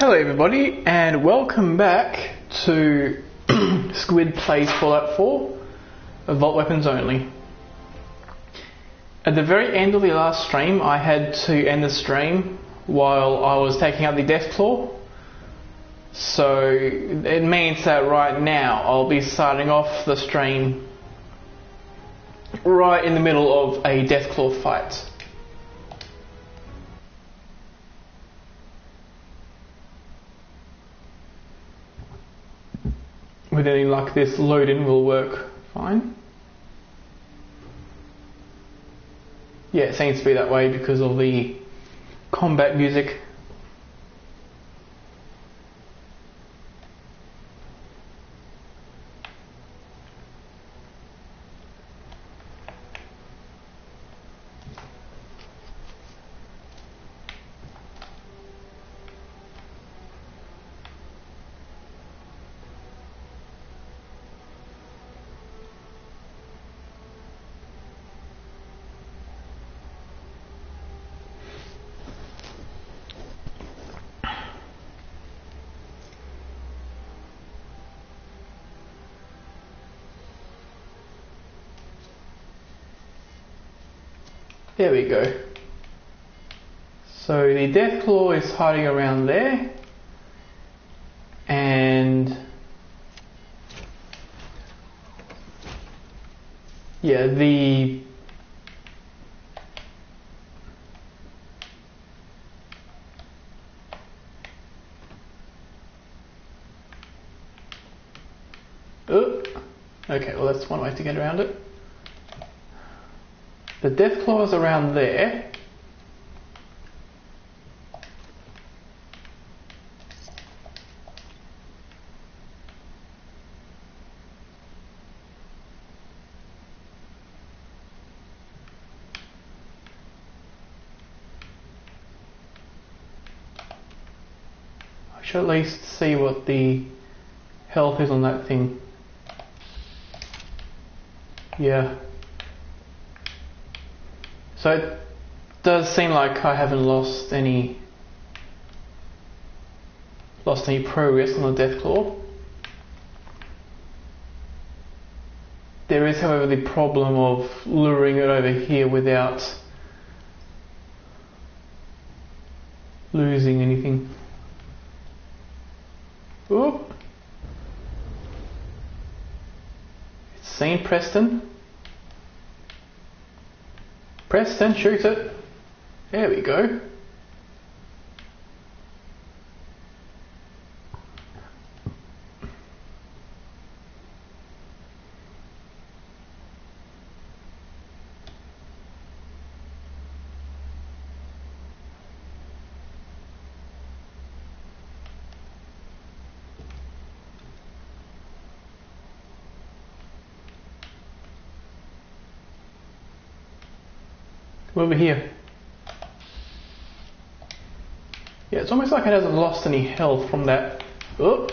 Hello everybody and welcome back to Squid Plays Fallout 4, Vault Weapons Only. At the very end of the last stream I had to end the stream while I was taking out the Deathclaw. So it means that right now I'll be starting off the stream right in the middle of a Deathclaw fight. With any luck, this load-in will work fine. Yeah, it seems to be that way because of the combat music. There we go. So the Deathclaw is hiding around there, and yeah, the okay, well that's one way to get around it. The Deathclaw is around there. I should at least see what the health is on that thing. Yeah. So it does seem like I haven't lost any progress on the Deathclaw. There is, however, the problem of luring it over here without losing anything. Oop! It's seen Preston. Preston, shoot it. There we go. Over here. Yeah, it's almost like it hasn't lost any health from that. Oh.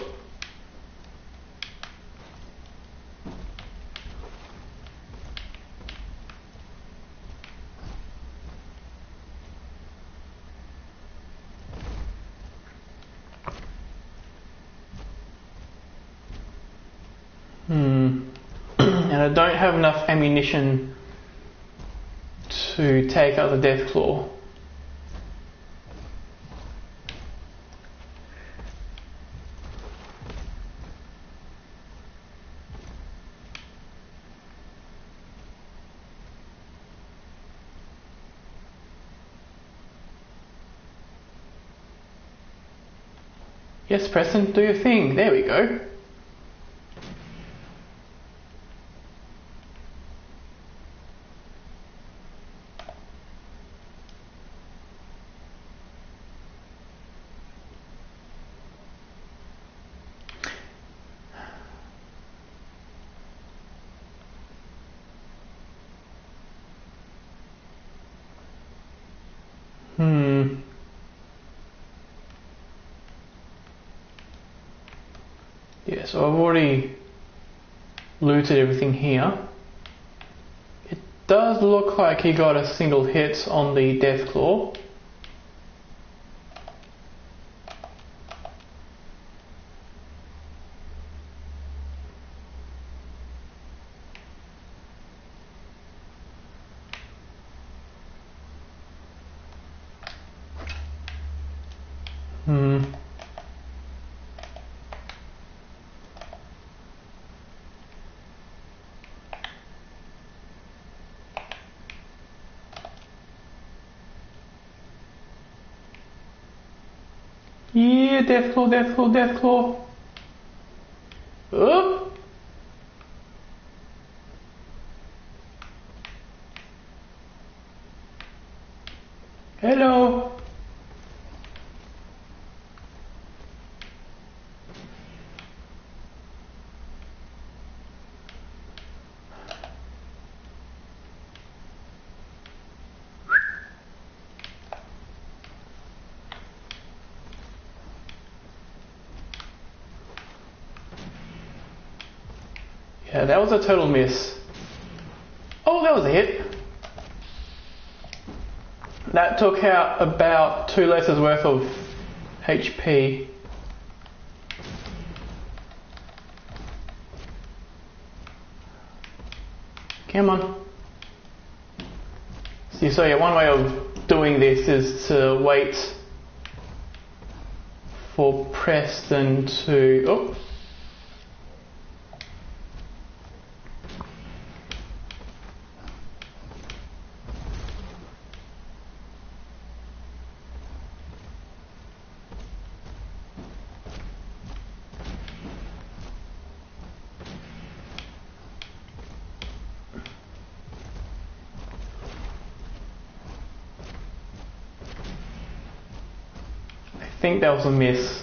And I don't have enough ammunition to take out the Deathclaw. Yes, Preston, do your thing. There we go. Yeah, so I've already looted everything here. It does look like he got a single hit on the Deathclaw. Hmm. Yeah, Deathclaw, Deathclaw, Deathclaw. Oh. Hello. Yeah, that was a total miss. Oh, that was a hit. That took out about 2 letters worth of HP. Come on. So yeah, one way of doing this is to wait for Preston to... Oh. I think that was a miss.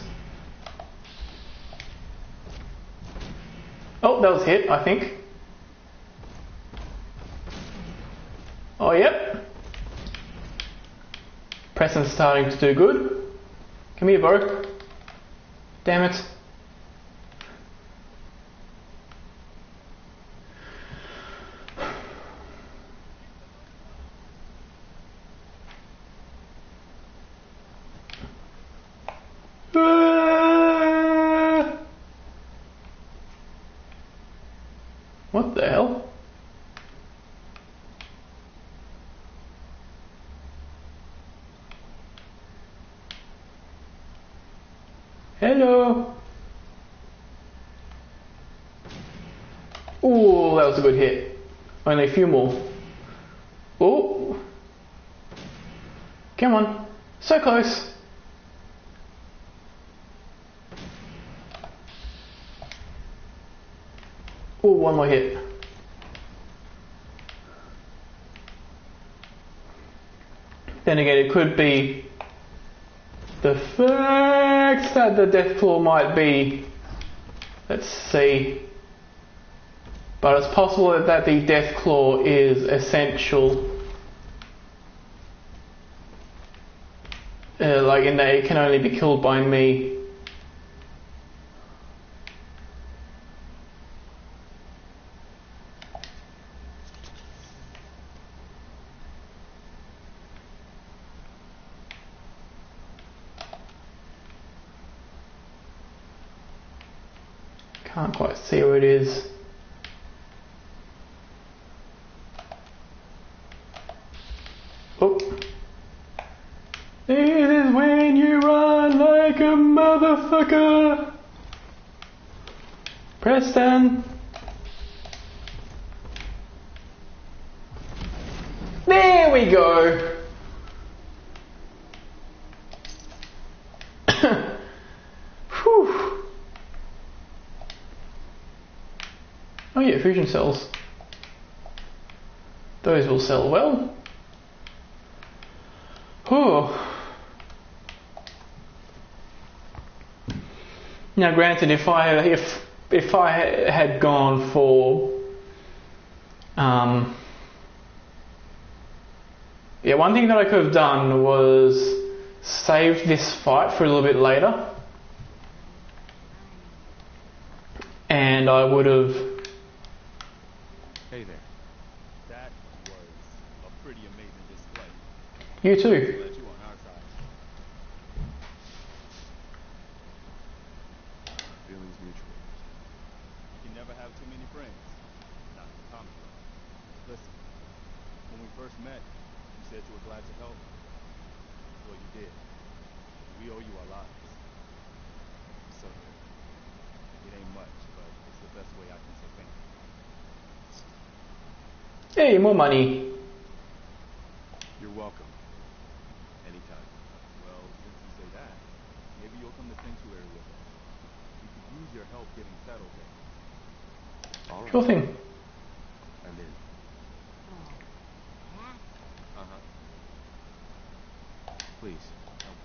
Oh, that was a hit, I think. Oh, yep. Preston's starting to do good. Come here, bro. Damn it. What the hell? Hello. Ooh, that was a good hit. Only a few more. Oh. Come on. So close. Ooh, one more hit. Then again, it could be the fact that the Deathclaw might be, let's see, but it's possible that the Deathclaw is essential, like in that it can only be killed by me. Can't quite see where it is. Oh. This is when you run like a motherfucker. Preston. There we go. Whew. Oh yeah, fusion cells. Those will sell well. Oh. Now, granted, if I had gone for, yeah, one thing that I could have done was saved this fight for a little bit later, and I would have. Hey there. That was a pretty amazing display. You too. Let you on our side. Feelings mutual. You can never have too many friends. Not in the comic book. Listen, when we first met, you said you were glad to help. Well, you did. You We owe you our lives. So, it ain't much, but it's the best way I can say thank you. Hey, more money. You're welcome. Anytime. Well, since you say that, maybe you'll come to Sanctuary with us. We could use your help getting settled there. All right. Sure thing. I'm in. Uh-huh. Please, help me.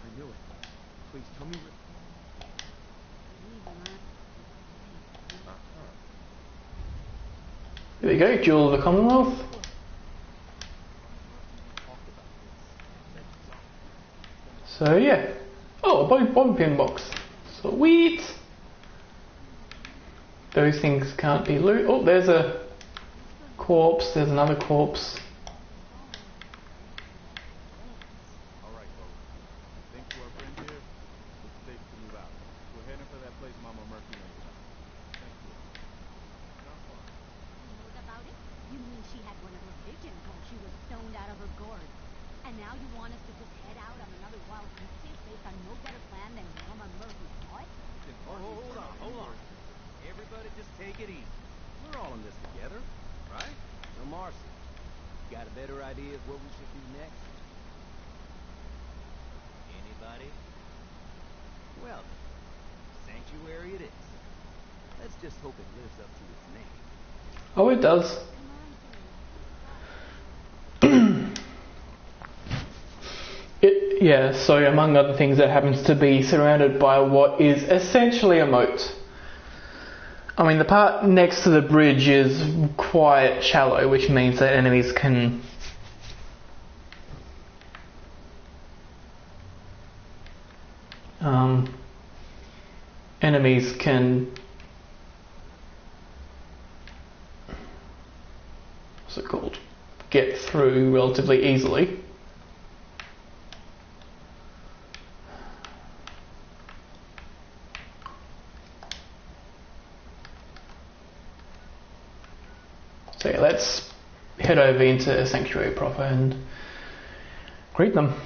I knew it. Please, tell me where... Uh-huh. There we go, Jewel of the Commonwealth. So yeah. Oh, a bobby pin box. Sweet. Those things can't be loot. Oh, there's a corpse. There's another corpse. Alright, folks. Thanks to our friend here, it's safe to move out. We're heading for that place Mama Murphy knows about. Thank you. Not far. You know about it? You mean she had one of her visions while she was stoned out of her gourd. And now you want us to just head out on another wild goose chase based on no better plan than Mama Murphy thought? Hold on. Everybody just take it easy. We're all in this together, right? So Marcy, you got a better idea of what we should do next? Anybody? Well, Sanctuary it is. Let's just hope it lives up to its name. Oh, it does. Yeah, so among other things, it happens to be surrounded by what is essentially a moat. I mean, the part next to the bridge is quite shallow, which means that enemies can what's it called? Get through relatively easily. So yeah, let's head over into Sanctuary proper and greet them.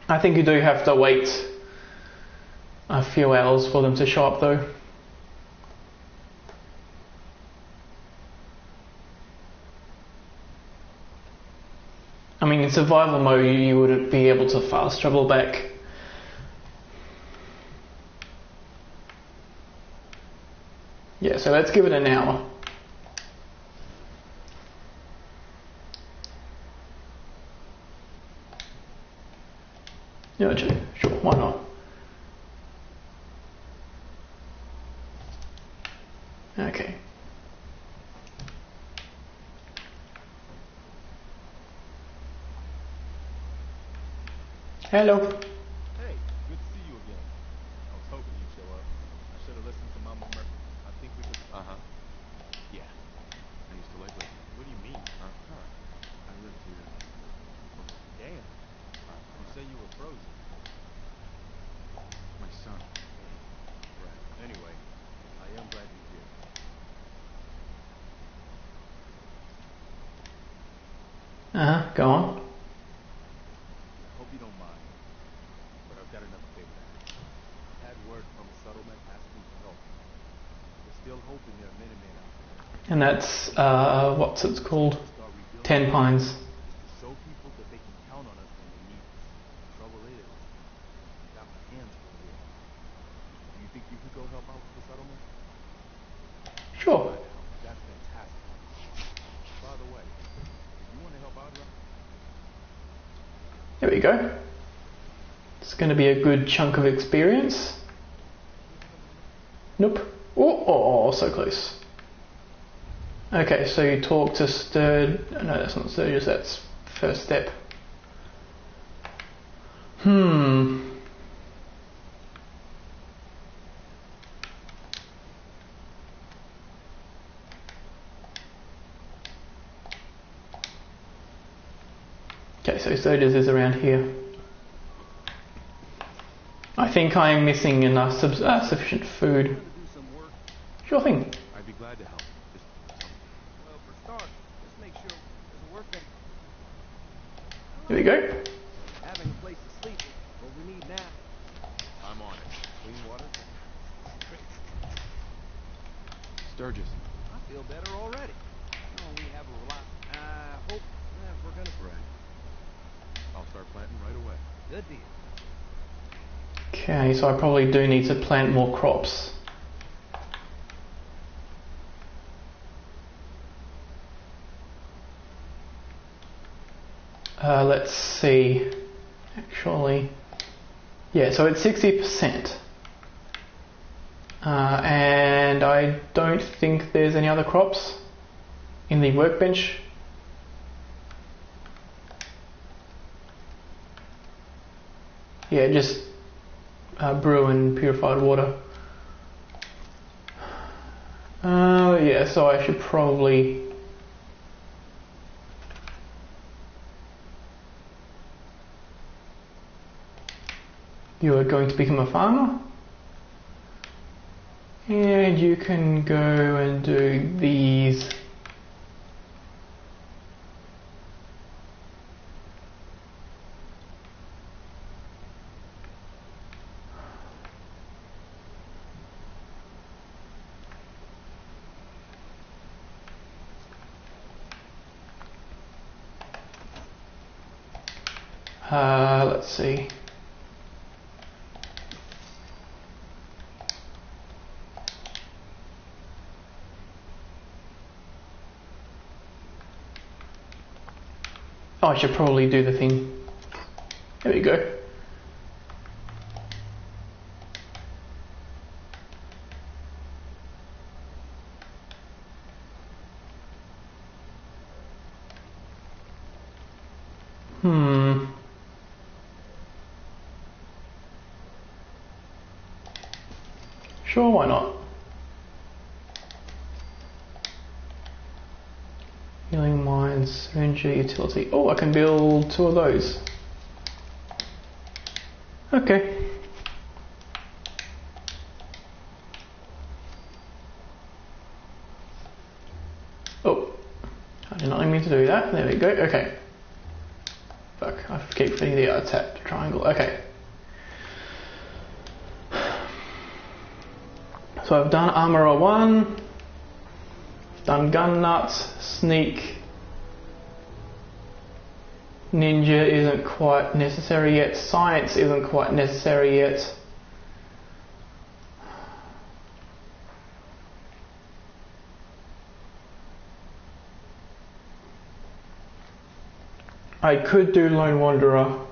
I think you do have to wait a few hours for them to show up though. I mean, in survival mode you wouldn't be able to fast travel back. Yeah, so let's give it an hour. Yeah, sure, why not? Okay. Hello. Hey, good to see you again. I was hoping you'd show up. I should have listened to Mama Murphy. I think we could... Uh-huh. Yeah. I used to live with her. What do you mean? Uh-huh. I lived here. Damn. You say you were frozen. My son. Right. Anyway, I am glad you're here. Go on. Hope you don't mind, but I've got another favor to ask. I had word from a settlement asking for help. We're still hoping there are Minutemen out there. And that's, what's it called? Start rebuilding. 10 Pines. Just to show people that they can count on us when they need us. The trouble is, I got my hands full here. Do you think you could go help out with the settlement? Sure. That's fantastic. By the way, if you want to help out, There we go. It's going to be a good chunk of experience. Nope. Oh, so close. Okay, so you talk to no, that's not Sturgis, that's first step. Okay, so Sturgis is around here. I think I am missing enough sufficient food. Do some work. Sure thing. I'd be glad to help. Just Well, for starters, let's make sure it's working. There we go. Having a place to sleep is what we need now. I'm on it. Clean water? Great. Sturgis. I feel better already. We have a hope we're gonna. Right. I'll start planting right away. Good deal. Okay, so I probably do need to plant more crops. Let's see. Actually, yeah, so it's 60%. And I don't think there's any other crops in the workbench. Yeah, just brew and purified water. Yeah, so I should probably... You are going to become a farmer. And you can go and do these. Let's see. Oh, I should probably do the thing. There we go. Sure, why not? Healing mines, energy utility. Oh, I can build 2 of those. Okay. Oh, I did not mean to do that. There we go. Okay. Fuck, I keep forgetting the tap triangle. Okay. So I've done Armorer 1, done Gun Nuts, Sneak, Ninja isn't quite necessary yet, Science isn't quite necessary yet. I could do Lone Wanderer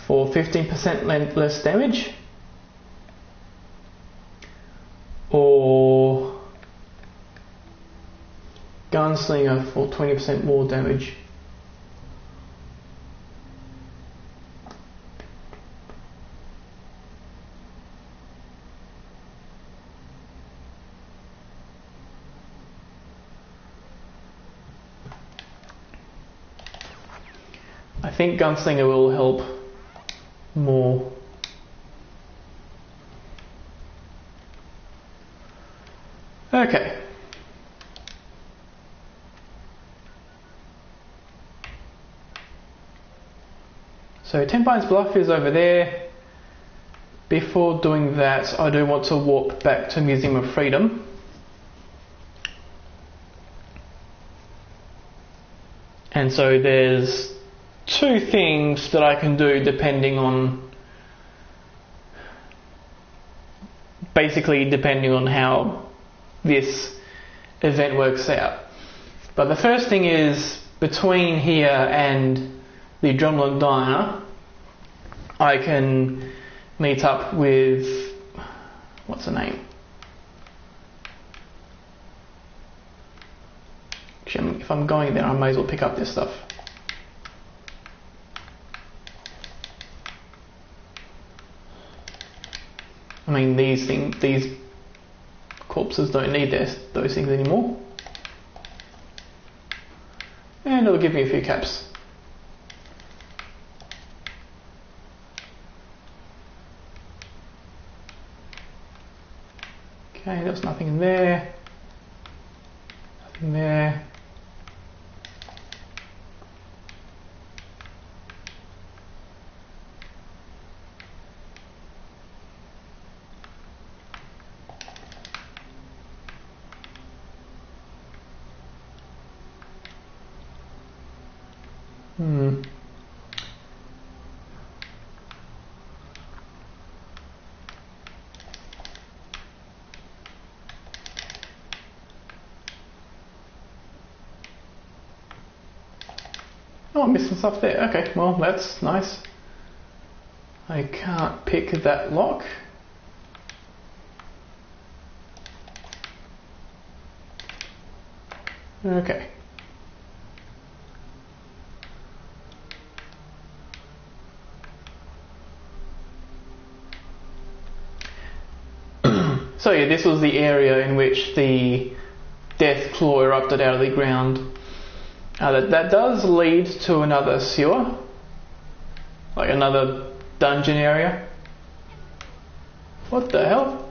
for 15% less damage. Or Gunslinger for 20% more damage. I think Gunslinger will help more. Okay. So Ten Pines Bluff is over there. Before doing that, I do want to walk back to Museum of Freedom. And so there's 2 things that I can do depending on, basically depending on how this event works out. But the first thing is, between here and the Drumlin Diner, I can meet up with, what's her name? Actually, if I'm going there, I may as well pick up this stuff. I mean, these corpses don't need those things anymore. And it'll give me a few caps. Okay, there's nothing in there. Nothing there. Hmm. Oh, I'm missing stuff there. Okay, well, that's nice. I can't pick that lock. Okay. So yeah, this was the area in which the Death Claw erupted out of the ground. That does lead to another sewer, like another dungeon area. What the hell?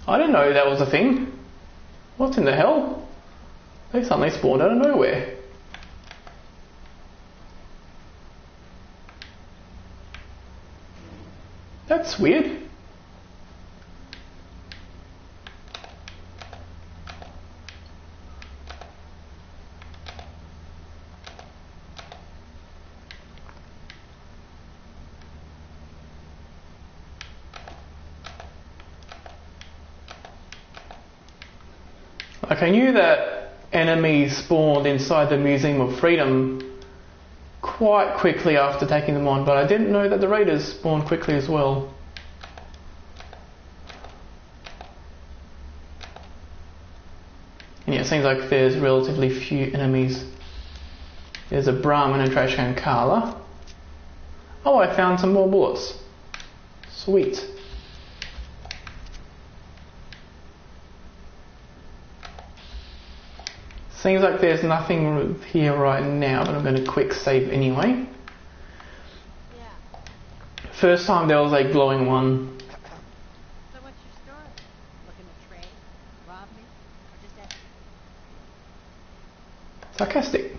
I didn't know that was a thing. What in the hell? They suddenly spawned out of nowhere. That's weird. Like, I knew that enemies spawned inside the Museum of Freedom quite quickly after taking them on, but I didn't know that the raiders spawned quickly as well. And yeah, it seems like there's relatively few enemies. There's a Brahmin and trash can Carla. Oh, I found some more bullets. Sweet. Seems like there's nothing here right now, but I'm going to quick save anyway. Yeah. First time there was a glowing one. So what's your story? Looking to trade? Rob me? Or just ask? Sarcastic.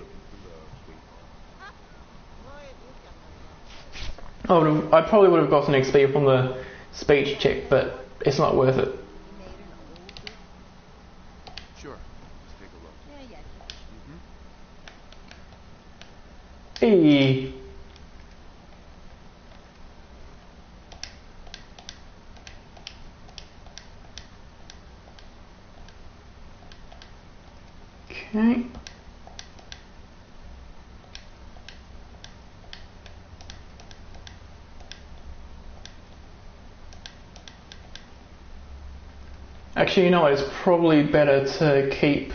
Huh? I probably would have gotten XP from the speech check, but it's not worth it. Made an old bill? Sure. Let's take a look. Yeah, yeah. Hey. Okay. Actually, you know what? It's probably better to keep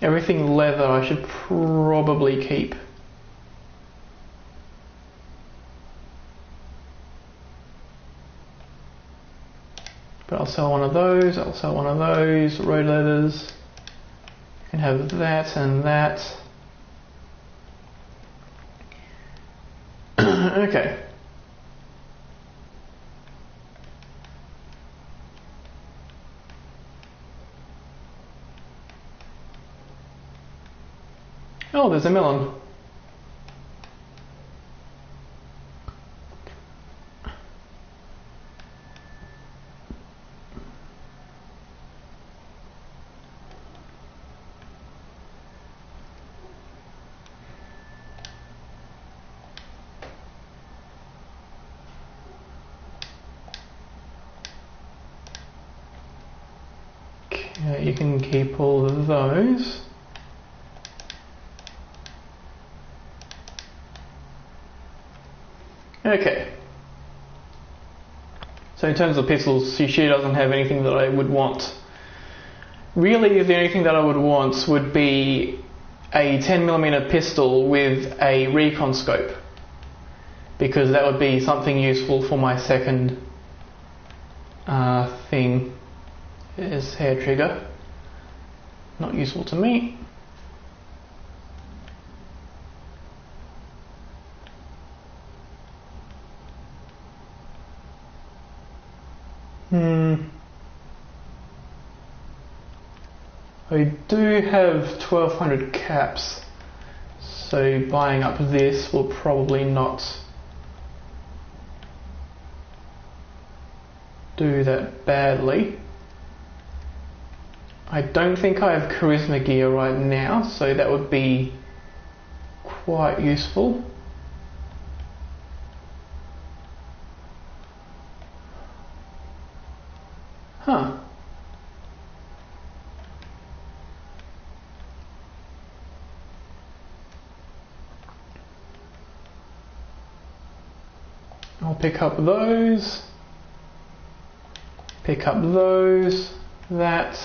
everything leather. I should probably keep. But I'll sell one of those. I'll sell one of those. Road leathers. You can have that and that. Okay. Oh, there's a melon. Okay, you can keep all of those. Okay. So in terms of pistols, she doesn't have anything that I would want. Really, the only thing that I would want would be a 10mm pistol with a recon scope, because that would be something useful for my second thing. Is hair trigger. Not useful to me. I do have 1200 caps, so buying up this will probably not do that badly. I don't think I have charisma gear right now, so that would be quite useful. Huh. I'll pick up those. Pick up those. That.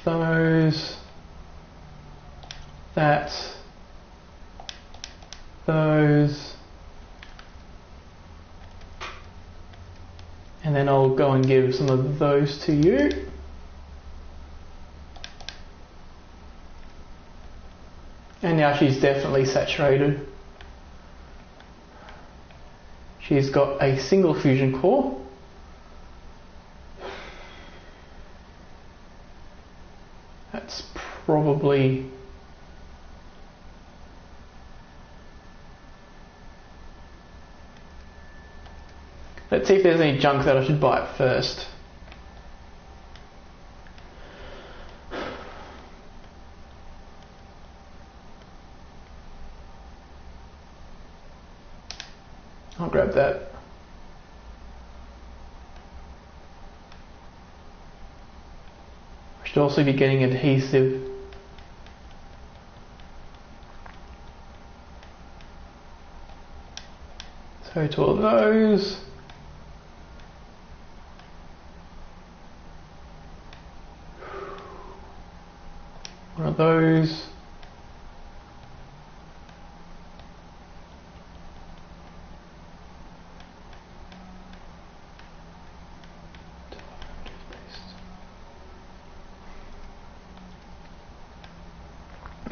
Those. That. Those. And then I'll go and give some of those to you. And now she's definitely saturated. She's got a single fusion core. That's probably... Let's see if there's any junk that I should buy first. I'll grab that. I should also be getting adhesive. So to all those. One of those.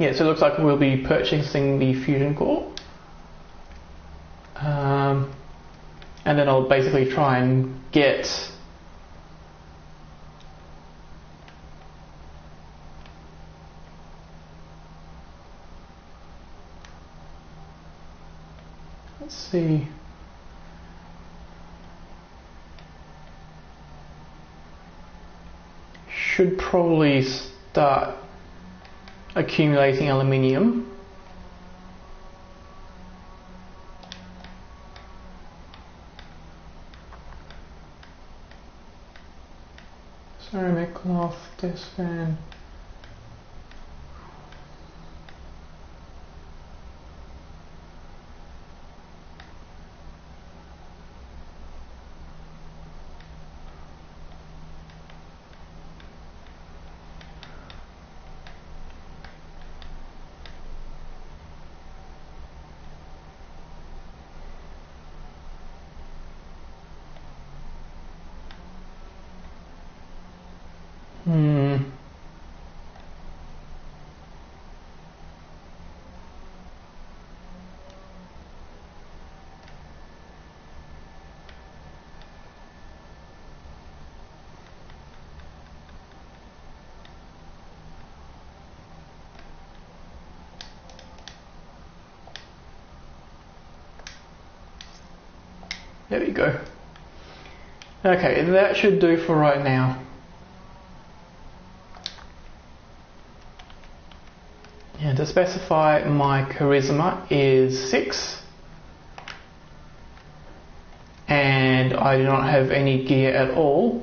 Yeah, so it looks like we'll be purchasing the fusion core. And then I'll basically try and get let's see. Should probably start accumulating aluminium. Ceramic cloth, desk fan. There we go. Okay, that should do for right now. And to specify, my charisma is 6. And I do not have any gear at all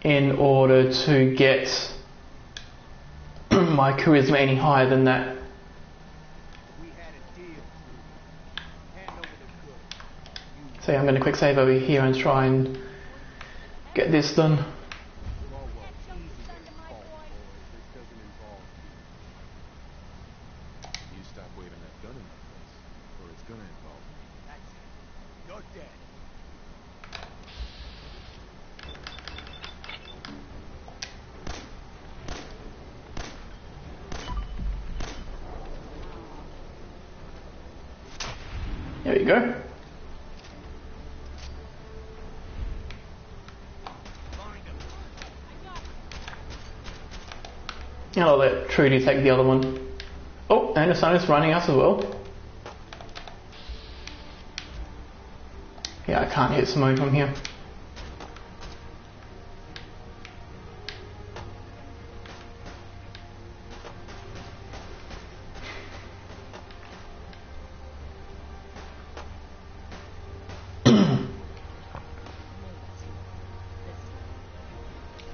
in order to get my charisma any higher than that. So I'm going to quick save over here and try and get this done. There you go. And I'll let Trudy take the other one. Oh, and the sun is running us as well. Yeah, I can't hit Simone from here.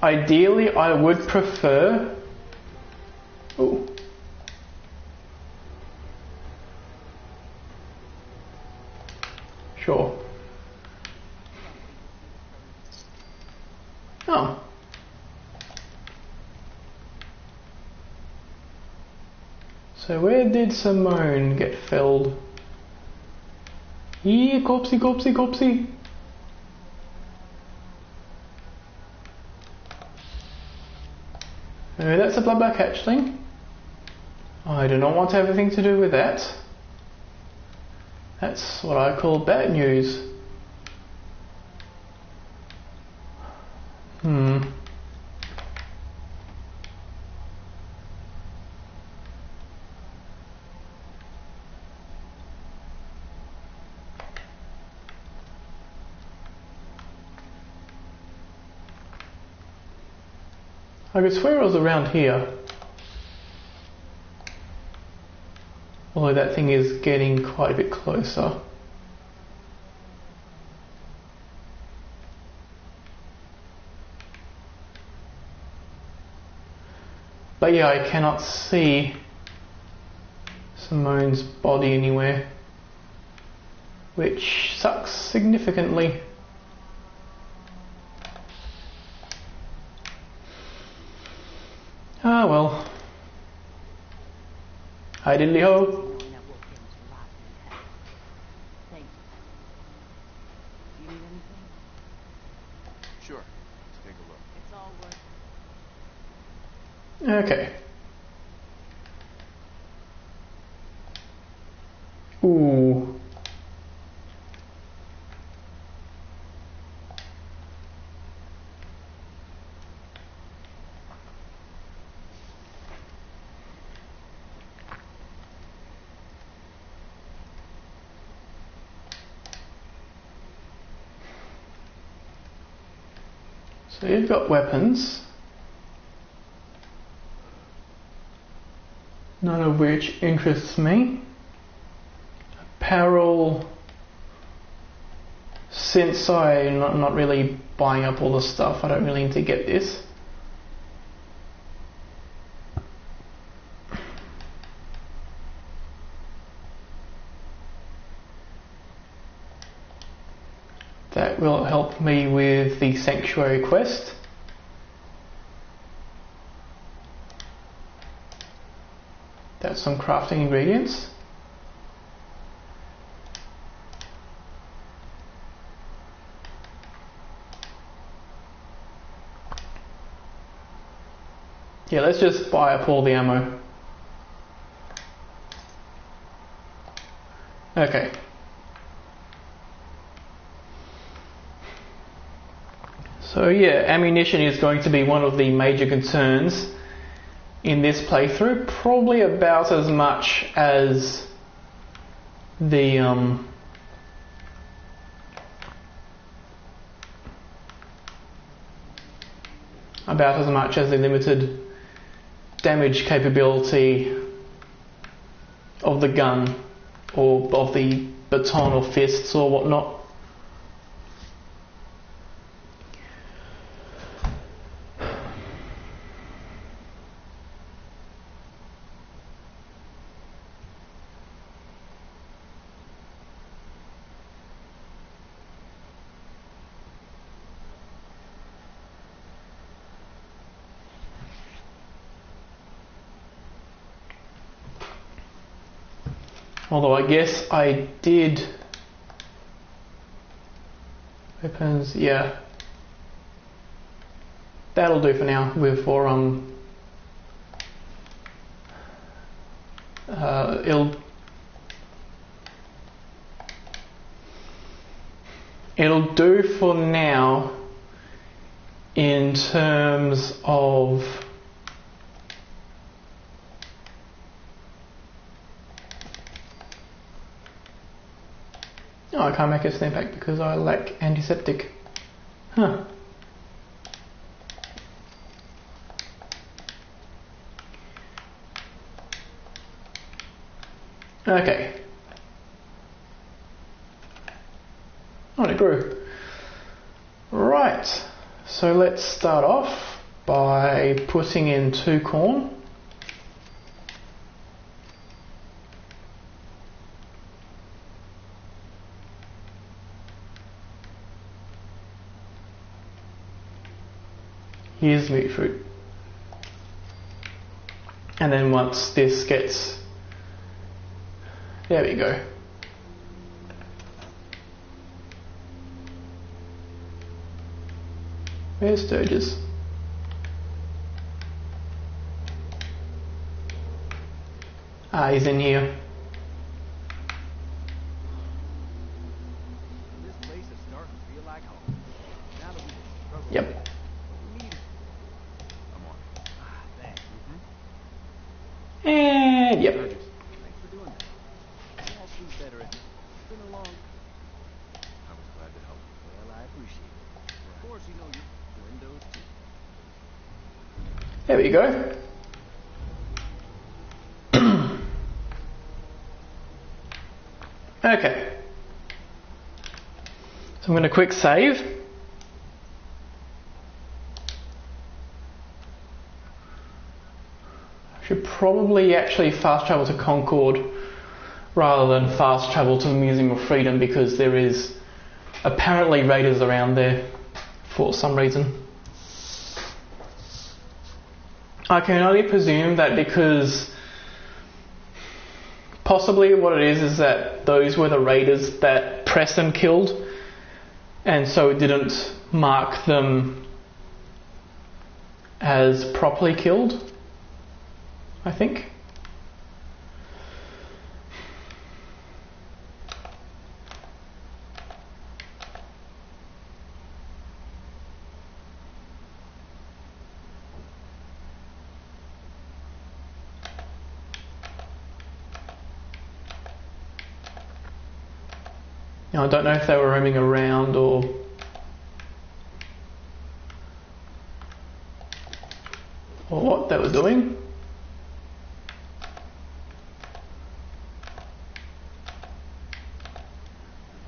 Ideally, I would prefer... Ooh. Sure. Oh. So where did Simone get felled? Yeah, corpsey, corpsey, corpsey. That's a bloodback hatchling. I do not want to have anything to do with that. That's what I call bad news. I could swear I was around here. Although that thing is getting quite a bit closer. But yeah, I cannot see Simone's body anywhere, which sucks significantly. Ah well. Hi diddly ho. Thank you. Do you need anything? Sure. Let's take a look. It's all worth it. Okay. Ooh. So you've got weapons, none of which interests me. Apparel, since I'm not really buying up all the stuff, I don't really need to get this. That will help me with the Sanctuary quest. That's some crafting ingredients. Yeah, let's just buy up all the ammo. Okay. So yeah, ammunition is going to be one of the major concerns in this playthrough, probably about as much as the limited damage capability of the gun or of the baton or fists or whatnot. Although I guess I did weapons, yeah. That'll do for now. It'll do for now in terms of Oh, I can't make a snap back because I lack antiseptic. Huh. Okay. Oh, it grew. Right. So let's start off by putting in 2 corn. Here's meat fruit. And then once this gets, there we go. Where's Sturgis? Ah, he's in here. This place is starting to feel like home. Now that we can struggle Yep. with it, we need it. I'm on it. Ah, thanks. And yep. Sturgis. Thanks for doing that. We all sleep better at night. It's been a long... I was glad to help. Well, I appreciate it. Of course, you know your windows too. There we go. Okay. So I'm going to quick save. I should probably actually fast travel to Concord rather than fast travel to the Museum of Freedom because there is apparently raiders around there for some reason. I can only presume that because possibly what it is that those were the raiders that Preston killed, and so it didn't mark them as properly killed, I think. Now, I don't know if they were roaming around or what they were doing.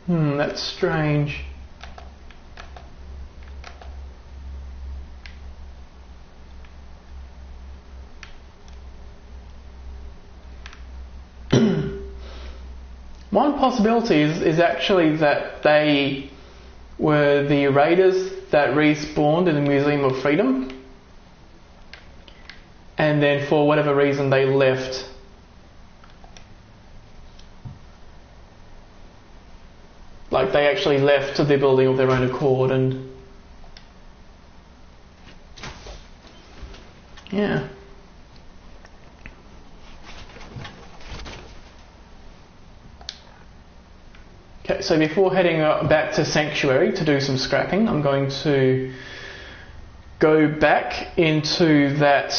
That's strange. One possibility is actually that they were the raiders that respawned in the Museum of Freedom, and then for whatever reason they left. Like they actually left the building of their own accord, and yeah. Okay, so before heading back to Sanctuary to do some scrapping, I'm going to go back into that.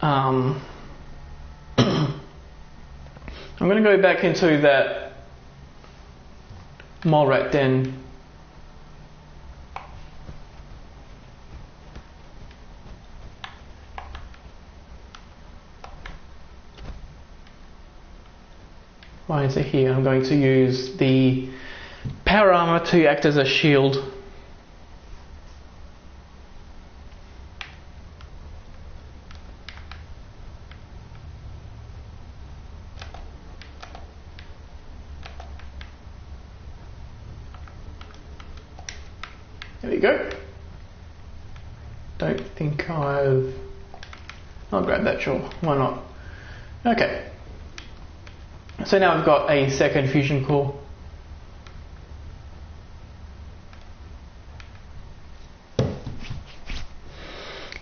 I'm going to go back into that mole rat den. Why is it here? I'm going to use the power armor to act as a shield. There we go. Don't think I'll grab that, sure. Why not? Okay. So now I've got a second fusion core.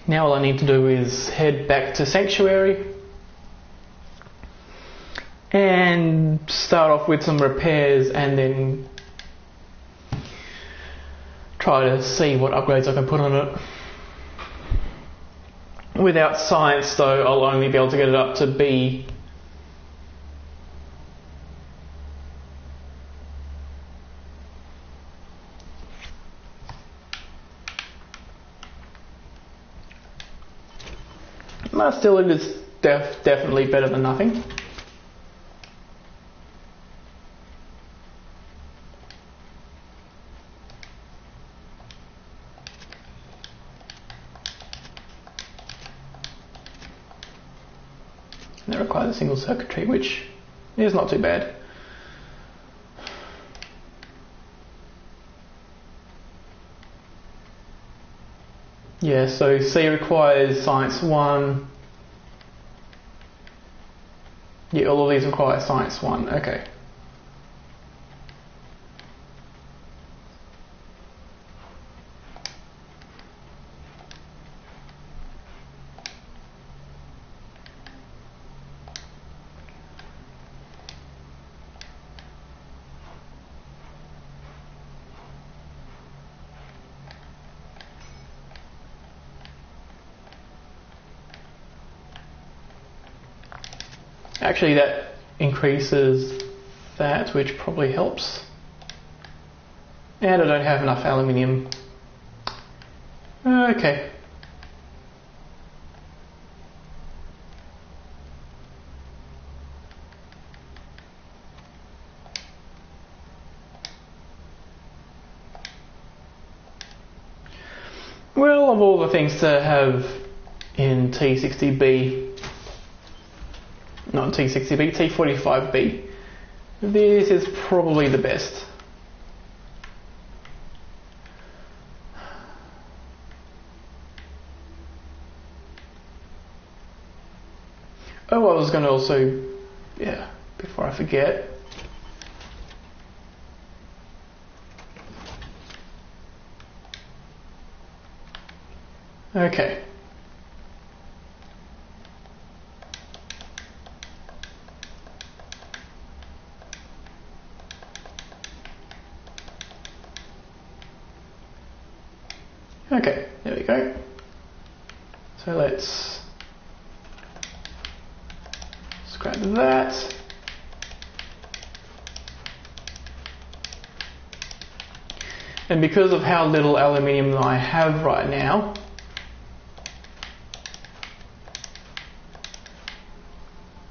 Now all I need to do is head back to Sanctuary and start off with some repairs and then try to see what upgrades I can put on it. Without science though, I'll only be able to get it up to B. But still, it is definitely better than nothing. And it requires a single circuitry, which is not too bad. Yeah, so C requires Science 1. Yeah, all of these require Science 1, okay. Actually, that increases that, which probably helps. And I don't have enough aluminium. Okay. Well, of all the things to have in T60B, not T60B, T45B, this is probably the best. Oh, I was going to also, yeah, before I forget, okay. Okay, there we go. So let's scrap that. And because of how little aluminium I have right now,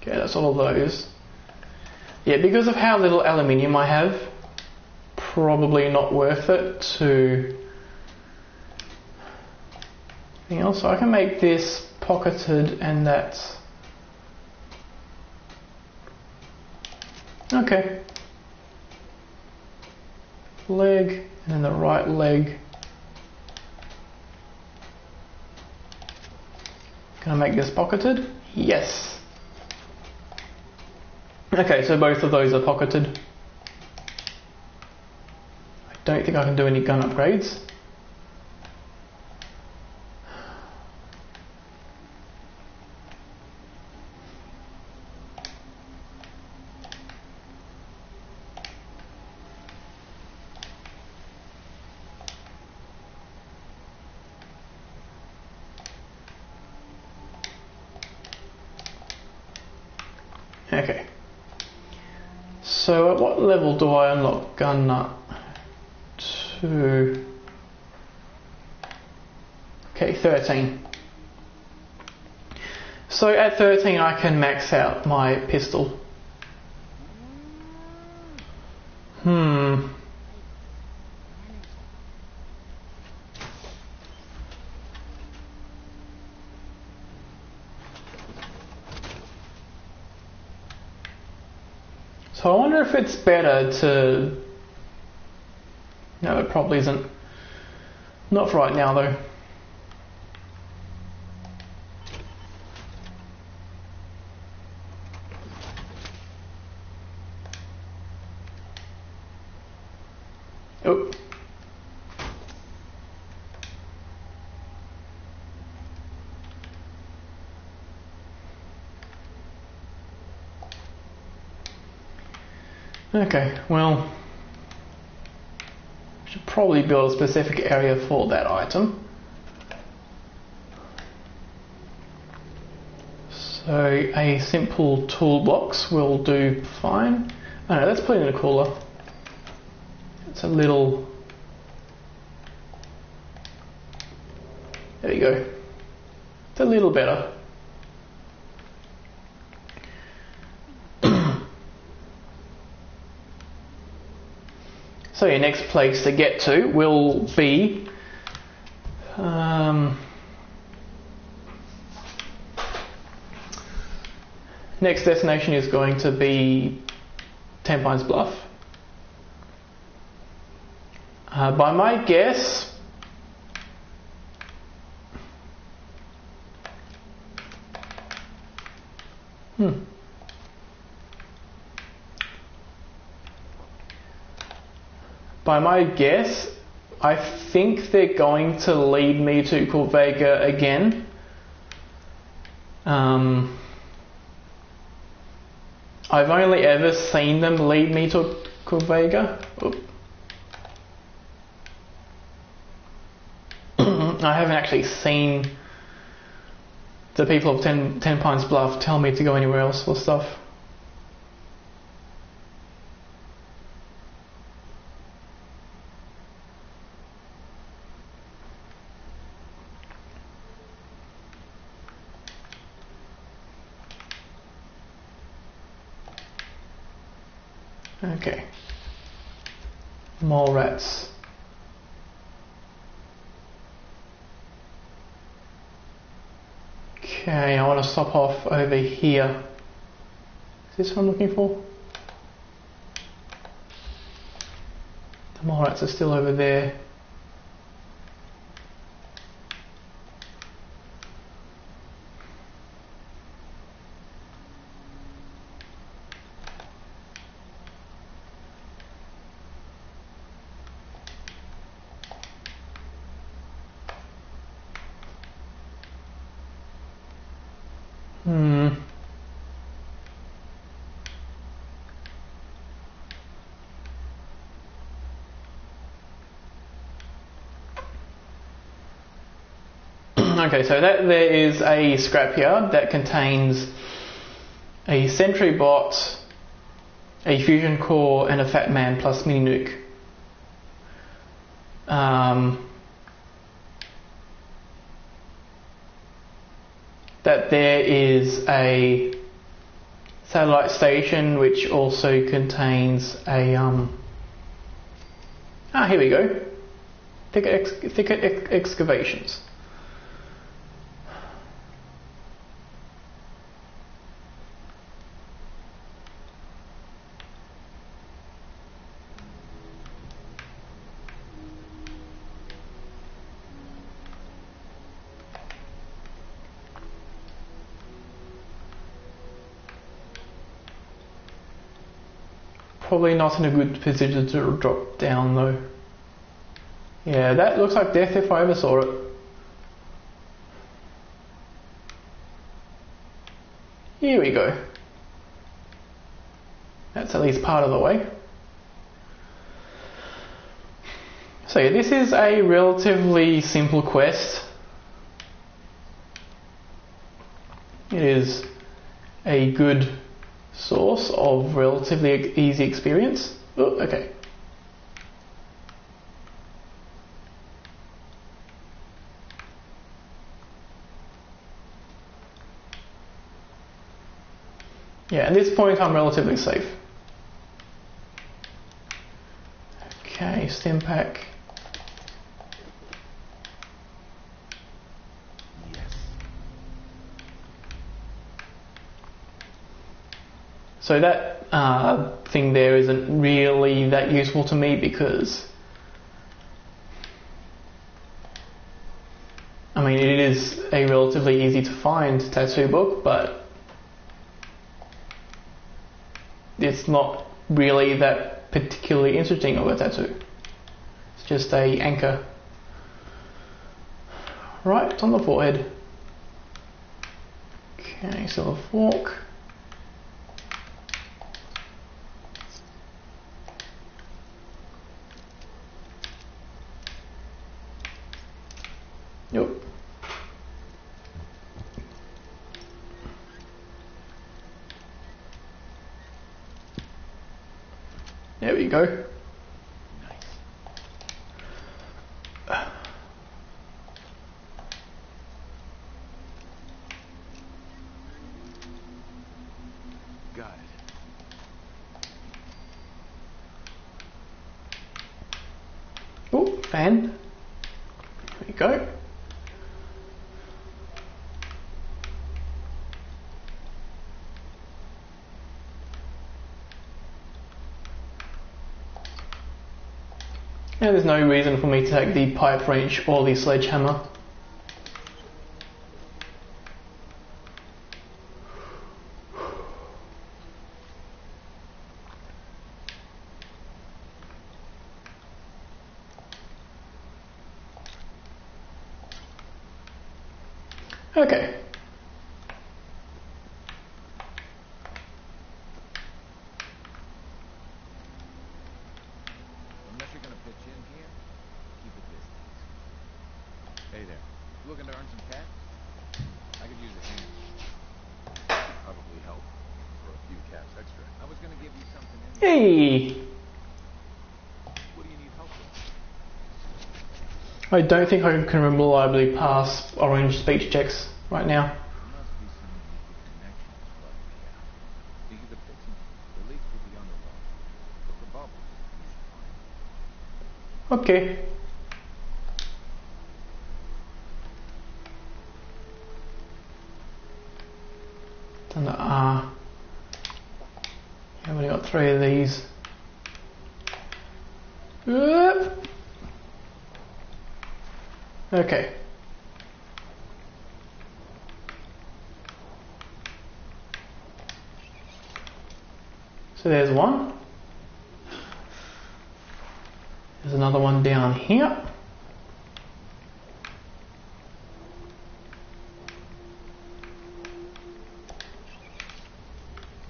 okay, that's all of those. Yeah, because of how little aluminium I have, probably not worth it to anything else. So I can make this pocketed and that's okay. Leg and then the right leg. Can I make this pocketed? Yes. Okay, so both of those are pocketed. I don't think I can do any gun upgrades. Okay. So at what level do I unlock gun nut? 2. Okay, 13. So at 13 I can max out my pistol. So I wonder if it's better to... No, it probably isn't. Not for right now though. Oh. Okay, well, should probably build a specific area for that item. So a simple toolbox will do fine. Oh no, let's put it in a cooler. It's a little... There you go. It's a little better. So your next place to get to will be next destination is going to be Ten Pines Bluff. By my guess, I think they're going to lead me to Corvega again. I've only ever seen them lead me to Corvega. I haven't actually seen the people of Ten Pines Bluff tell me to go anywhere else for stuff. Okay. Mole rats. Okay, I want to stop off over here. Is this what I'm looking for? The mole rats are still over there. Okay, so there is a scrapyard that contains a sentry bot, a fusion core, and a fat man plus mini nuke. That there is a satellite station which also contains a here we go. Thicket excavations. Probably not in a good position to drop down though. Yeah, that looks like death if I ever saw it. Here we go. That's at least part of the way. So yeah, this is a relatively simple quest. It is a good source of relatively easy experience. Oh, okay. Yeah, at this point I'm relatively safe. Okay, stim pack. So that thing there isn't really that useful to me because, I mean, it is a relatively easy to find tattoo book, but it's not really that particularly interesting of a tattoo. It's just a anchor. Right on the forehead. Okay, so a fork. Yep. There we go. Nice. Got it. fan. There we go. And there's no reason for me to take the pipe wrench or the sledgehammer. Okay. Unless you're gonna pitch in here, keep a distance. Hey there. You looking to earn some cash? I could use a hand. Probably help for a few caps extra. I was gonna give you something in. Hey! What do you need help with? I don't think I can reliably pass orange speech checks right now. There must be some deeper connections, but yeah. Either the fixing, the leaks will be underwater. But the bubbles, you should find. Okay. Done the R. I've only got 3 of these. Whoop. Okay. So there's one. There's another one down here.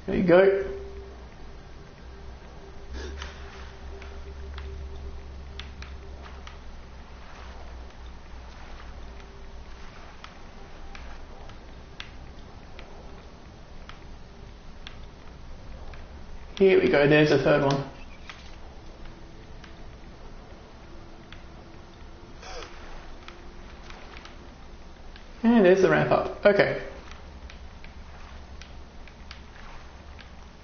There you go. Here we go, there's the third one. And there's the ramp up. Okay.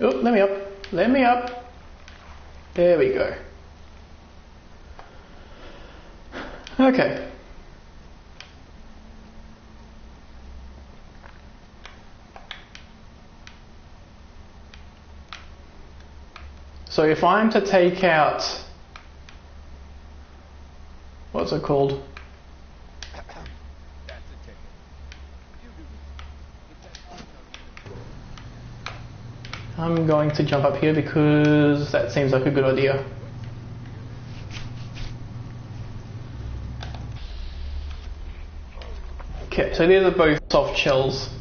Oh, let me up. Let me up. There we go. Okay. So if I'm to take out, what's it called? That's a ticket. You do this. Get that I'm going to jump up here because that seems like a good idea. Okay, so these are both soft shells.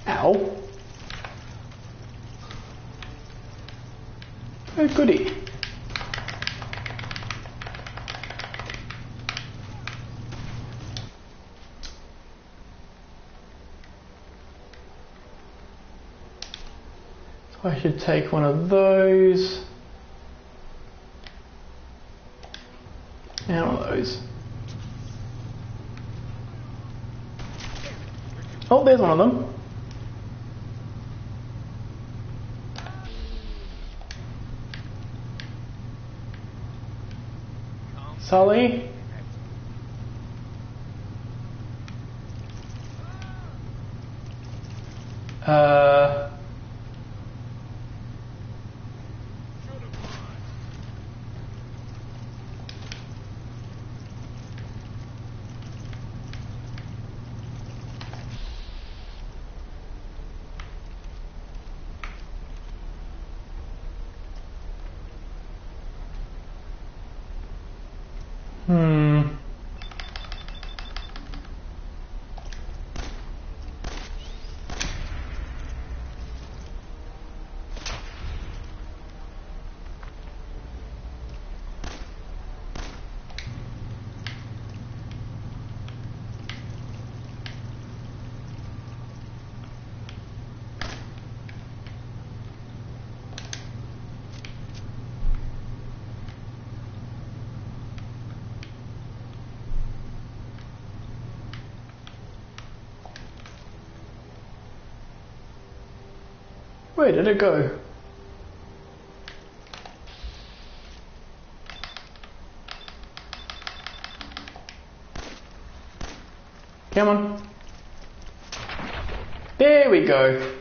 Ow. Oh, goody. So I should take one of those. And one of those. Oh, there's one of them. Sully? Where did it go? Come on. There we go.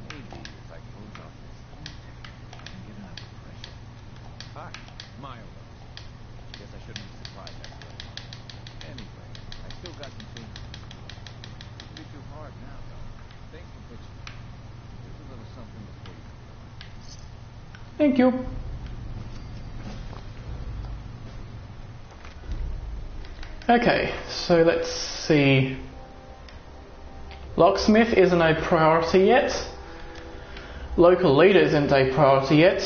Maybe if I close off this intake and get enough pressure. Hi, Miles. Guess I shouldn't be surprised after that. Anyway, I still got some things to do. It's a bit too hard now, though. Thanks for pitching. Here's a little something before you go. Thank you. Okay, so let's see. Locksmith isn't a priority yet. Local leader isn't a priority yet.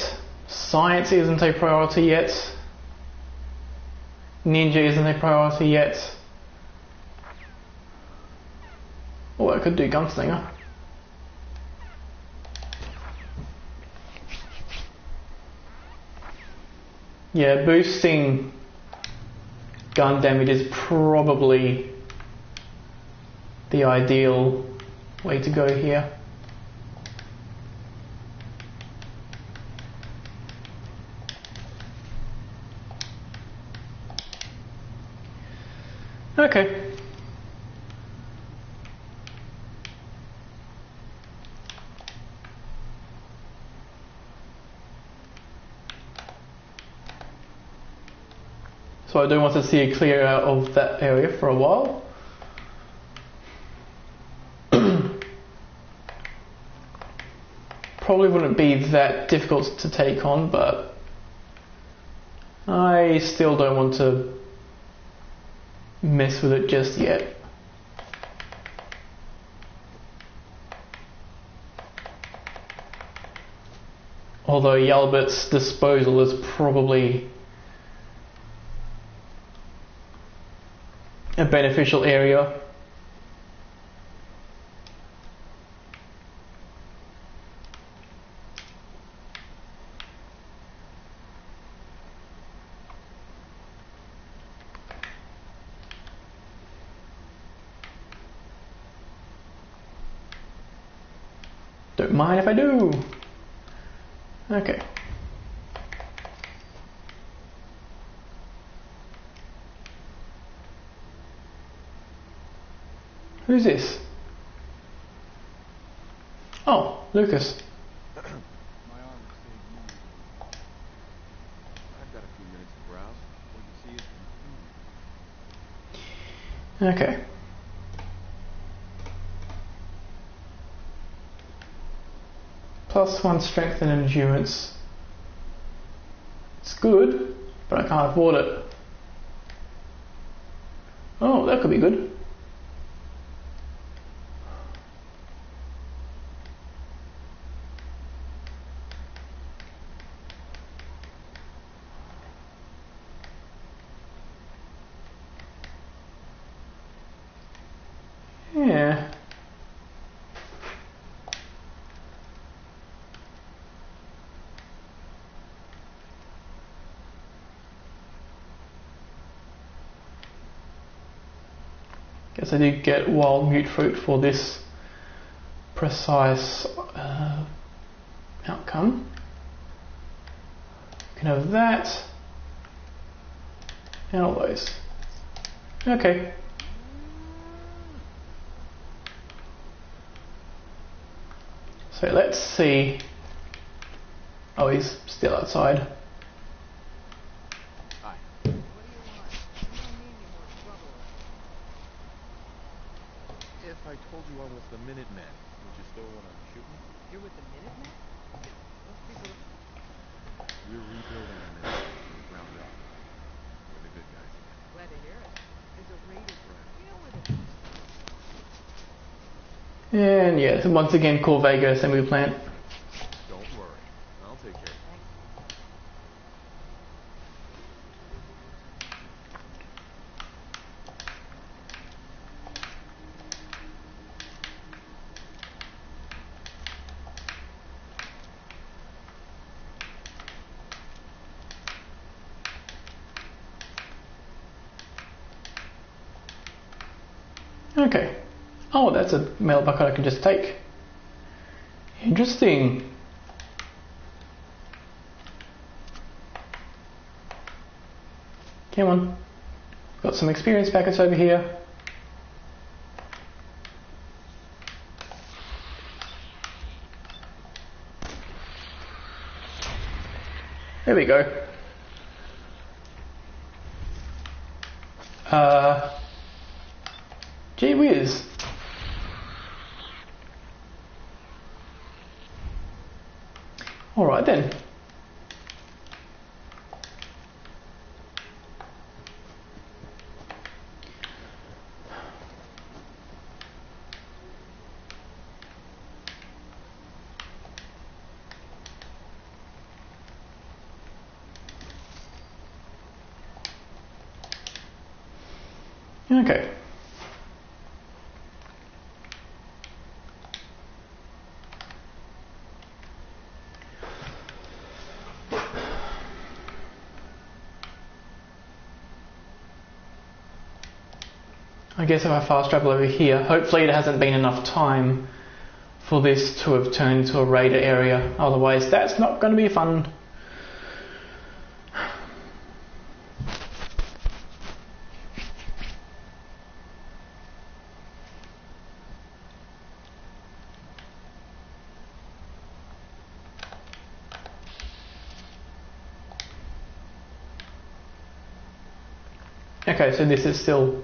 Science isn't a priority yet. Ninja isn't a priority yet. Oh, I could do Gunslinger. Yeah, boosting gun damage is probably the ideal way to go here. Okay. So I do want to see a clear out of that area for a while. Probably wouldn't be that difficult to take on, but I still don't want to mess with it just yet. Although Yalbert's disposal is probably a beneficial area. Don't mind if I do. Okay. Who's this? Oh, Lucas. My arm is saved me. I've got a few minutes to browse. What you see is Okay. +1 strength and endurance. It's good, but I can't afford it. Oh, that could be good. Yeah. Guess I did get wild mute fruit for this precise outcome. You can have that and all those. Okay. So let's see. Oh, he's still outside. Hi. What do you want? You don't need any more trouble. If I told you I was the Minuteman, would you still want to shoot me? You're with the Minutemen? Those people are We're rebuilding the Minutemen from the ground up. We're the good guys again. glad to hear it. There's a raided. You know where the And yes, once again, Corvega assembly plant. Don't worry. I'll take care of it. Okay. Oh, that's a metal bucket I can just take. Interesting. Come on. Got some experience packets over here. There we go. Gee whiz. Alright then. Okay. I guess if I fast travel over here, hopefully it hasn't been enough time for this to have turned into a raider area, otherwise that's not going to be fun. Okay, so this is still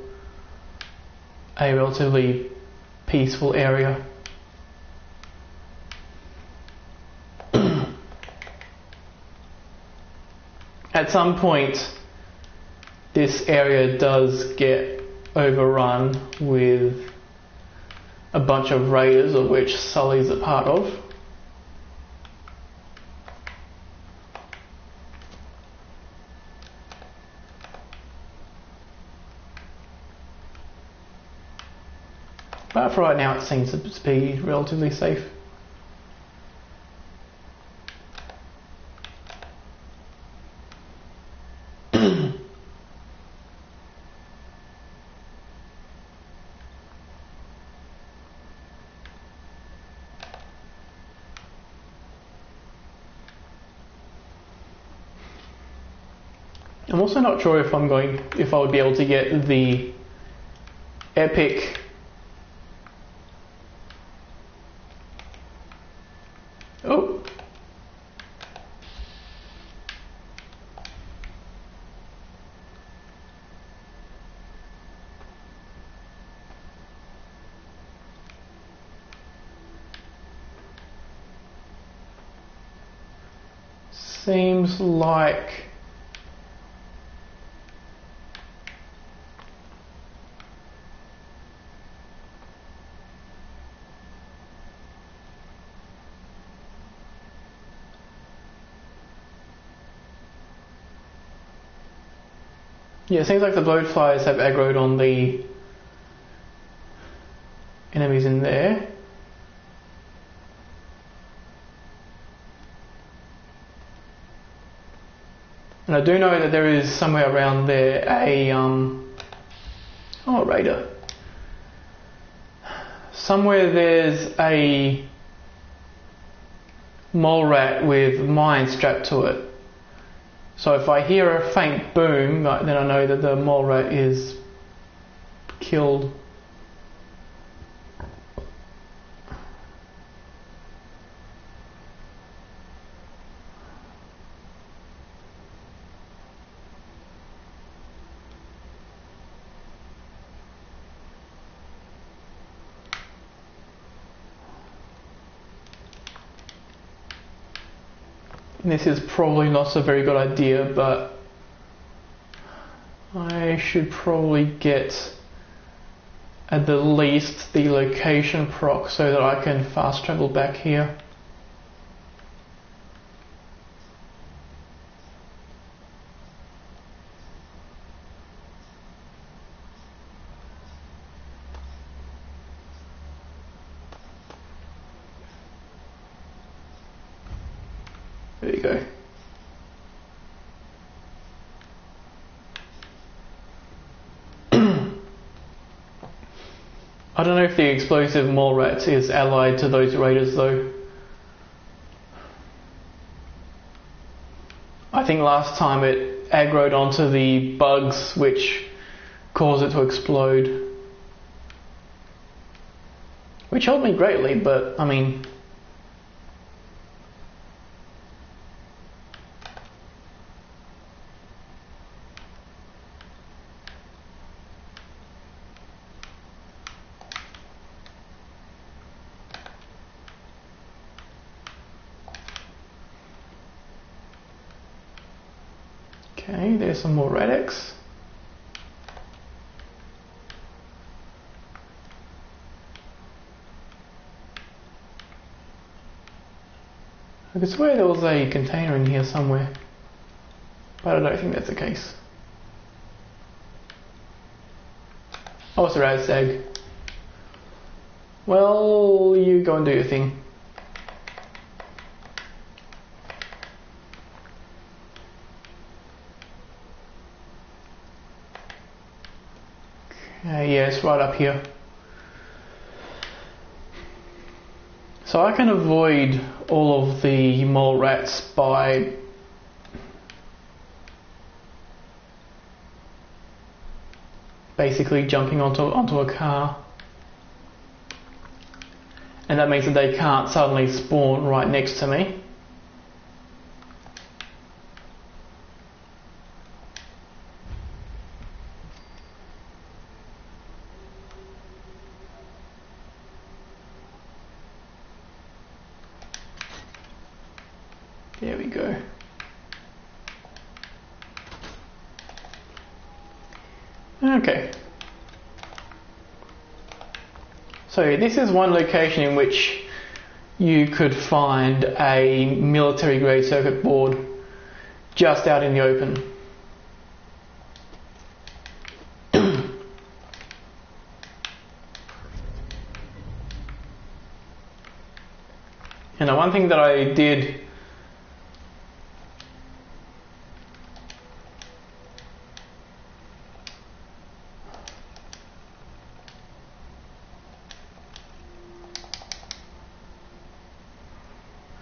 a relatively peaceful area. At some point, this area does get overrun with a bunch of raiders, of which Sully's a part of. But for right now it seems to be relatively safe. I'm also not sure if I would be able to get the epic oh. Seems like yeah, it seems like the bloatflies have aggroed on the enemies in there. And I do know that there is somewhere around there a raider. Somewhere there's a mole rat with mines strapped to it. So if I hear a faint boom, then I know that the mole rat is killed. This is probably not a very good idea, but I should probably get at the least the location proc so that I can fast travel back here. There you go. I don't know if the explosive mole rats is allied to those raiders though. I think last time it aggroed onto the bugs which caused it to explode. Which helped me greatly, but I mean... Okay, there's some more Rad-X. I could swear there was a container in here somewhere, but I don't think that's the case. Oh, it's a Rad-Stag. Well, you go and do your thing. Yeah, it's right up here. So I can avoid all of the mole rats by basically jumping onto a car. And that means that they can't suddenly spawn right next to me. There we go. Okay. So this is one location in which you could find a military grade circuit board just out in the open. And the one thing that I did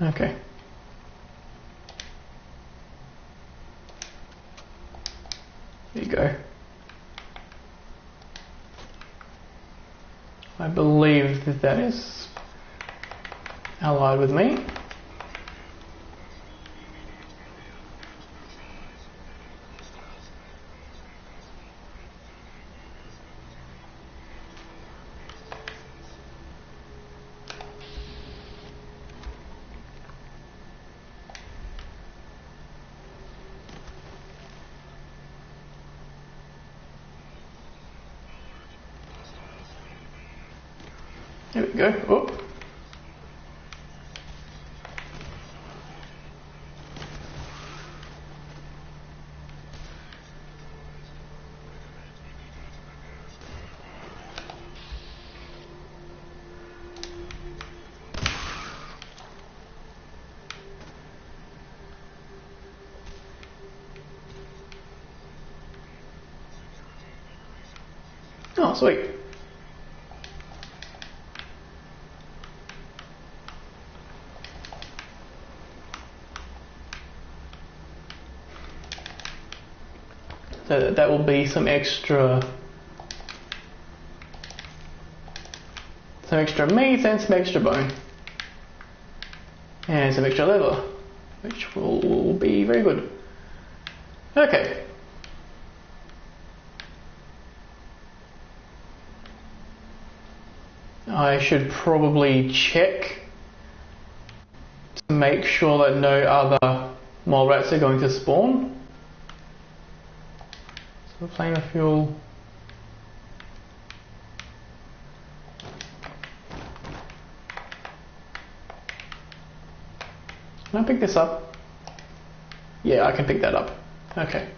okay. There you go. I believe that that is allied with me. There we go. Oh. Oh, sweet. So that will be some extra meat and some extra bone. And some extra leather, which will be very good. Okay. I should probably check to make sure that no other mole rats are going to spawn. So flame of fuel. Can I pick this up? Yeah, I can pick that up. Okay.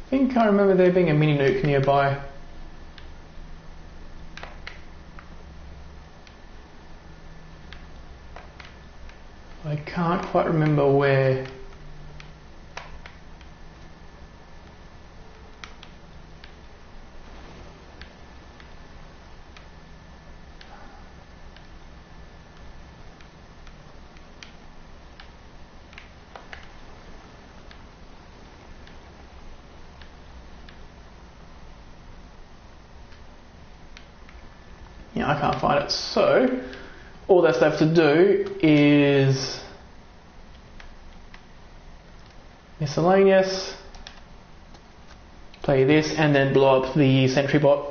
I think I remember there being a mini nuke nearby. I can't quite remember where. Yeah, I can't find it. So all that's left to do is miscellaneous, play this, and then blow up the sentry bot.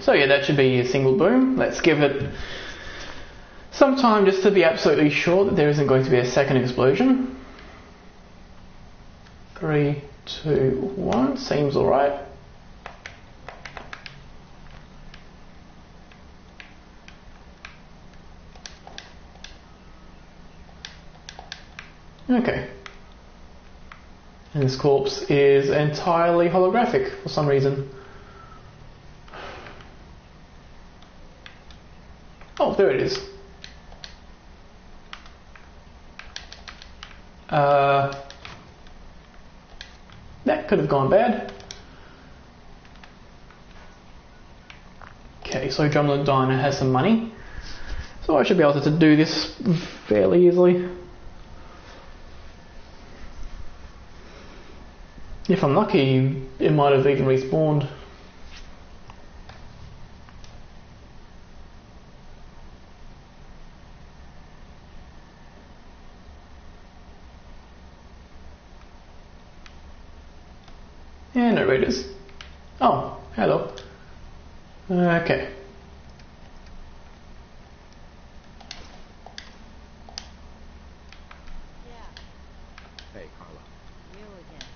So yeah, that should be a single boom. Let's give it some time just to be absolutely sure that there isn't going to be a second explosion. 3, 2, 1, seems alright. Okay. And this corpse is entirely holographic for some reason. Oh, there it is. That could have gone bad. Okay, so Drumlin Diner has some money. So I should be able to do this fairly easily. If I'm lucky, it might have even respawned. Yeah, no readers. Oh, hello. Okay. Yeah, Hey, Carla. you again.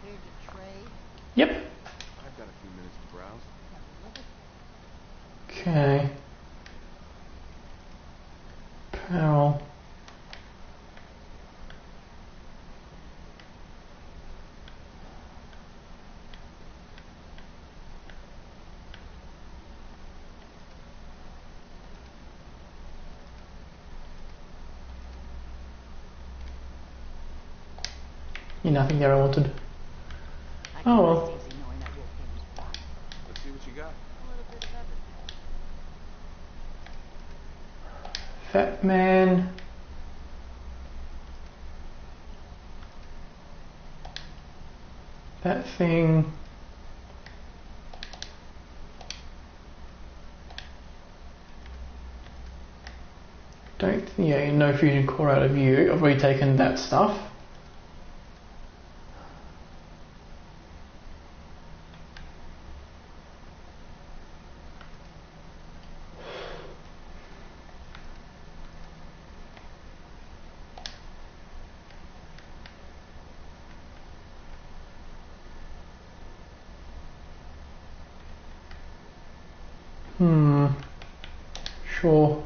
Here to trade. Yep. I've got a few minutes to browse. Okay. Apparel. Nothing there I wanted. Oh well. It's easy knowing that Wolfgang was fine. Let's see what you got. A little bit of everything. Fat Man. That thing. Yeah, no fusion core out of you. I've already taken that stuff. Sure.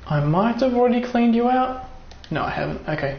I might have already cleaned you out. No, I haven't. Okay.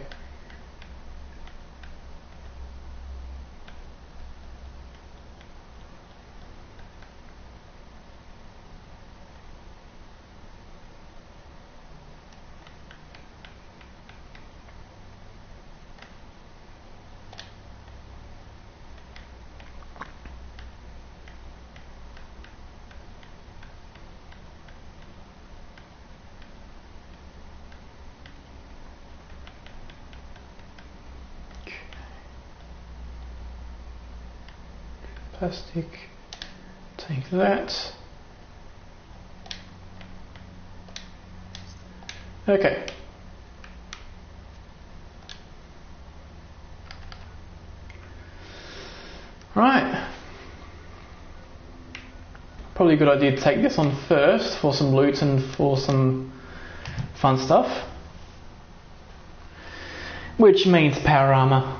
Plastic, take that. Okay. Right. Probably a good idea to take this on first for some loot and for some fun stuff. which means power armor.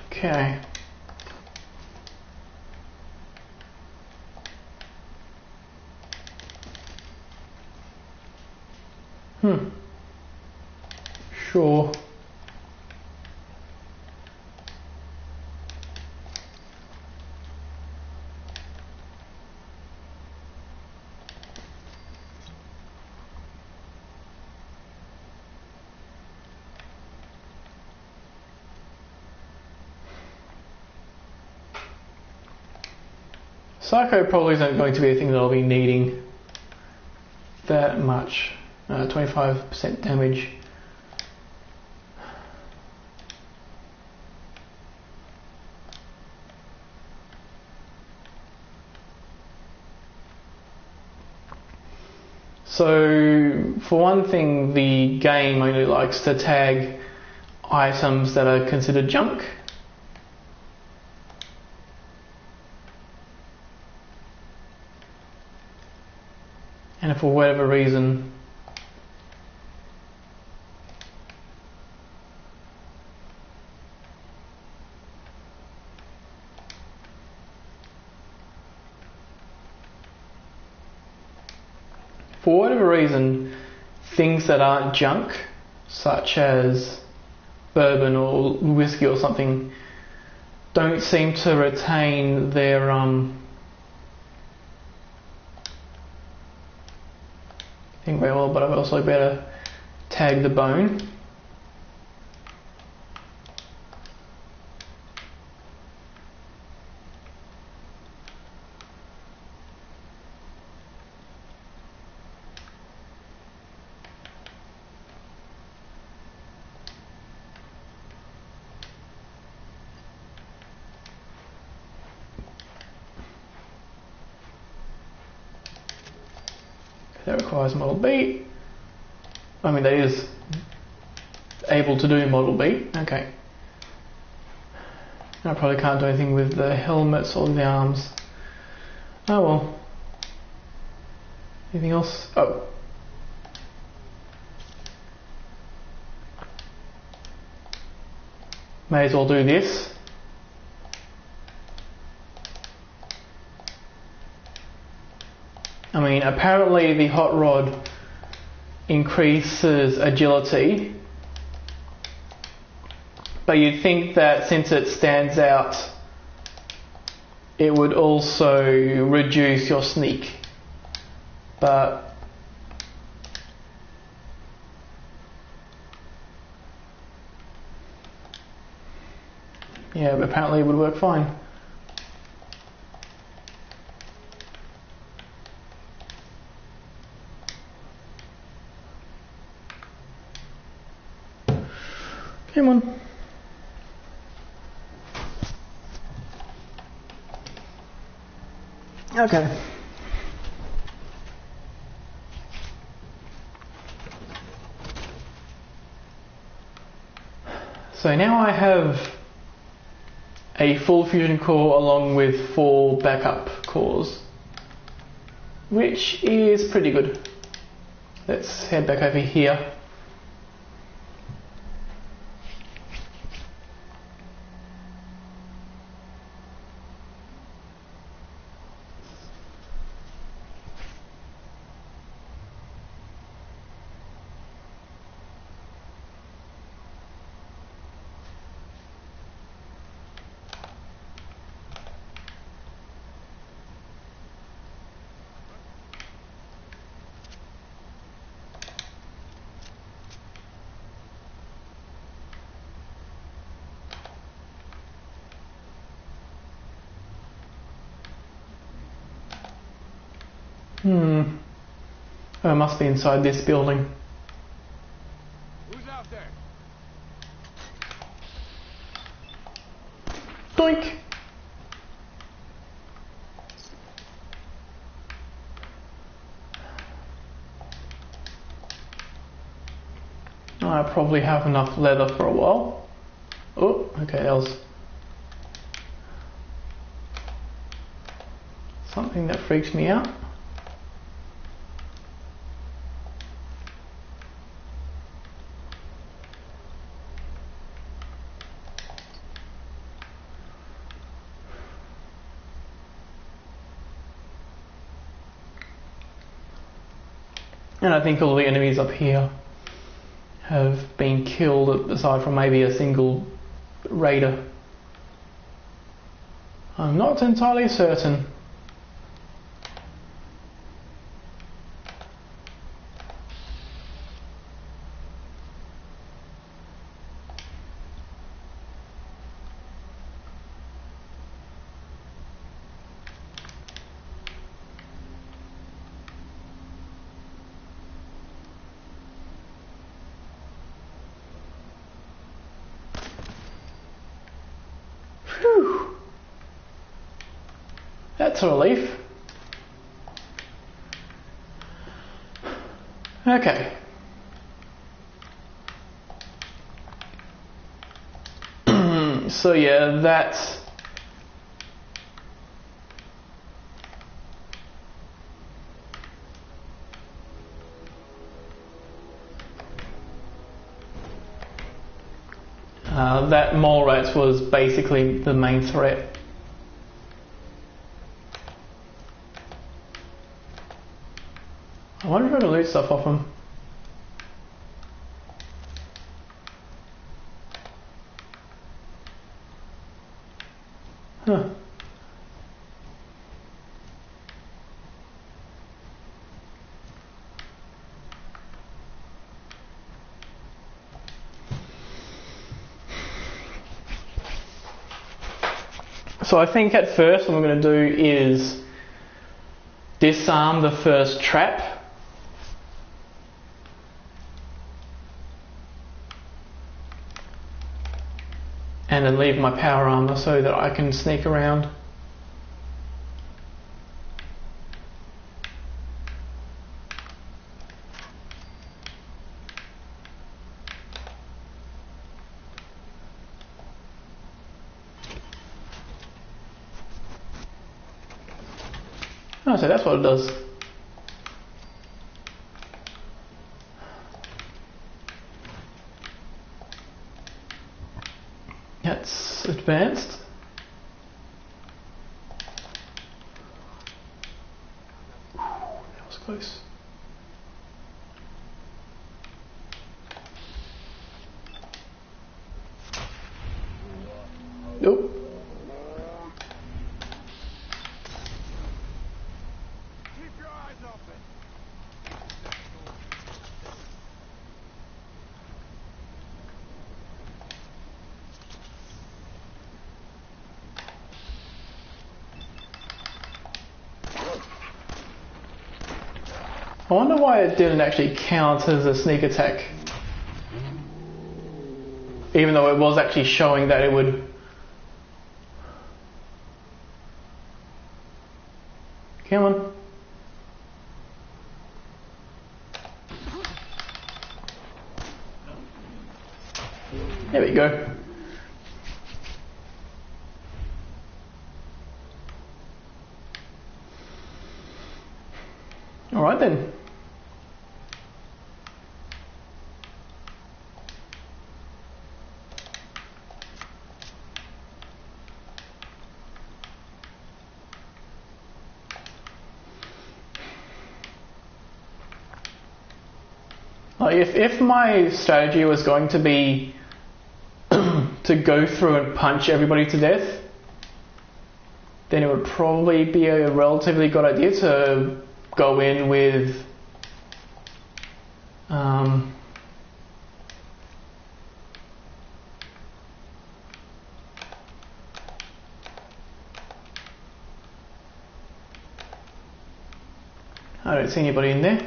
Okay. Sure. Psycho probably isn't going to be a thing that I'll be needing that much. 25% damage. So, for one thing, the game only likes to tag items that are considered junk. And for whatever reason, things that aren't junk, such as bourbon or whiskey or something, don't seem to retain their thing very well, but I've also better tag the bone. That requires model B. I mean, that is able to do model B. Okay. I probably can't do anything with the helmets or the arms. Oh well. Anything else? Oh. May as well do this. I mean, apparently the hot rod increases agility, but you'd think that since it stands out, it would also reduce your sneak. But yeah, but apparently it would work fine. Come on. Okay. So now I have a full fusion core along with 4 backup cores, which is pretty good. Let's head back over here. Oh, it must be inside this building. Who's out there? Doink! I probably have enough leather for a while. Oh, okay, that was something that freaks me out. And I think all the enemies up here have been killed, aside from maybe a single raider. I'm not entirely certain. Phew. That's a relief. Okay. So yeah, that's that mole rats was basically the main threat. I wonder if I can loot stuff off them. Huh. So I think at first what I'm going to do is disarm the first trap. And then leave my power armor so that I can sneak around. Oh, so that's what it does. That's advanced. That was close. Nope. Keep your eyes open. I wonder why it didn't actually count as a sneak attack. Even though it was actually showing that it would. Come on. There we go. Alright then. Like if my strategy was going to be to go through and punch everybody to death, then it would probably be a relatively good idea to go in with I don't see anybody in there.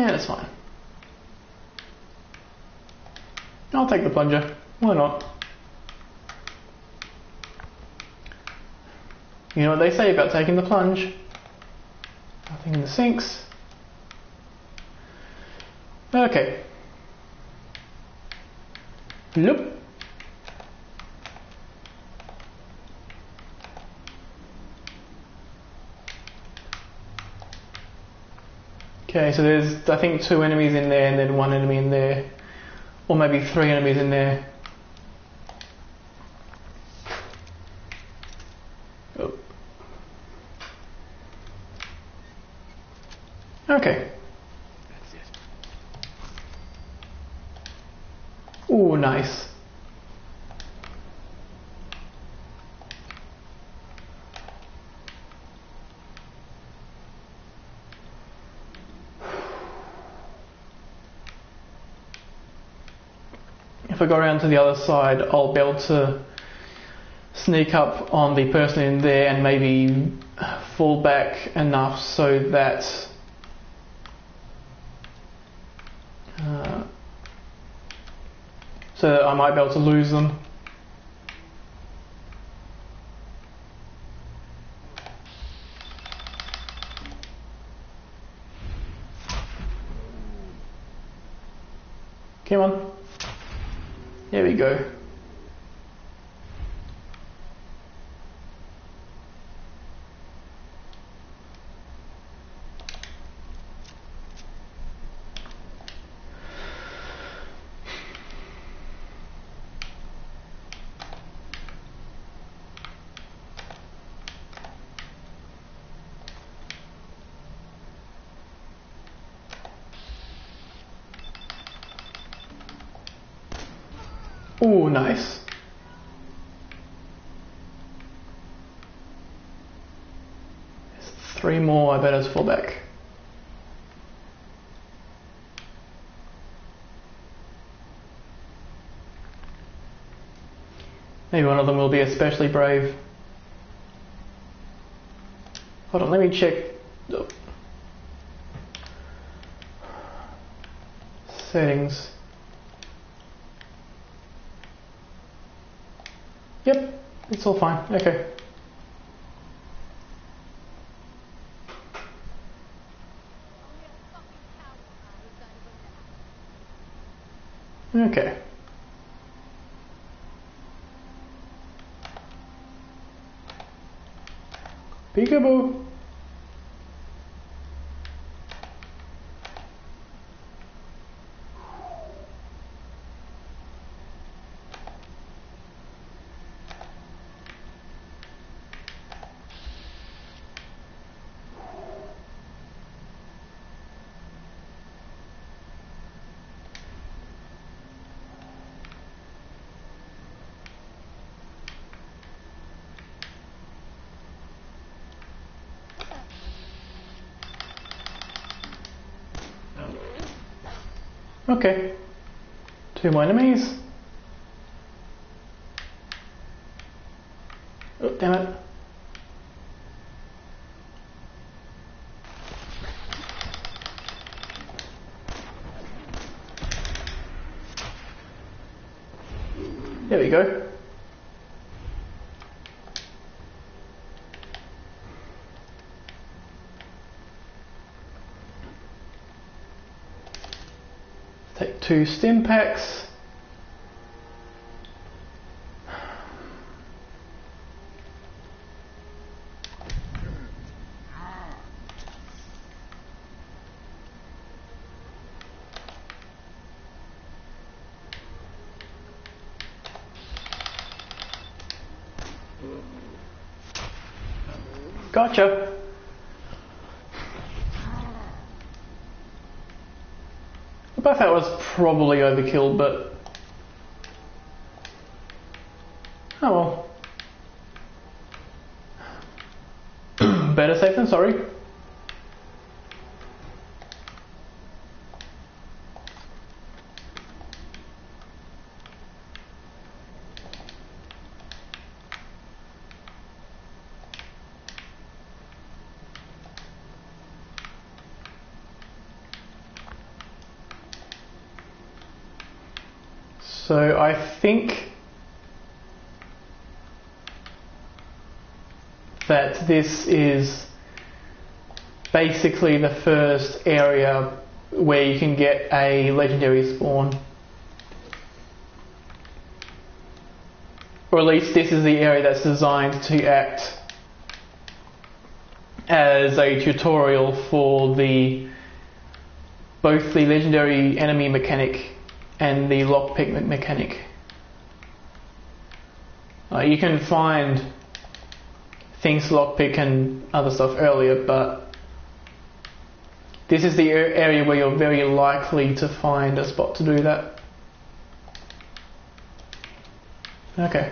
Yeah, that's fine. I'll take the plunger. Why not? You know what they say about taking the plunge? Nothing in the sinks. Okay. Nope. Okay, so there's I think 2 enemies in there and then 1 enemy in there. Or maybe 3 enemies in there. Oh. Okay. That's it. Ooh, nice. If I go around to the other side, I'll be able to sneak up on the person in there and maybe fall back enough so that I might be able to lose them. Come on. There we go. Ooh, nice. There's 3 more, I better fall back. Maybe one of them will be especially brave. Hold on, let me check. Oh. Settings. Yep, it's all fine. Okay. Okay. Peekaboo. Okay. 2 more enemies. Oh, damn it. There we go. Take 2 stim packs. Gotcha. I thought that was probably overkill, but oh well. Better safe than sorry. So I think that this is basically the first area where you can get a legendary spawn. Or at least this is the area that's designed to act as a tutorial for both the legendary enemy mechanic and the lockpick mechanic. You can find things to lockpick and other stuff earlier, but this is the area where you're very likely to find a spot to do that. Okay.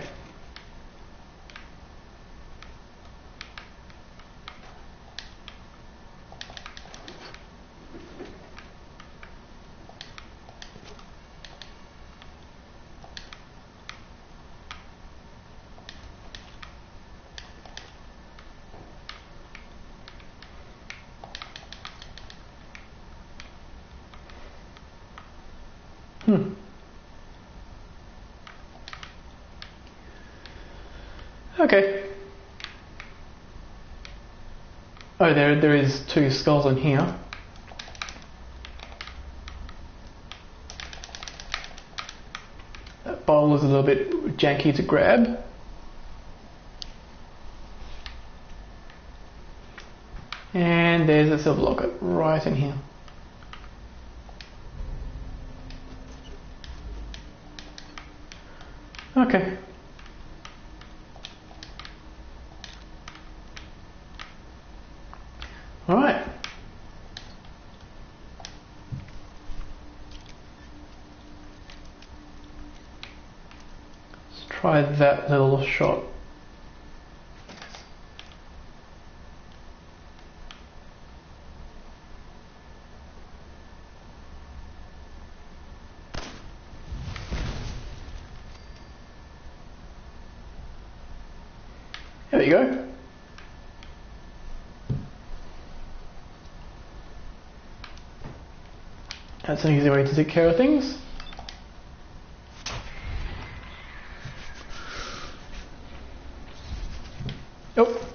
Okay. Oh, there is 2 skulls in here. That bowl is a little bit janky to grab. And there's a silver locket right in here. Okay. Alright. Let's try that little shot. There you go. That's an easy way to take care of things. Oh,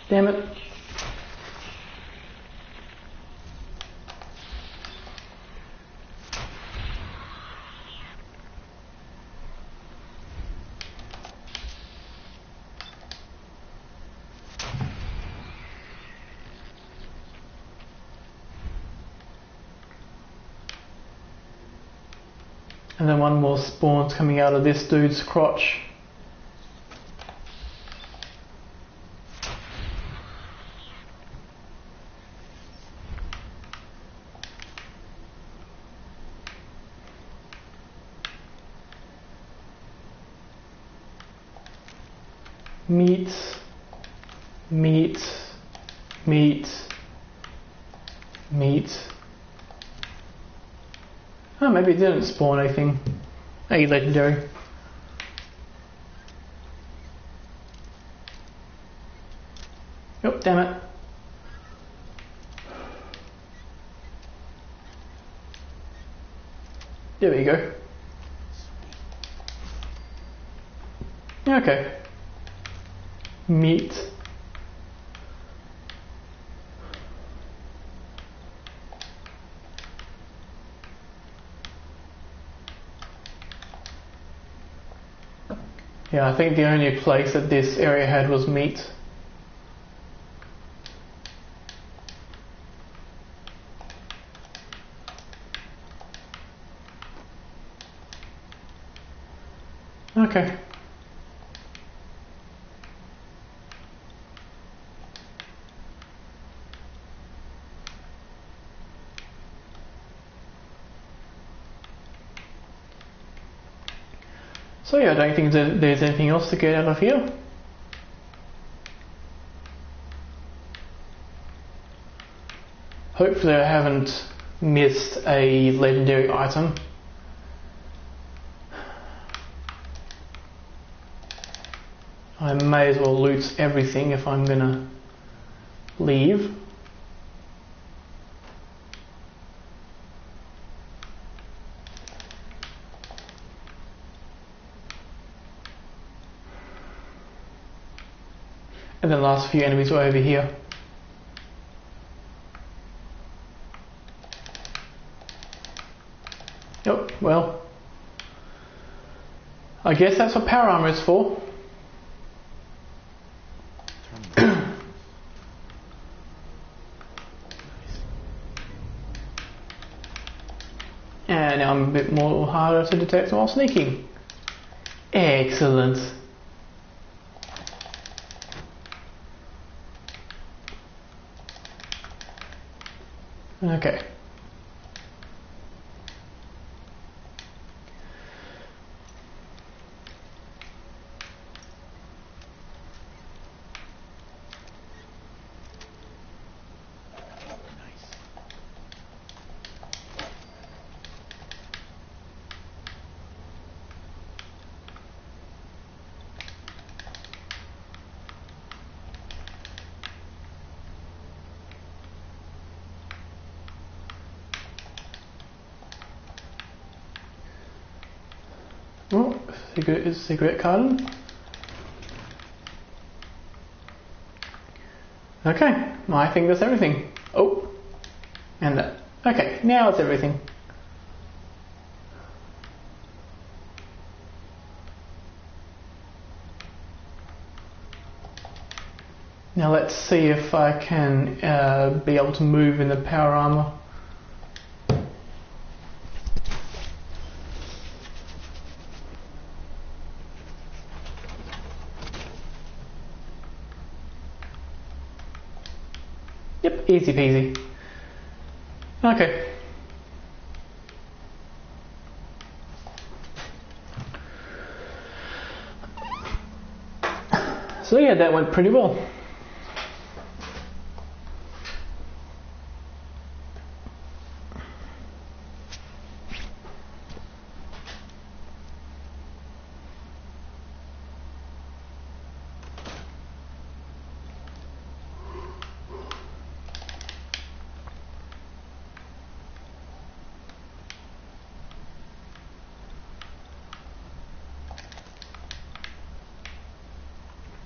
damn it. And then one more spawn's coming out of this dude's crotch. Meat, meat, meat, meat. Oh, maybe it didn't spawn anything. Hey, legendary. Oh, damn it. There we go. Okay. Meat. Yeah, I think the only place that this area had was meat. Okay. So yeah, I don't think that there's anything else to get out of here. Hopefully I haven't missed a legendary item. I may as well loot everything if I'm gonna leave. And then the last few enemies were over here. Yep, well, I guess that's what power armor is for. And now I'm a bit more harder to detect while sneaking. Excellent. Okay. Oh, cigarette carton. Okay, I think that's everything. Oh, and that. Okay, now it's everything. Now let's see if I can be able to move in the power armor. Yep, easy peasy. Okay. So yeah, that went pretty well.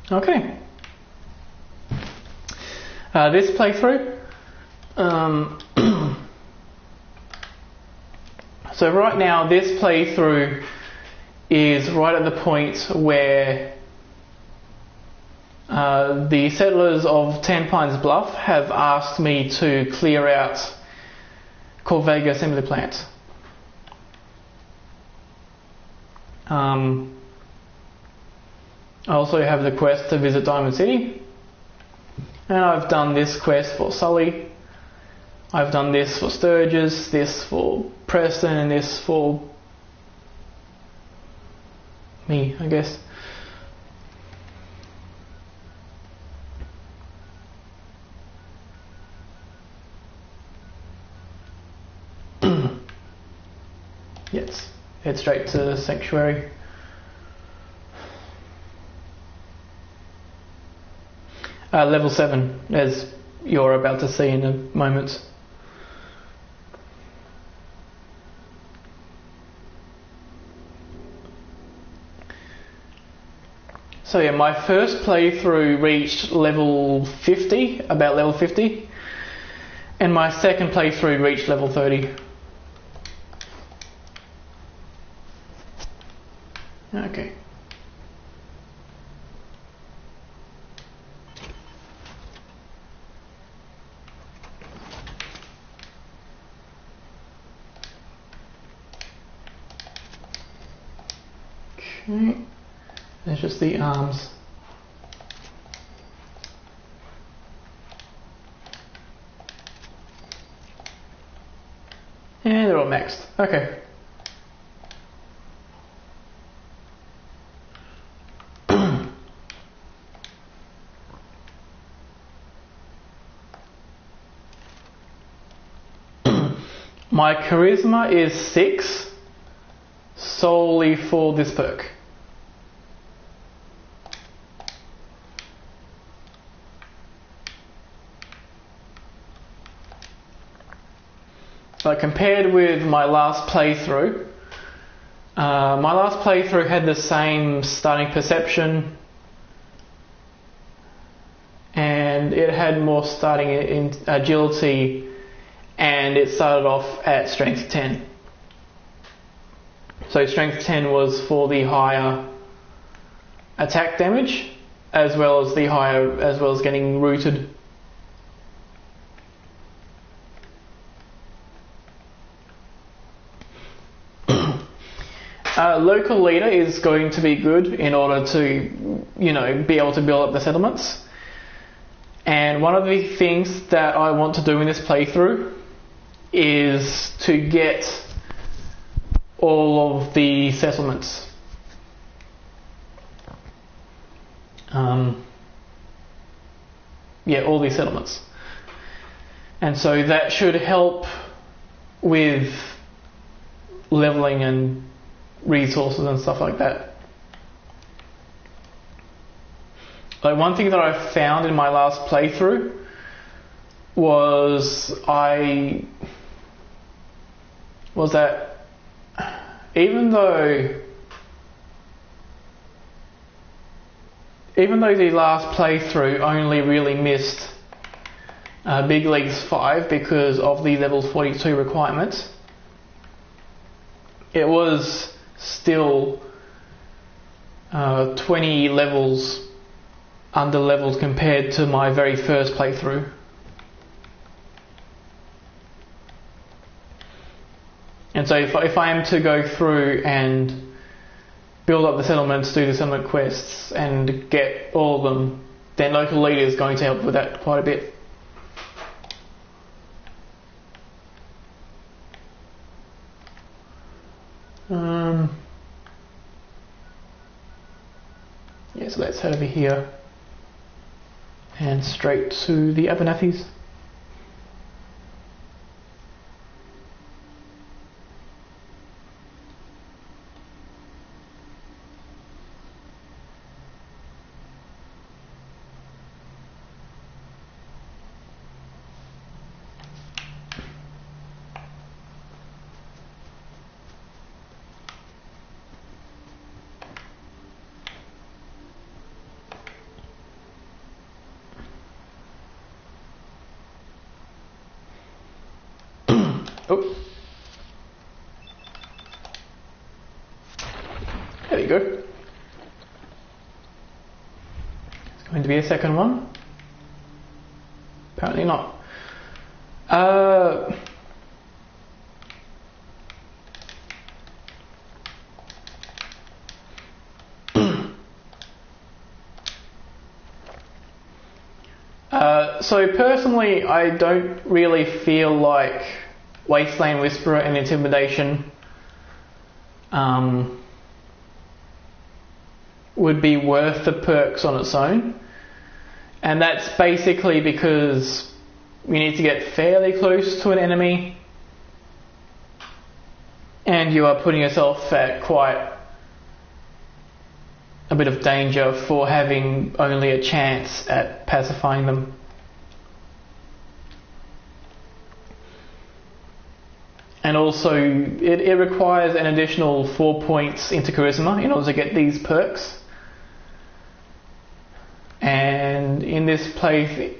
Okay. This playthrough. So right now, this playthrough is right at the point where the settlers of Ten Pines Bluff have asked me to clear out Corvega assembly plant. I also have the quest to visit Diamond City, and I've done this quest for Sully, I've done this for Sturgis, this for Preston, and this for me, I guess. Yes, head straight to Sanctuary. Level 7, as you're about to see in a moment. So yeah, my first playthrough reached level 50, about level 50, and my second playthrough reached level 30. Okay. Okay, there's just the arms. And they're all maxed. Okay. My charisma is 6 solely for this perk. So compared with my last playthrough, had the same starting perception, and it had more starting in agility, and it started off at strength 10. So strength 10 was for the higher attack damage, as well as getting rooted. Local leader is going to be good in order to, be able to build up the settlements. And one of the things that I want to do in this playthrough is to get all of the settlements. All these settlements. And so that should help with leveling and resources and stuff like that. Like, one thing that I found in my last playthrough was that even though the last playthrough only really missed Big Leagues 5 because of the level 42 requirements, it was still 20 levels under leveled compared to my very first playthrough. And so if I am to go through and build up the settlements, do the settlement quests and get all of them, then local leader is going to help with that quite a bit. So let's head over here and straight to the Abernethys. Oh. There you go. It's going to be a second one. Apparently not. So personally, I don't really feel like Wasteland Whisperer and Intimidation would be worth the perks on its own, and that's basically because you need to get fairly close to an enemy and you are putting yourself at quite a bit of danger for having only a chance at pacifying them. And also, it requires an additional 4 points into Charisma in order to get these perks. And in this play,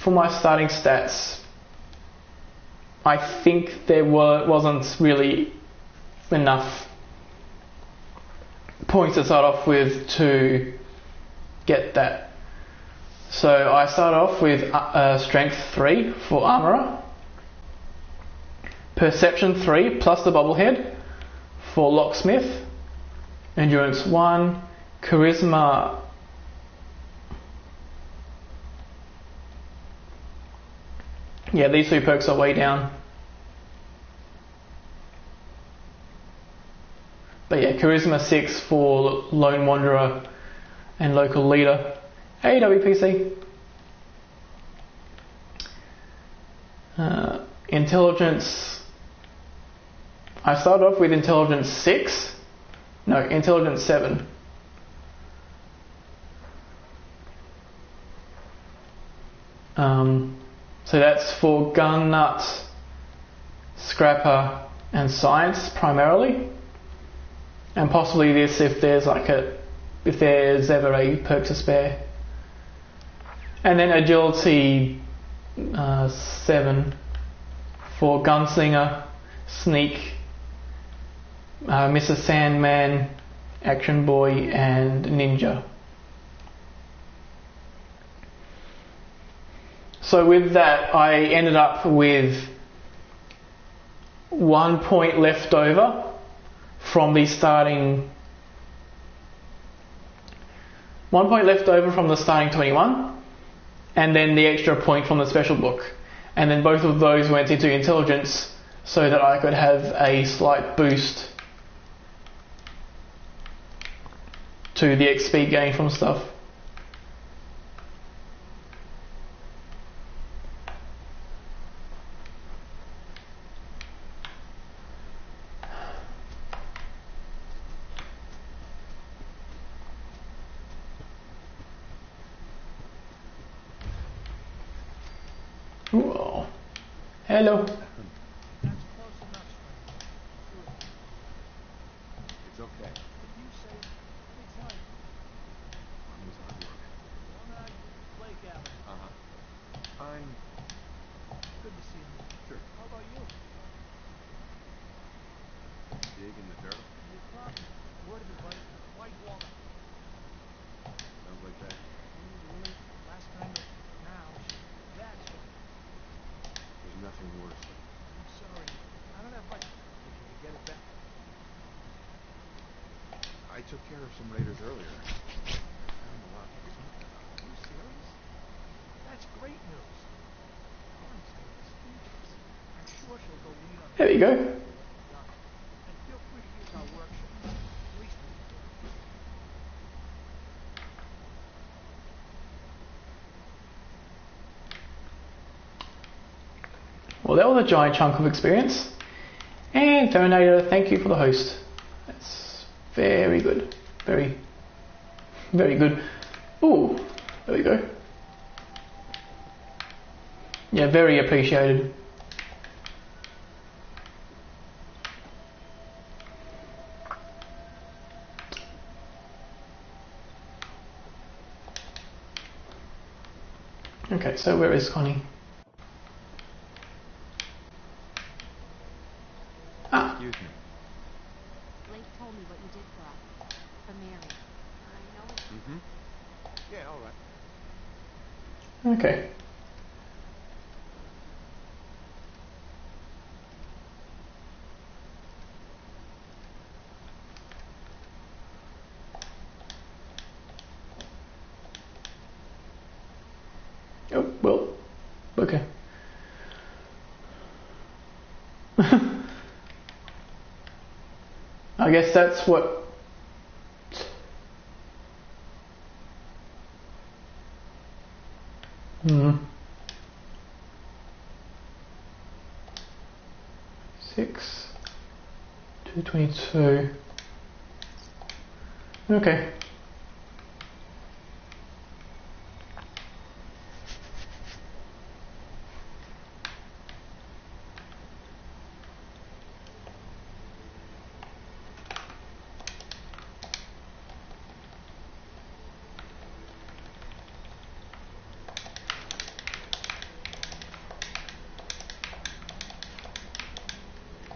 for my starting stats, I think there wasn't really enough points to start off with to get that. So I start off with Strength 3 for Armourer, Perception 3 plus the Bobblehead for Locksmith, Endurance 1, Charisma these two perks are way down. But yeah, Charisma 6 for Lone Wanderer and Local Leader. Hey WPC. Intelligence. I started off with Intelligence 6. No, Intelligence 7. So that's for Gun Nut, Scrapper and Science primarily. And possibly this if there's ever a perk to spare. And then agility 7 for Gunslinger, Sneak, Mr. Sandman, Action Boy, and Ninja. So with that, I ended up with 1 point left over from the starting 21, and then the extra point from the special book. And then both of those went into intelligence so that I could have a slight boost to the XP gain from stuff. Whoa. Hello. It's okay. I'm just hard work. I'm Good to see you. sure. How about you? Digging the dirt. Your problem. Word of advice. White walnut. Sounds like that. Really? Last time but now. That's right. There's nothing worse than I'm sorry. I don't have much. If you could get it back. I took care of some raiders earlier. I found a lot to talk about. Are you serious? That's great news. Lauren's gonna be speechless. I'm sure she'll go lean on There you go. And feel free to use our workshop. At least we can. Well, that was a giant chunk of experience. And Terminator, thank you for the host. That's very good. Very, very good. Ooh, there we go. Yeah, very appreciated. Okay, so where is Connie? Ah, Excuse me. Blake told me what you did for us. For Mary. I know it's Mm-hmm. Yeah, all right. okay. Oh, well, okay. I guess that's what... Hmm. 6, 222. Okay.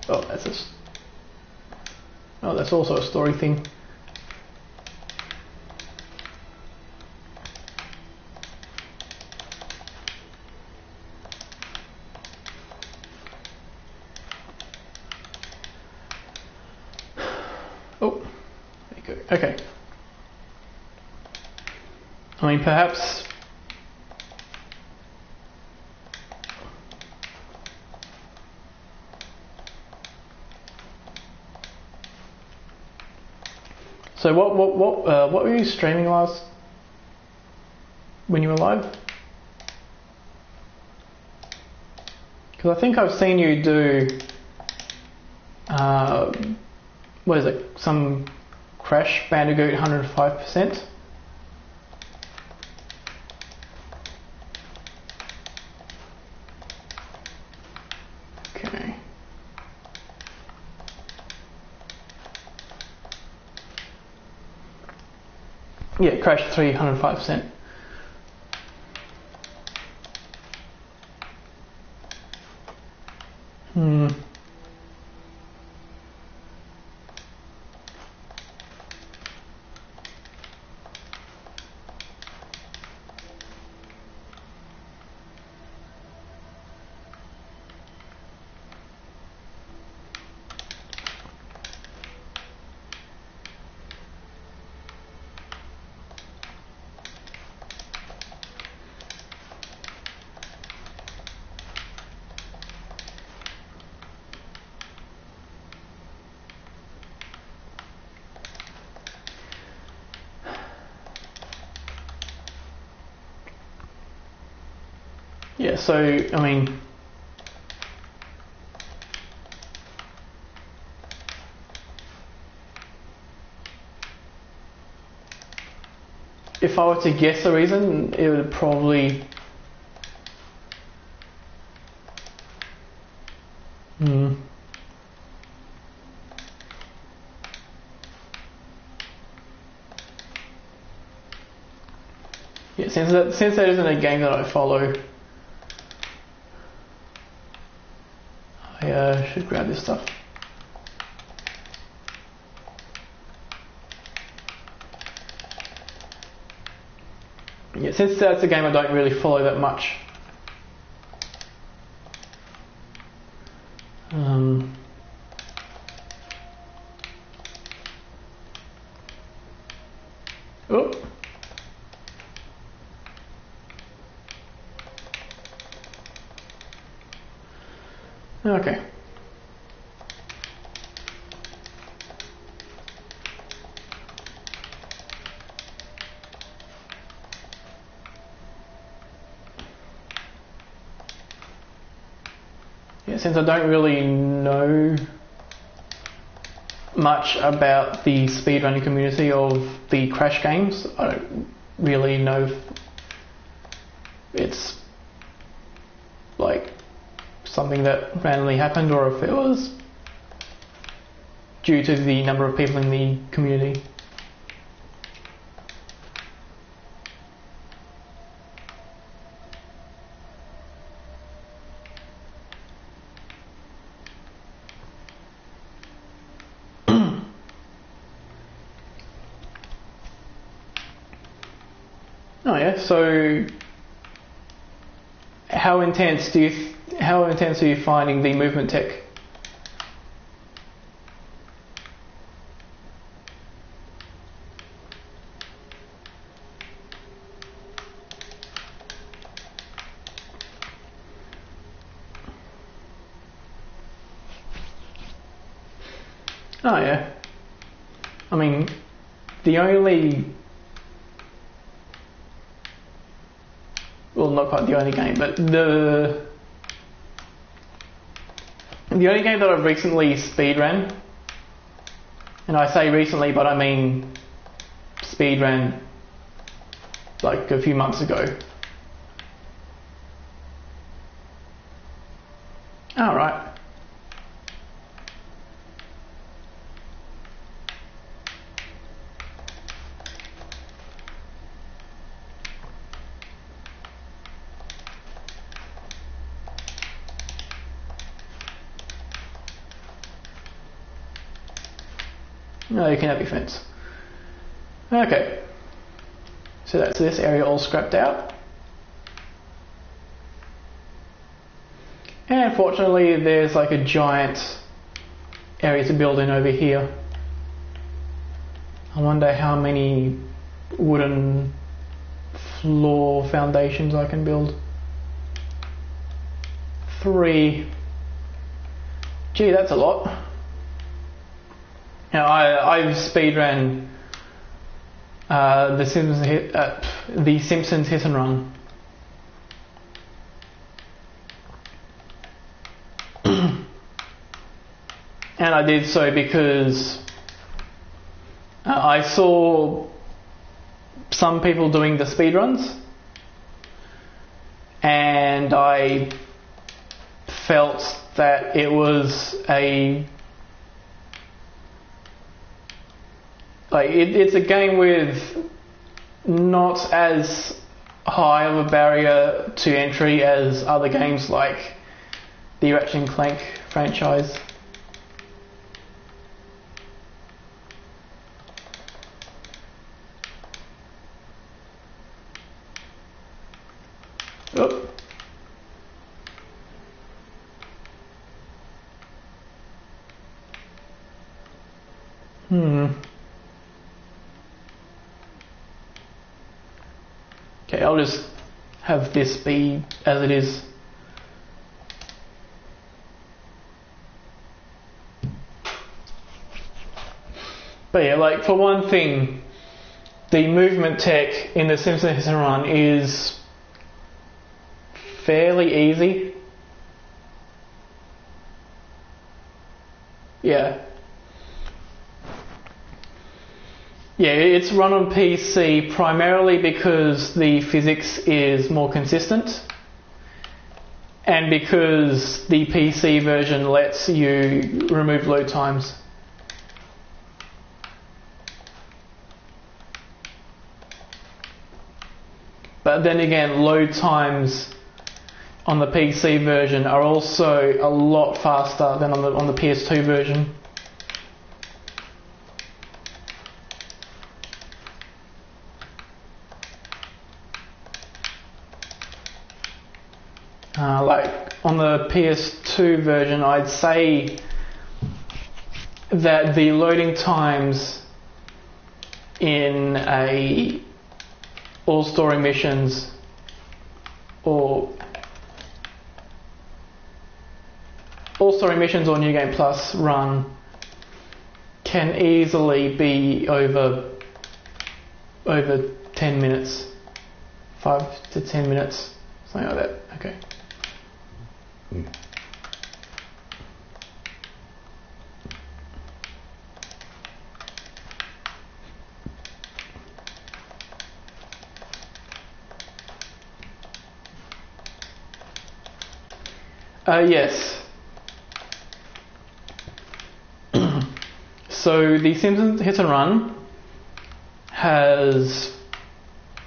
Oh, that's a... Oh, that's also a story thing. Oh, there you go. Okay. I mean, perhaps... So what were you streaming last when you were live? Because I think I've seen you do what is it? Some Crash Bandicoot 105%. Okay. Yeah, Crash 3, 105%. Hmm. Yeah, so, I mean, if I were to guess the reason, it would probably... Yeah, since that isn't a game that I follow, I should grab this stuff. Yeah, since that's a game I don't really follow that much. Oh. Okay. Yeah, since I don't really know much about the speedrunning community of the Crash games, I don't really know if it's like something that randomly happened or if it was due to the number of people in the community. Oh yeah, so how intense are you finding the movement tech? Oh yeah. I mean, the only... Well, not quite the only game, but the only game that I've recently speedran, and I say recently, but I mean speedran like a few months ago. Alright. No, you can have your fence. Okay. So that's this area all scrapped out. And fortunately there's like a giant area to build in over here. I wonder how many wooden floor foundations I can build. 3. Gee, that's a lot. Now I've speedran the Simpsons Hit and Run. And I did so because I saw some people doing the speedruns and I felt that it was it's a game with not as high of a barrier to entry as other games like the Ratchet and Clank franchise. Oh. Okay, I'll just have this be as it is. But yeah, like for one thing, the movement tech in the Simpsons Hit and Run is fairly easy. Yeah. Yeah, it's run on PC primarily because the physics is more consistent and because the PC version lets you remove load times. But then again, load times on the PC version are also a lot faster than on the PS2 version. Like on the PS2 version, I'd say that the loading times in all story missions or New Game Plus run can easily be over 10 minutes, 5 to 10 minutes, something like that. Okay. Yes. So the Simpsons Hit and Run has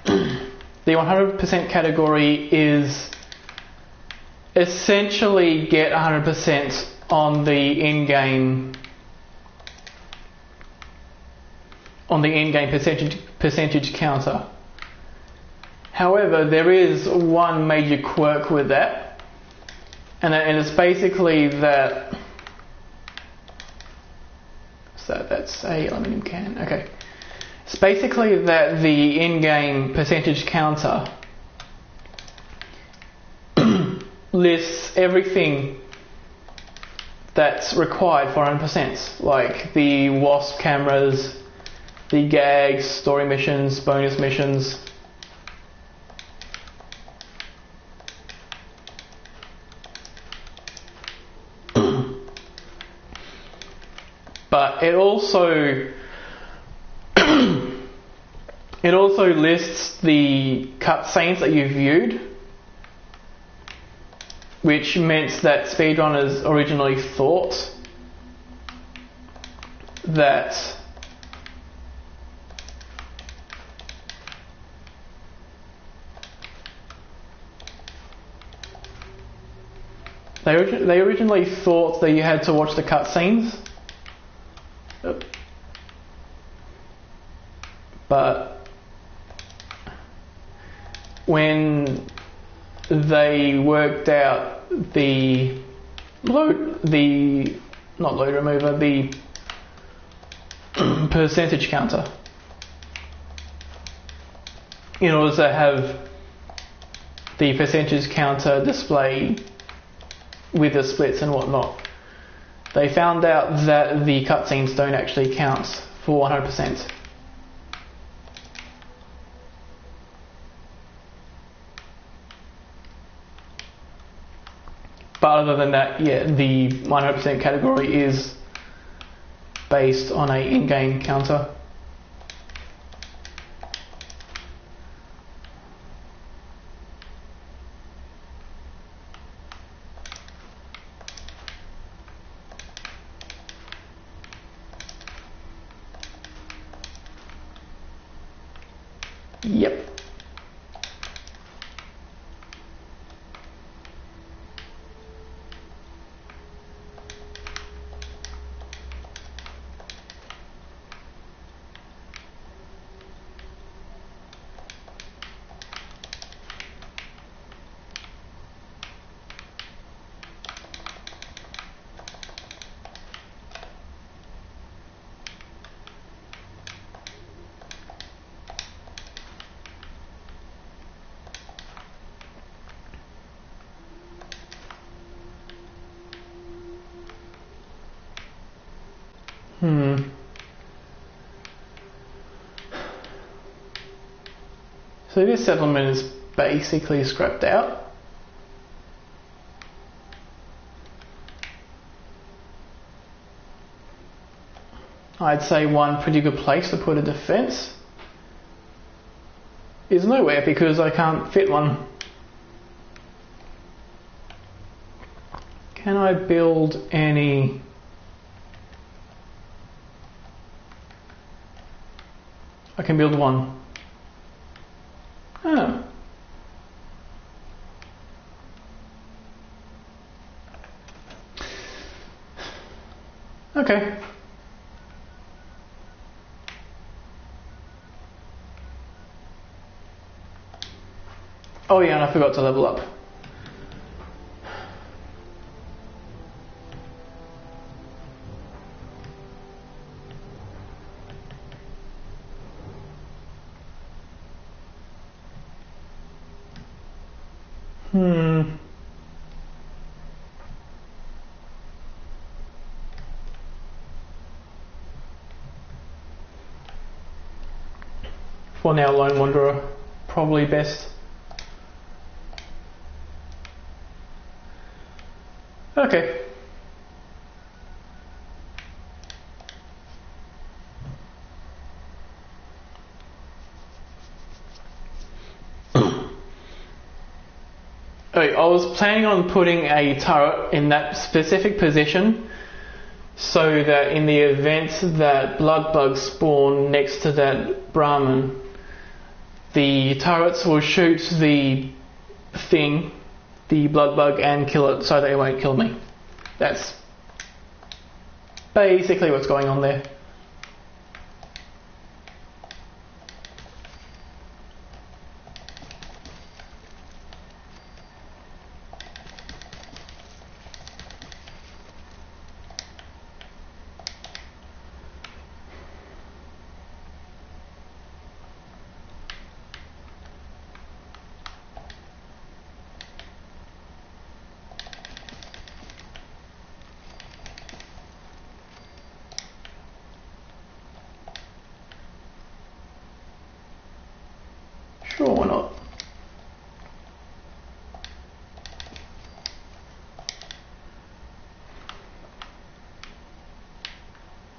the 100% category is essentially get 100% on the in-game percentage counter. However, there is one major quirk with that, and it's basically that. So that's a aluminium can. Okay, it's basically that the in-game percentage counter lists everything that's required for 100%, like the WASP cameras, the gags, story missions, bonus missions. But it also lists the cutscenes that you viewed, which meant that speedrunners originally thought that they originally thought that you had to watch the cutscenes. But when they worked out the percentage counter, in order to have the percentage counter display with the splits and whatnot, they found out that the cutscenes don't actually count for 100%. But other than that, yeah, the 100% category is based on a in-game counter. Yep. So this settlement is basically scrapped out. I'd say one pretty good place to put a defence is nowhere because I can't fit one. Can I build any? I can build one. Oh. Okay. Oh yeah, and I forgot to level up. For now, Lone Wanderer, probably best. Okay. I was planning on putting a turret in that specific position so that in the event that blood bugs spawn next to that Brahmin, the turrets will shoot the thing, the blood bug, and kill it so that it won't kill me. That's basically what's going on there. Sure, why not?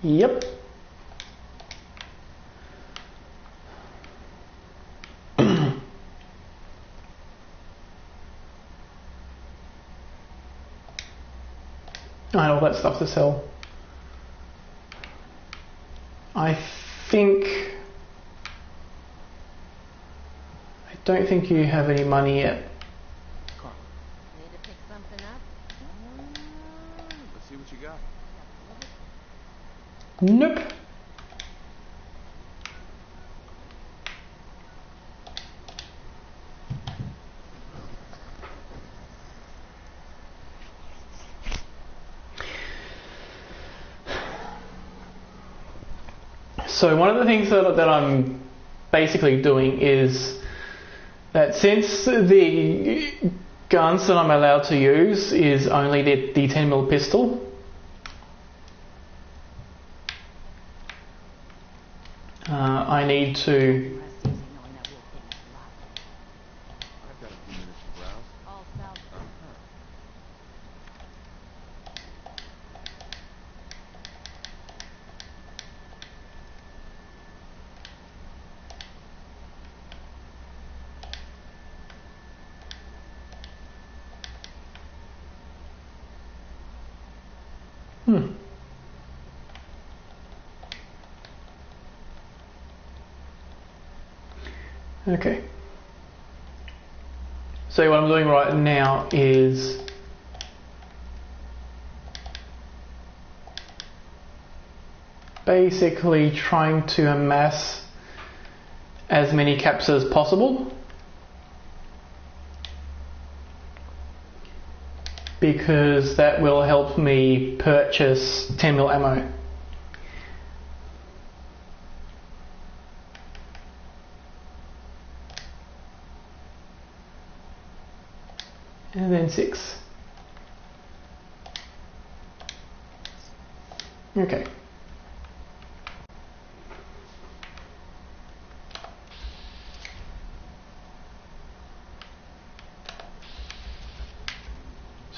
Yep. I had all that stuff to sell. I don't think you have any money yet. Need to pick something up? Let's see what you got. Nope. So one of the things that I'm basically doing is that since the guns that I'm allowed to use is only the 10mm pistol, I need to I've got a few minutes to browse. All south. Okay. So what I'm doing right now is basically trying to amass as many caps as possible, because that will help me purchase 10mm ammo. And then 6. Okay.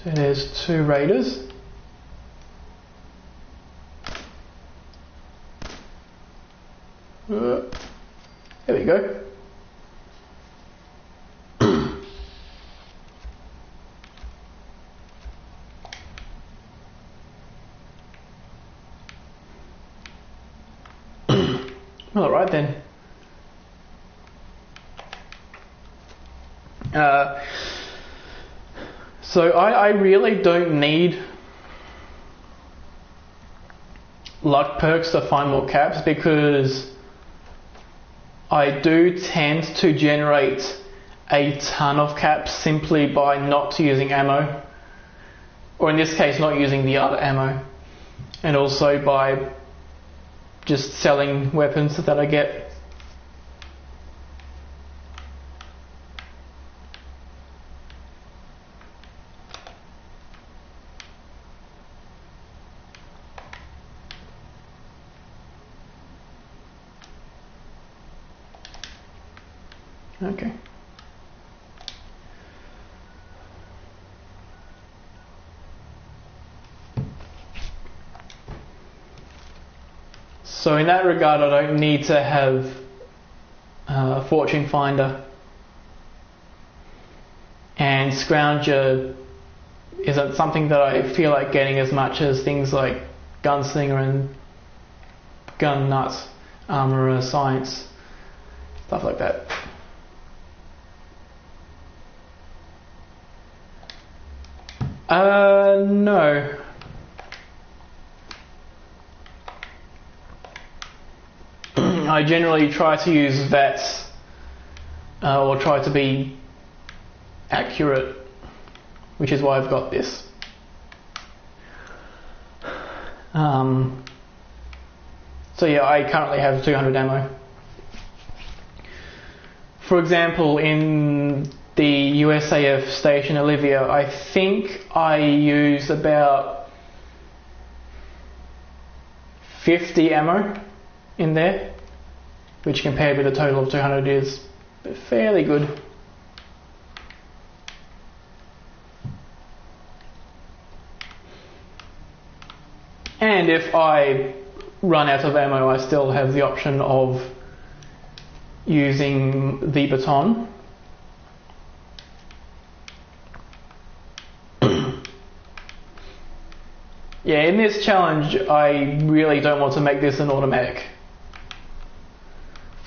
So there's 2 raiders. There we go. Alright then. So I really don't need luck perks to find more caps, because I do tend to generate a ton of caps simply by not using ammo, or in this case not using the other ammo, and also by just selling weapons that I get. Okay. So in that regard, I don't need to have a fortune finder, and Scrounger isn't something that I feel like getting as much as things like Gunslinger and Gun Nuts, Armourer, Science, stuff like that. No. I generally try to use VATS, or try to be accurate, which is why I've got this. So yeah, I currently have 200 ammo. For example, in the USAF station Olivia, I think I used about 50 ammo in there, which compared with a total of 200 is fairly good. And if I run out of ammo, I still have the option of using the baton. Yeah, in this challenge, I really don't want to make this an automatic.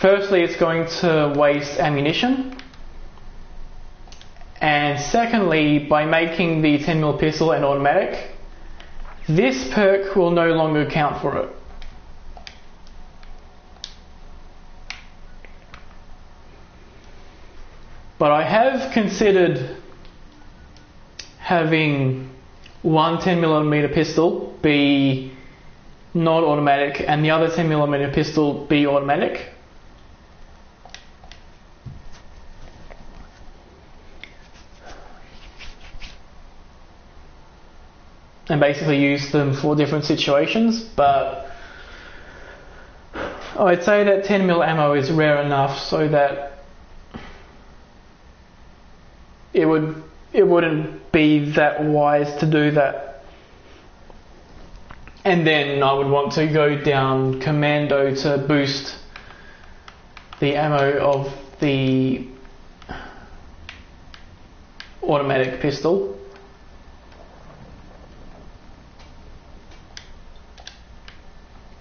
Firstly, it's going to waste ammunition. And secondly, by making the 10mm pistol an automatic, this perk will no longer count for it. But I have considered having one 10mm pistol be not automatic and the other 10mm pistol be automatic. And basically use them for different situations, but I'd say that 10mm ammo is rare enough so that it wouldn't be that wise to do that. And then I would want to go down commando to boost the ammo of the automatic pistol.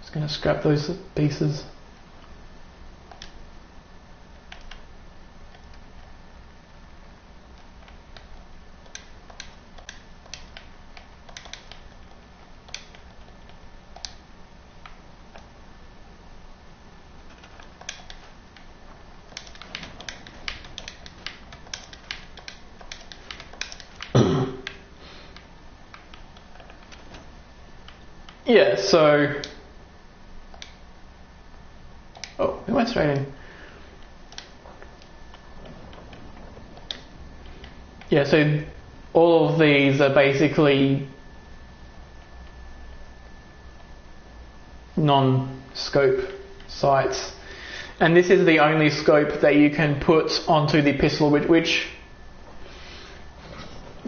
Just going to scrap those pieces. Yeah, so... Oh, it went straight in. Yeah, so all of these are basically non-scope sights. And this is the only scope that you can put onto the pistol, which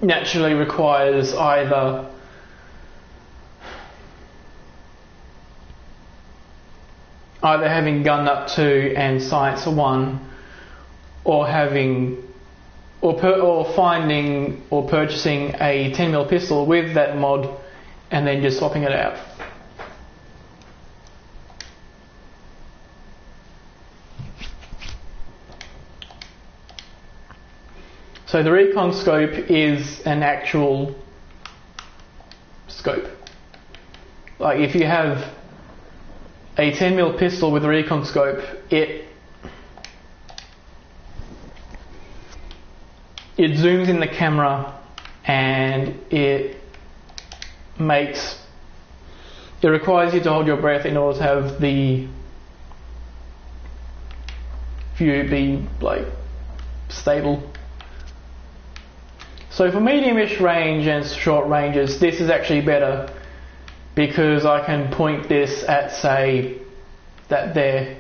naturally requires either having gun nut 2 and science 1, or finding or purchasing a 10mm pistol with that mod and then just swapping it out. So the recon scope is an actual scope. Like if you have a 10mm pistol with a recon scope, it zooms in the camera and it requires you to hold your breath in order to have the view be like stable. So for medium-ish range and short ranges, this is actually better because I can point this at, say, that there,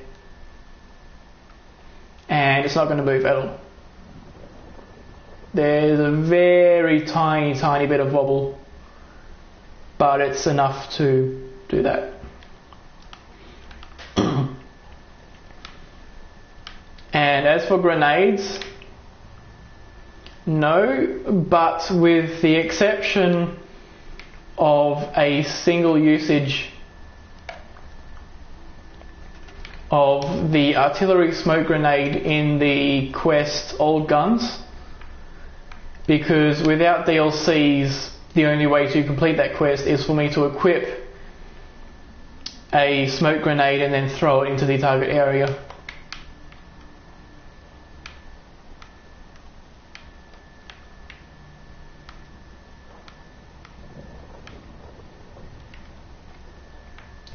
and it's not going to move at all. There's a very tiny bit of wobble, but it's enough to do that. And as for grenades, no, but with the exception of a single usage of the artillery smoke grenade in the quest Old Guns, because without DLCs the only way to complete that quest is for me to equip a smoke grenade and then throw it into the target area.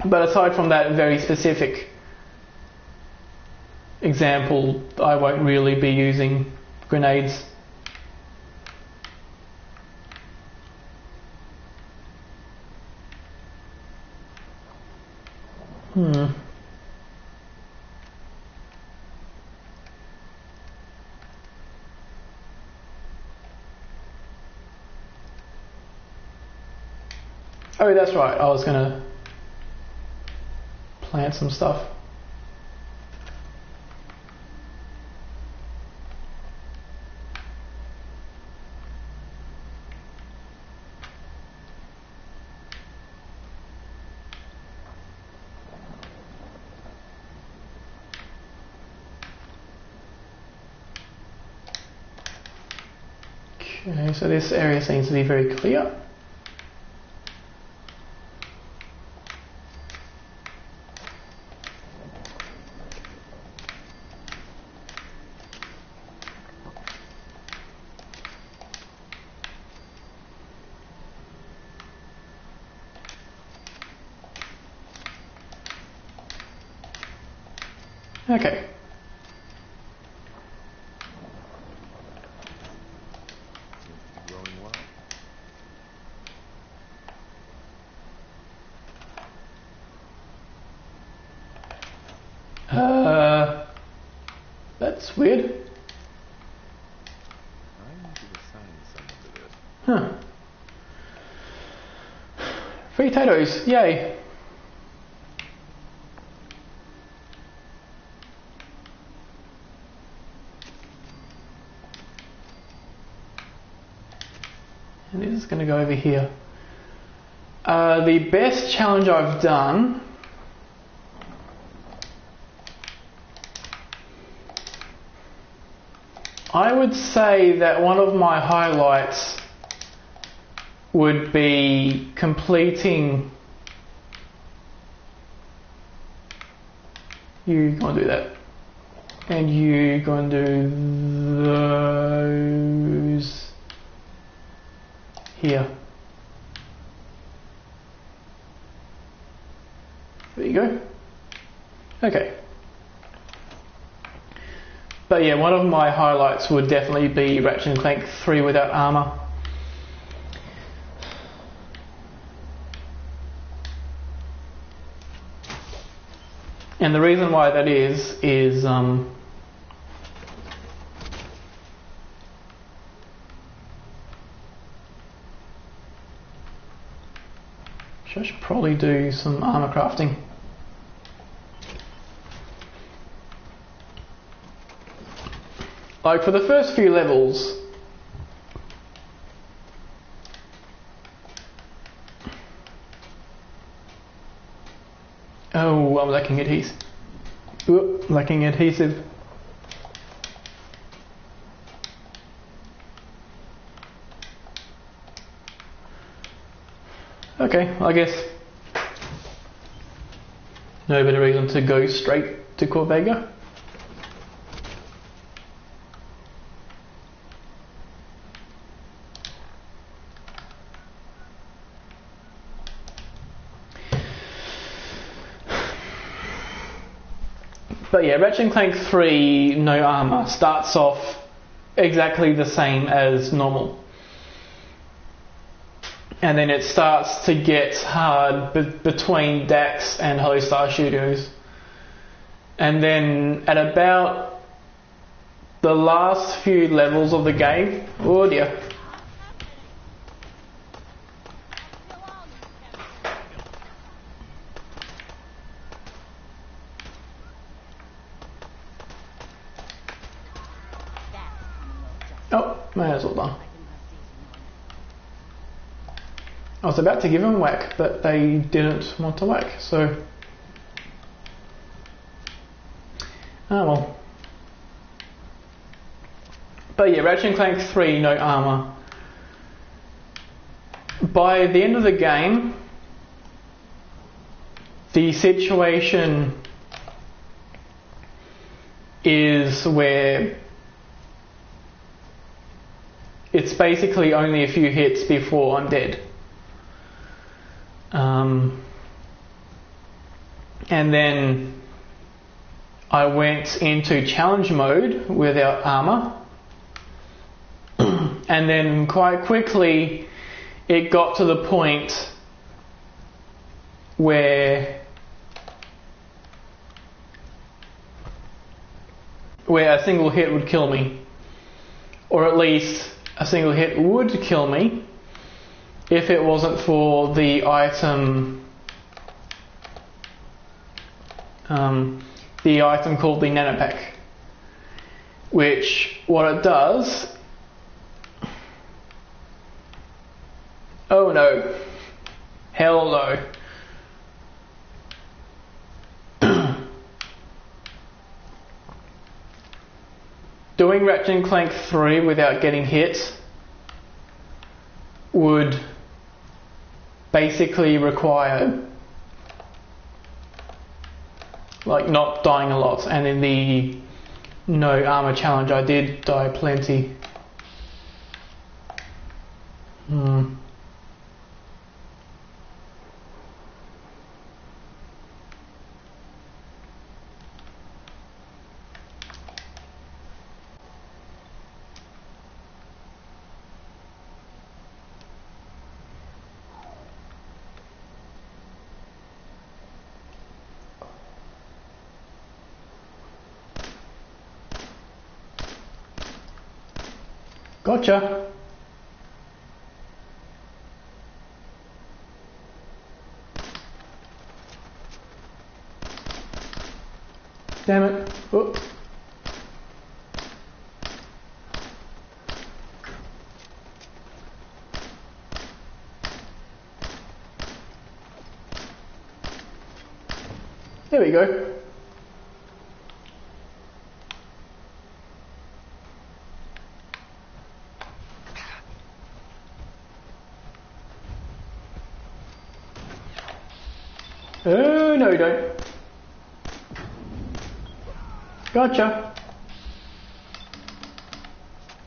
But aside from that very specific example, I won't really be using grenades. Oh, that's right, I was gonna plant some stuff. Okay, so this area seems to be very clear. Okay. Seems to be growing well. That's weird. I need to assign someone to this. Huh. Free potatoes, yay. And this is going to go over here. The best challenge I've done I would say that one of my highlights would be completing. You go and do that, and you go and do those here. There you go. Okay. But yeah, one of my highlights would definitely be Ratchet & Clank 3 without armor. And the reason why that is I should probably do some armor crafting. Like for the first few levels, oh, I'm lacking adhesive. Oop, lacking adhesive. Okay, I guess no better reason to go straight to Corvega. But yeah, Ratchet & Clank 3 No Armor starts off exactly the same as normal. And then it starts to get hard between Dax and Holostar Studios. And then at about the last few levels of the game, oh dear. Oh, may as well done. I was about to give them whack, but they didn't want to whack, so... Oh well. But yeah, Ratchet & Clank 3 No Armor. By the end of the game, the situation is where it's basically only a few hits before I'm dead. And then I went into challenge mode without armor, and then quite quickly it got to the point where a single hit would kill me, or at least a single hit would kill me if it wasn't for the item called the Nanopack, which what it does... Oh no. Hell no. Doing Ratchet & Clank 3 without getting hit would basically require like not dying a lot, and in the no armor challenge I did die plenty. Gotcha. Damn it. Oh. There we go. Oh, no you don't. Gotcha.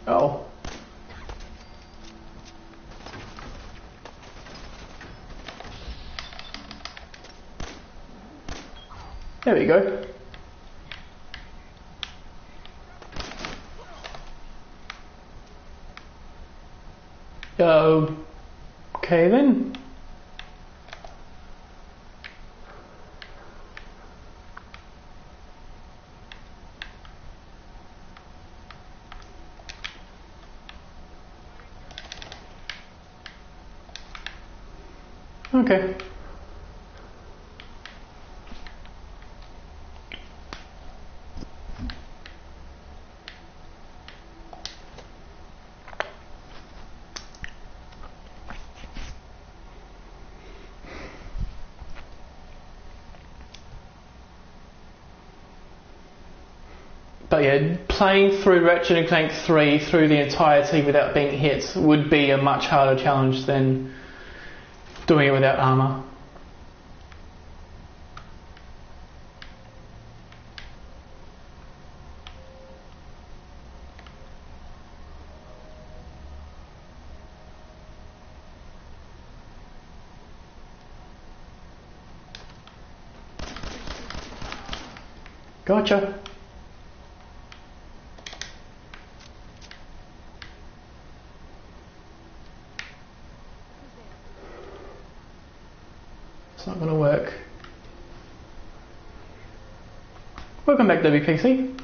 Oh. There we go. Okay then. Okay. But yeah, playing through Ratchet and Clank 3 through the entirety without being hit would be a much harder challenge than doing it without armour. Gotcha. It's not going to work. Welcome back, WPC.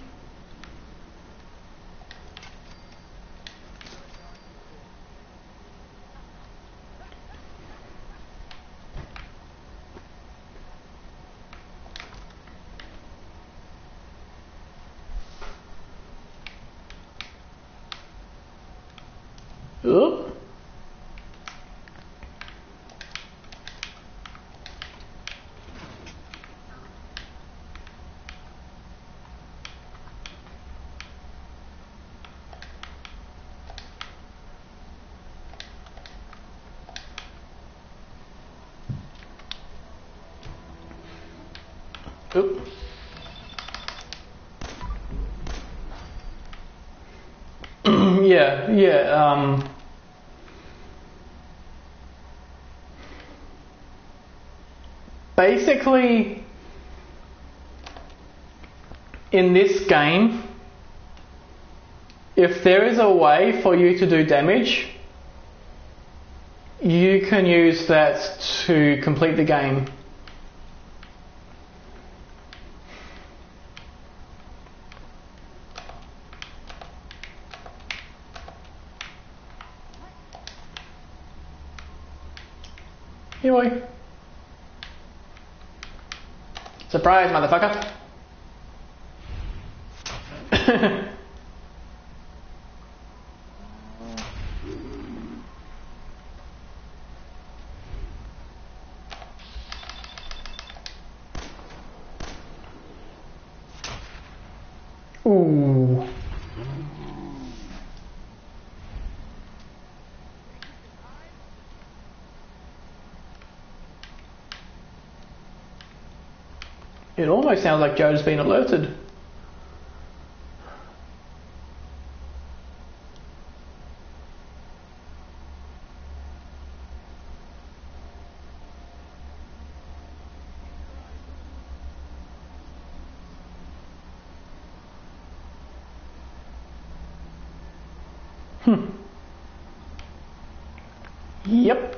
Oop. Oop. Yeah. Basically, in this game, if there is a way for you to do damage, you can use that to complete the game. Here we. Surprise, motherfucker. Ooh. It almost sounds like Joe's been alerted. Yep.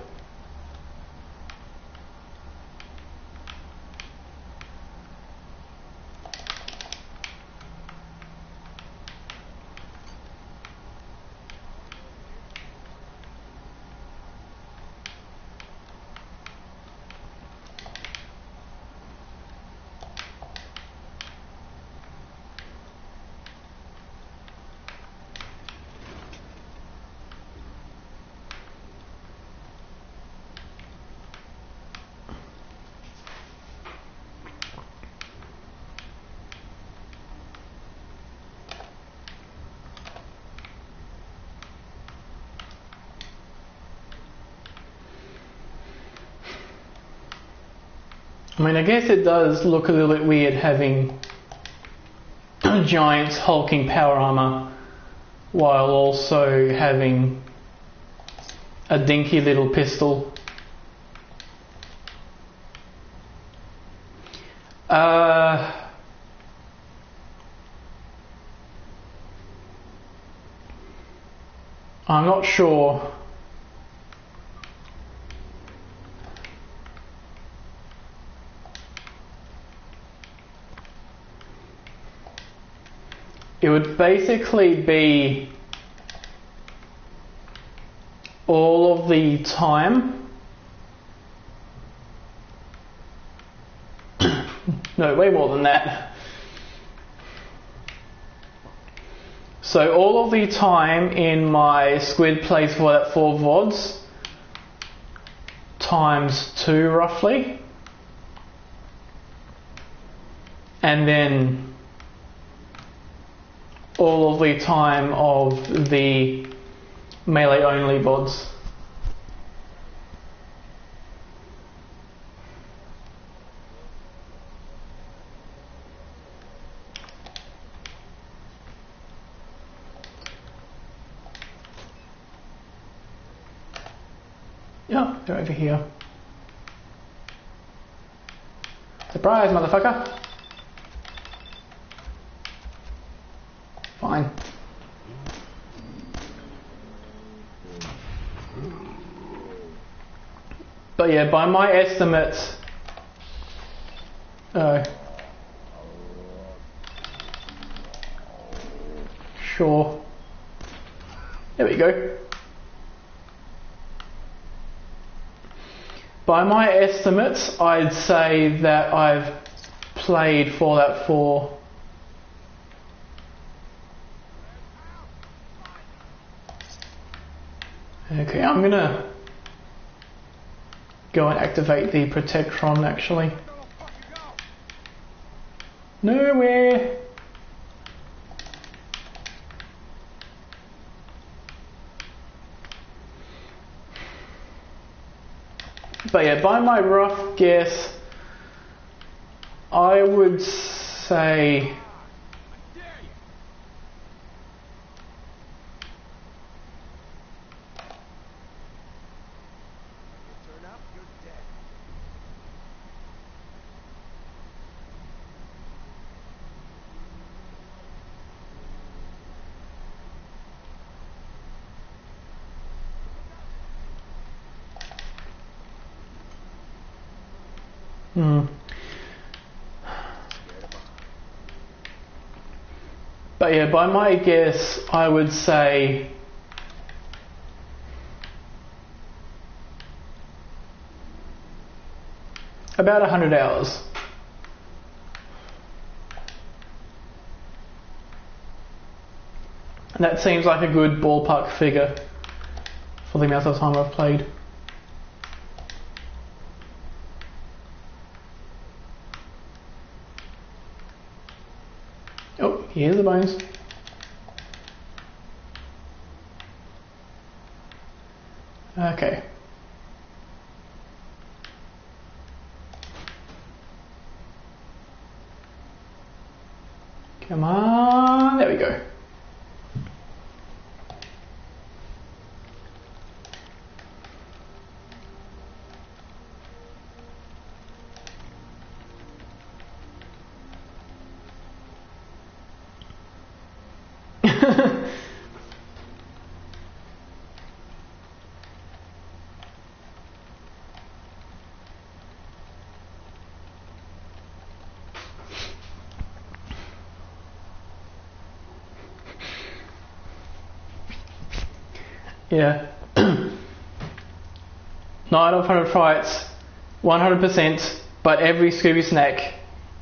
I mean, I guess it does look a little bit weird having giants hulking power armor while also having a dinky little pistol. I'm not sure. It would basically be all of the time. No, way more than that. So all of the time in my Squid Plays Fallout 4 VODs times 2 roughly. And then all of the time of the melee only bots. Yeah, they're over here. Surprise, motherfucker! Fine. But yeah, by my estimates, sure. There we go. By my estimates, I'd say that I've played Fallout 4 Okay, I'm gonna go and activate the Protectron actually. Nowhere! But yeah, by my rough guess, I would say But yeah, by my guess, I would say about 100 hours. And that seems like a good ballpark figure for the amount of time I've played. Oh, here's the bones. Okay. Come on, there we go. Yeah. 9 of 100 fights, 100%, but every Scooby snack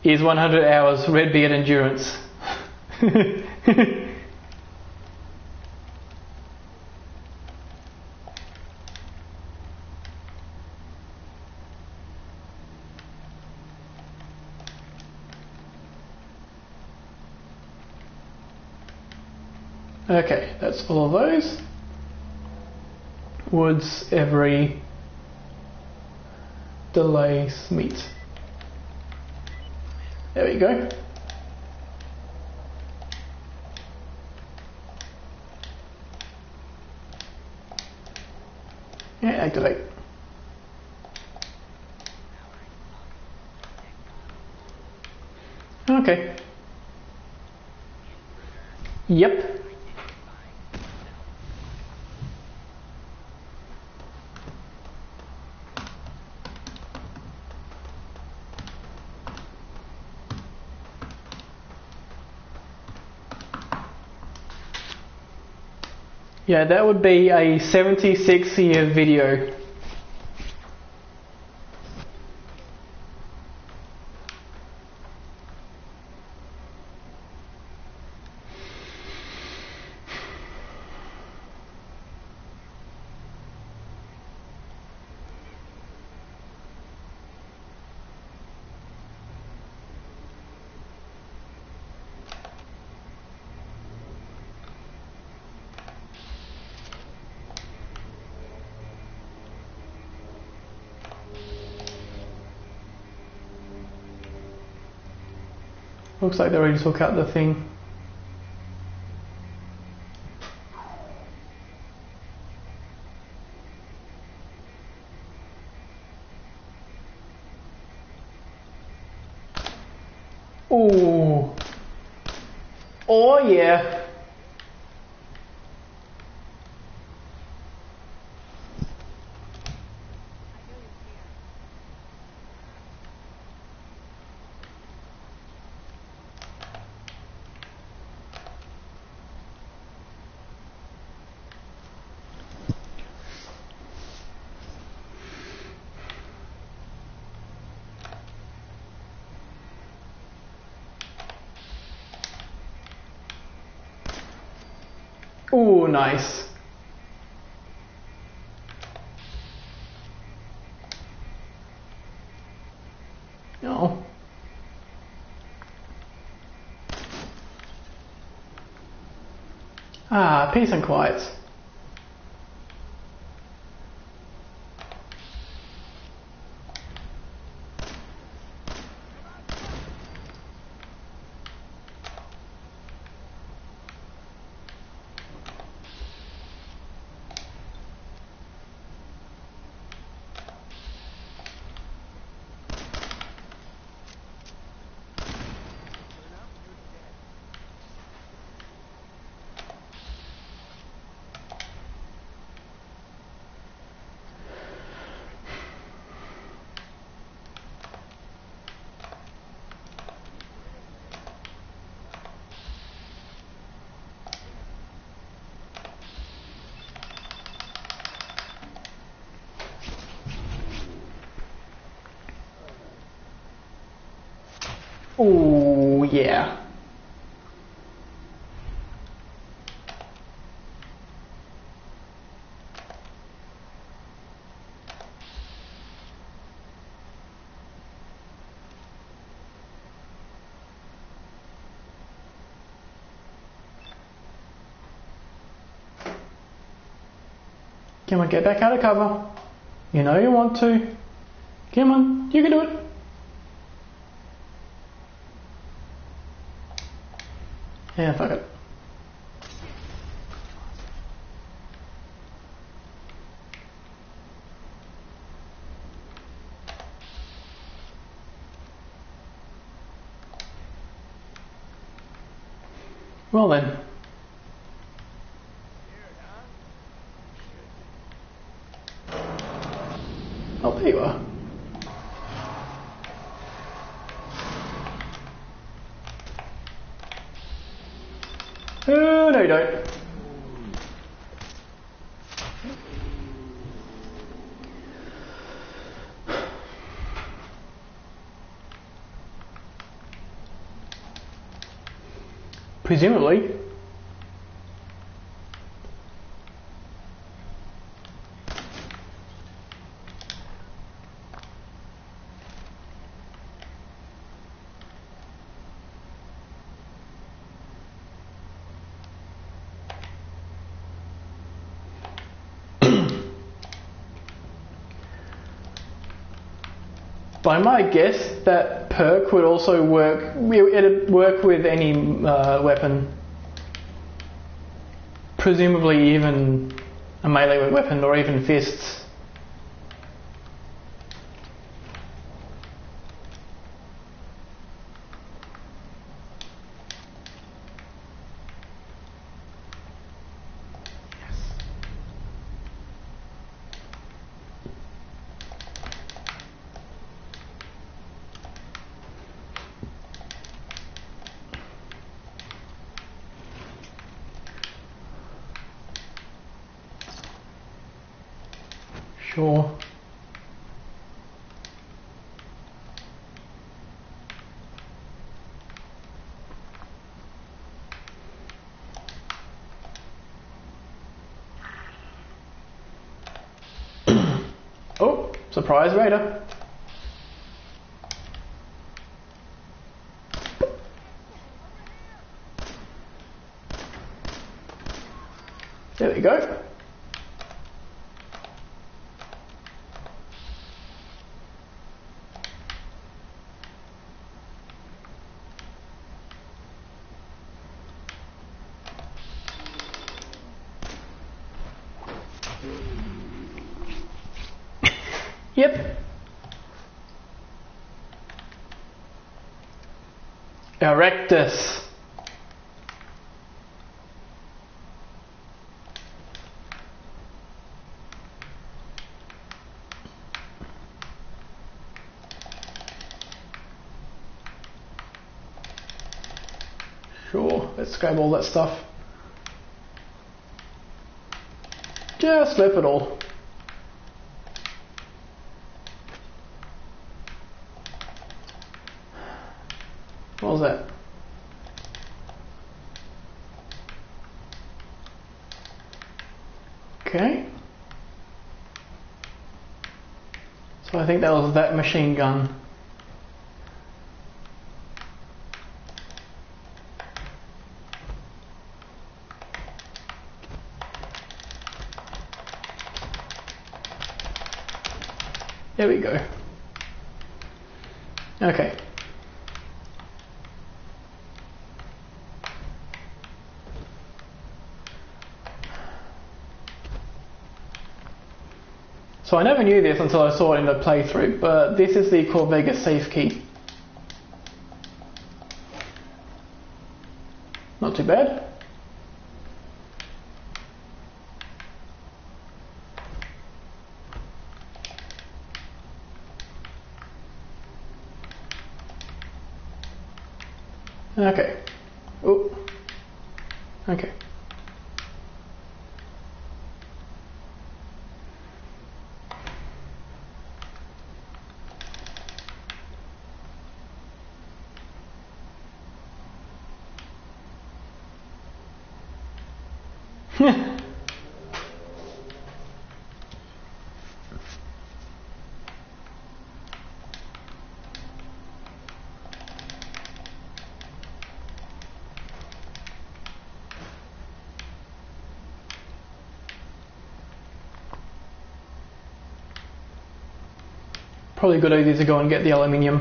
is 100 hours Redbeard endurance. Okay, that's all of those. Woods every delay meet. There we go. Yeah, activate. Okay. Yep. Yeah, that would be a 76-year video. Looks like they already took out the thing. Ooh. Oh yeah. Ooh, nice. No. Ah, peace and quiet. Oh yeah. Come on, get back out of cover. You know you want to. Come on, you can do it. Yeah, fuck it. Well then. Oh, there you are. No you don't. Presumably. By my guess, that perk would also work. It'd work with any weapon, presumably even a melee weapon or even fists. Sure. Oh, surprise raider. There we go. Yep. Erectus. Sure, let's grab all that stuff. Just flip it all. What was that? Okay. So I think that was that machine gun. There we go. Okay. So I never knew this until I saw it in the playthrough, but this is the Corvega safe key. Not too bad. Okay. Oh. Okay. Probably a good idea to go and get the aluminium.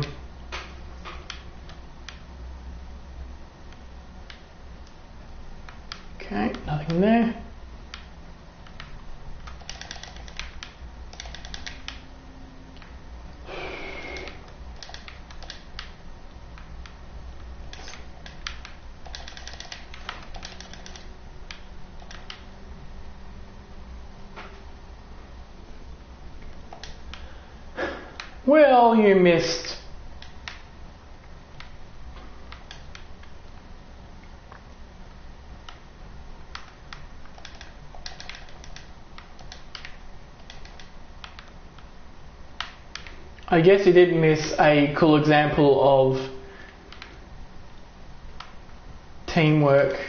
Okay, nothing there. Well, you missed. I guess you did miss a cool example of teamwork.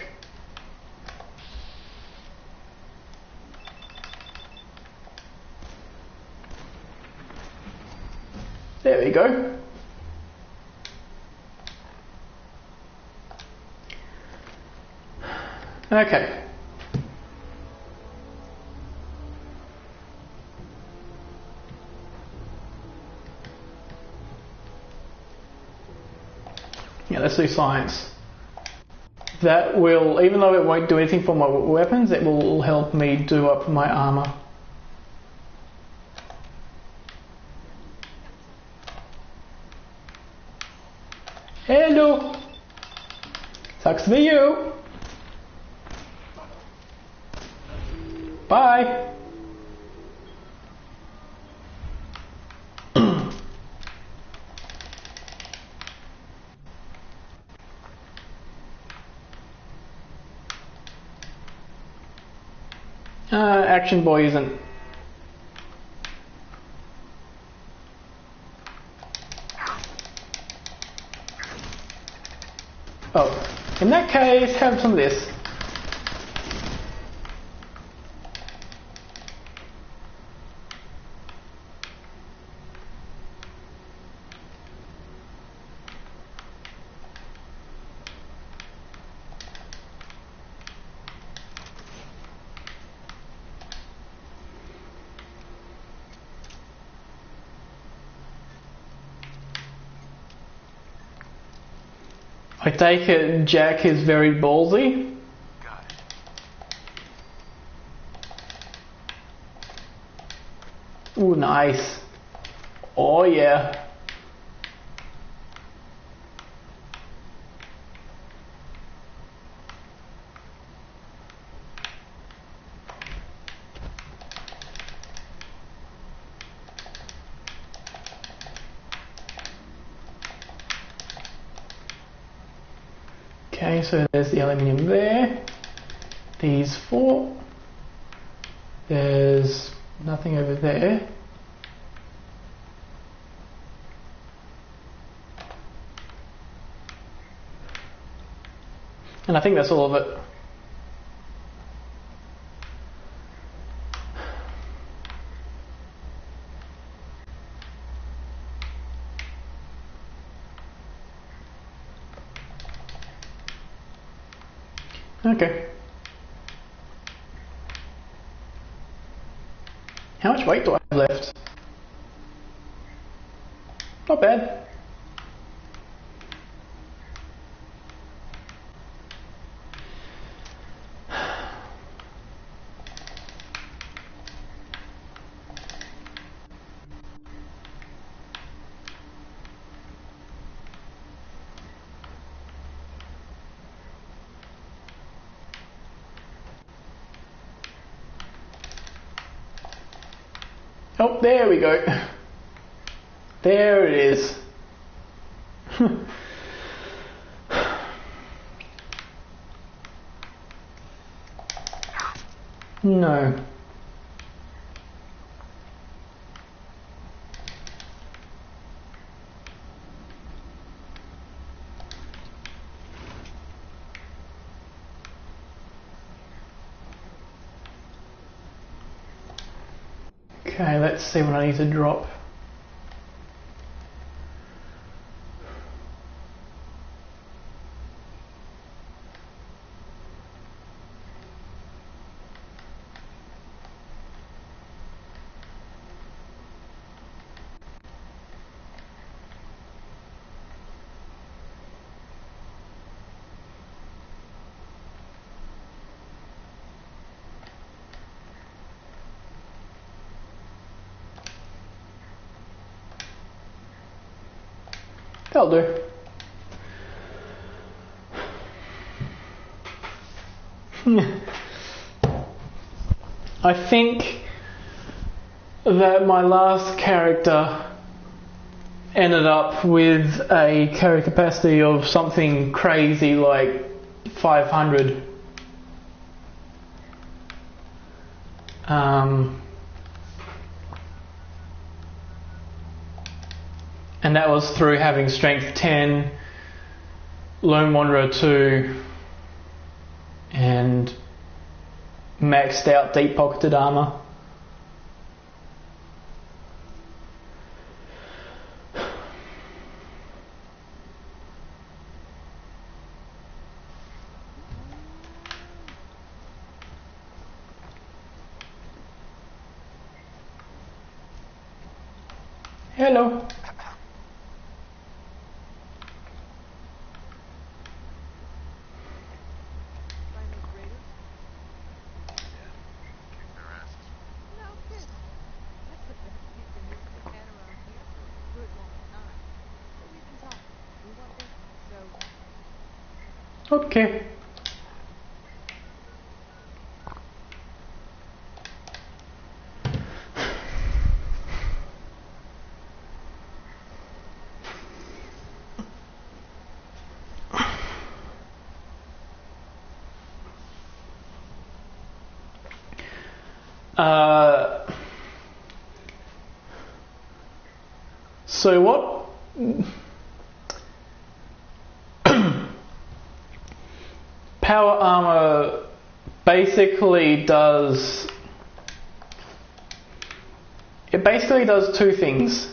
There we go. Okay. Yeah, let's do science. That will, even though it won't do anything for my weapons, it will help me do up my armor. Hello! Sucks to be you! Bye! Action Boy isn't. Oh, in that case, have some of this. I take it Jack is very ballsy. Got it. Ooh, nice. Oh yeah. Okay, so there's the aluminium there. These 4. There's nothing over there. And I think that's all of it. Okay. How much weight do I have left? Not bad. Oh, there we go. There it is. No. Okay, let's see what I need to drop. That'll do. I think that my last character ended up with a carry capacity of something crazy like 500. And that was through having strength 10, Lone Wanderer 2, and maxed out deep pocketed armor. Hello. Okay. So what power armor basically does, it basically does two things.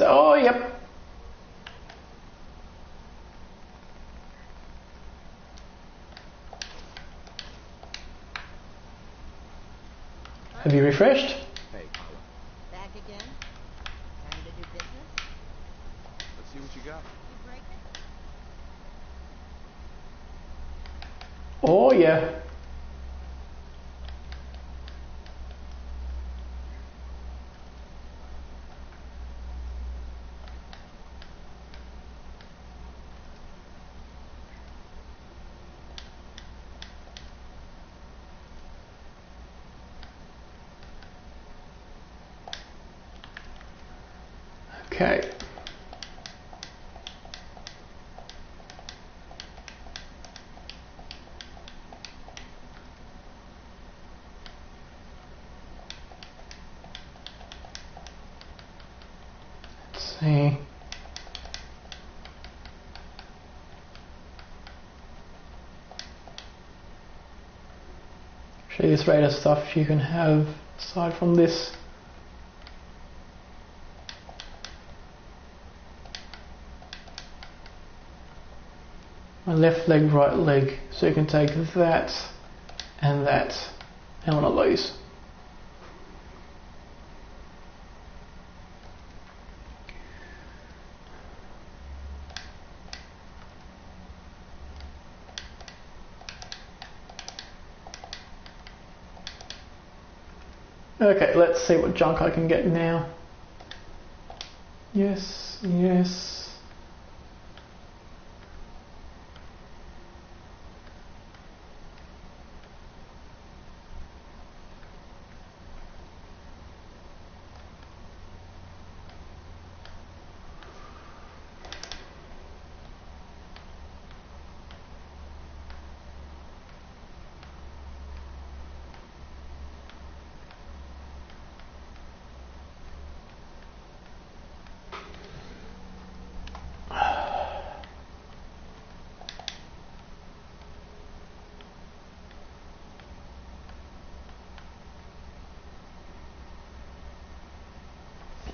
Oh yep. Have you refreshed? Hey, Paula. Back again? Time to do business? Let's see what you got. You break it? Oh yeah. Okay. Let's see. Show you this radar stuff you can have aside from this. My left leg, right leg. So you can take that and one of those. Okay, let's see what junk I can get now. Yes, yes.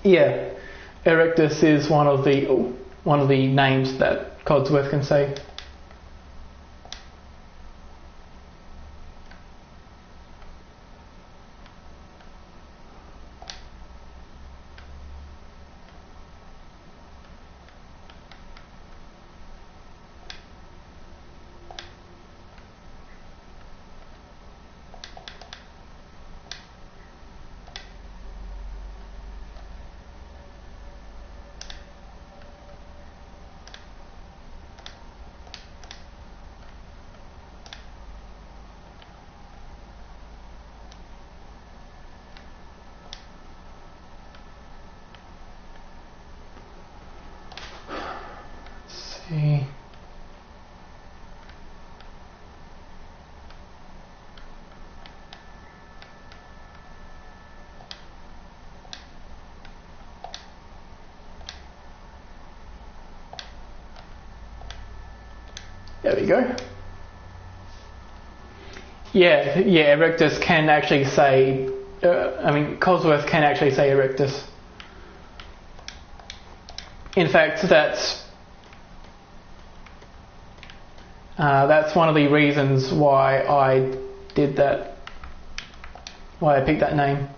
Yeah, Erectus is one of the names that Codsworth can say. See. There we go. Yeah, Erectus can actually say, Codsworth can actually say Erectus. In fact, that's one of the reasons why I did that, why I picked that name.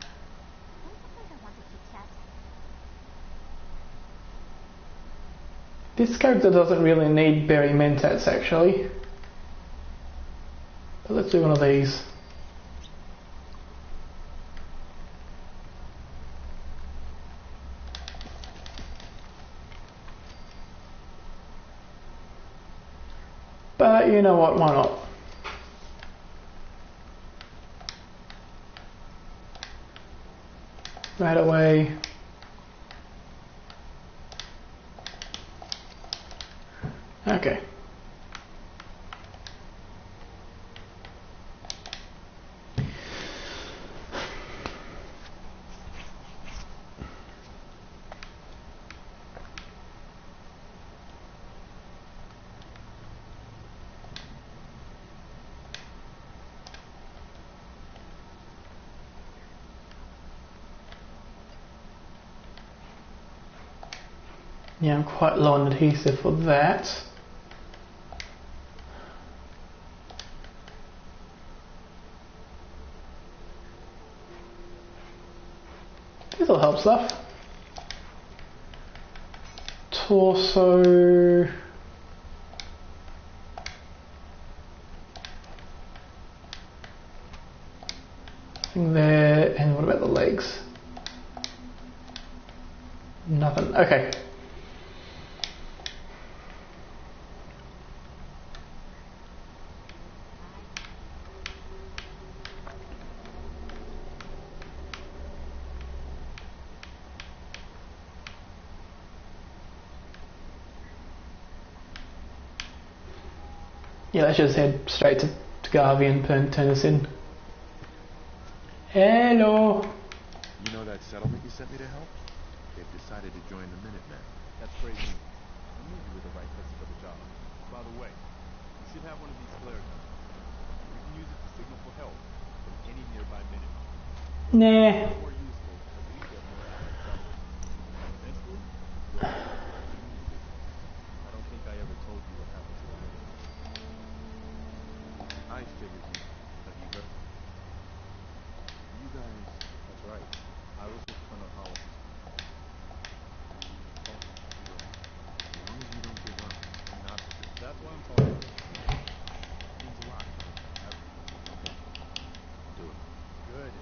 This character doesn't really need berry mentats actually. But let's do one of these. But you know what, why not? Right away. Okay. Yeah, I'm quite low on adhesive for that. This'll help stuff. Torso. Nothing there. And what about the legs? Nothing. Okay. Yeah, let's just head straight to Garvey and turn this in. Hello. You know that settlement you sent me to help? They've decided to join the Minutemen. That's great news. I knew you were the right person for the job. By the way, you should have one of these flare guns. You can use it to signal for help from any nearby Minutemen. Nah. More useful as we get more allied settlers. Eventually, you'll be I don't think I ever told you what happened to the Minutemen. I figured you. Have you heard? You guys. That's right. I was with Colonel Hollis. Oh, yeah. As long as you don't give up, I'm not. That's why I'm talking. It means a lot. Do it. Good.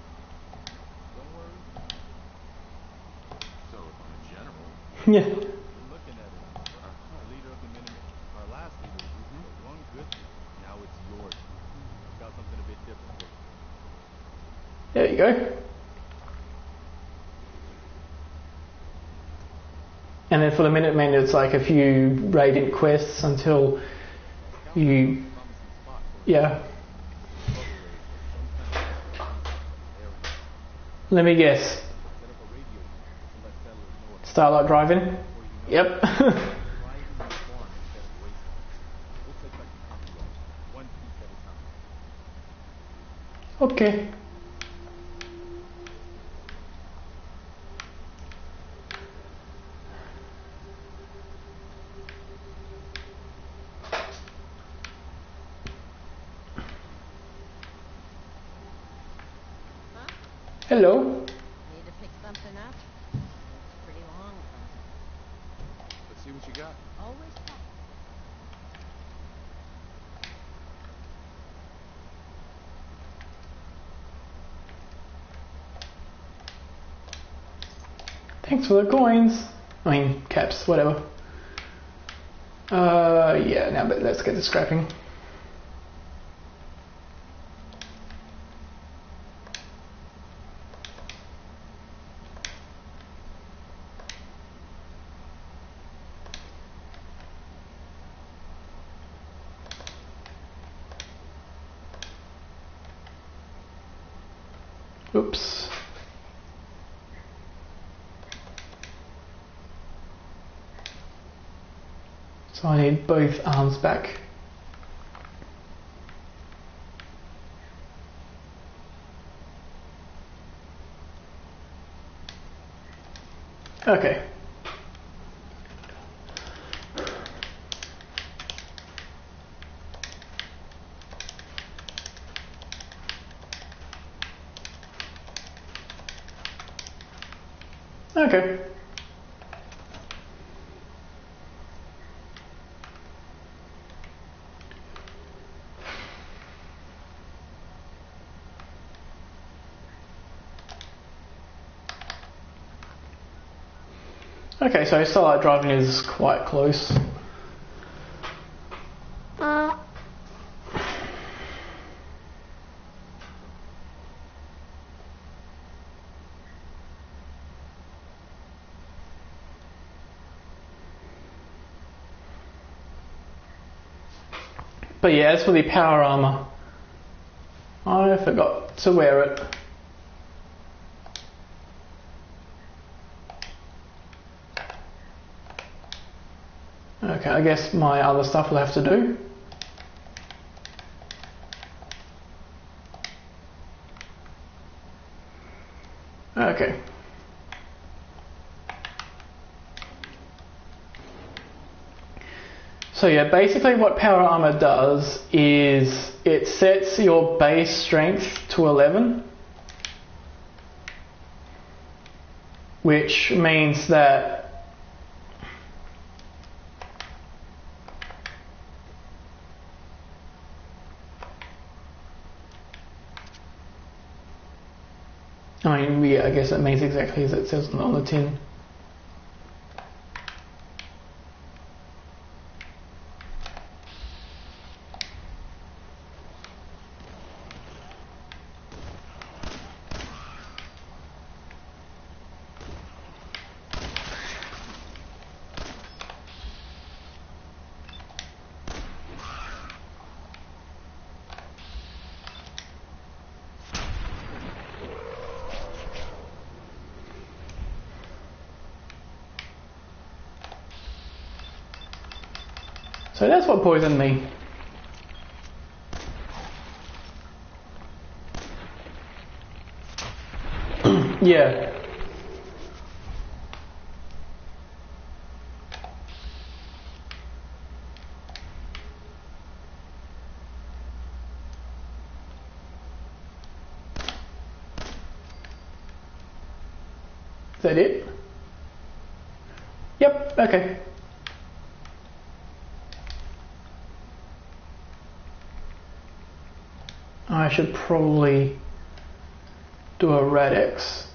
Don't worry. So, if I'm a general, Yeah. You're looking at it. The leader of the Minutemen. Our last leader was one good. Now it's yours. I've got something a bit different for you. There you go. And then for the Minutemen, it's like a few radiant quests until you, Promising spot for yeah. trouble raid of some kind of area. Let me guess. Set up a radio to let settlers know if Starlight Drive-In? before you know Yep. try using the farm instead of wasteland. We'll take back the Commonwealth, one piece at a time. Okay. Huh? Hello. Need to pick something up? It's pretty long. let's see what you got. Always tough. Thanks for the coins. I mean, caps, whatever. Yeah, now but let's get to scrapping. Oops. So I need both arms back. Okay. Okay. Okay, so Starlight Driving is quite close. But yeah, as for the power armor, I forgot to wear it. Okay, I guess my other stuff will have to do. Okay. So yeah, basically what power armor does is it sets your base strength to 11, which means that yeah, I guess it means exactly as it says on the tin. So that's what poisoned me. Yeah. Is that it? Yep, okay. I should probably do a Rad-X.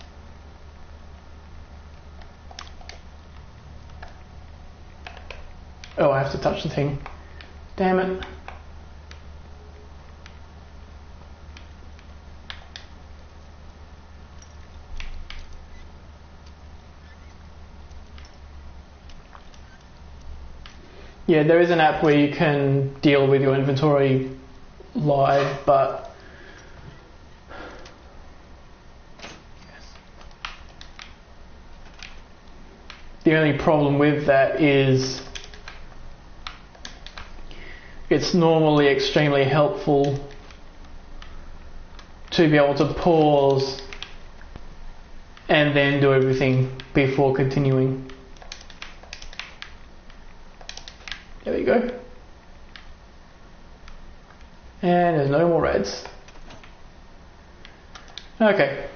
Oh, I have to touch the thing. Damn it. Yeah, there is an app where you can deal with your inventory live, but the only problem with that is it's normally extremely helpful to be able to pause and then do everything before continuing. There we go. And there's no more reds. Okay.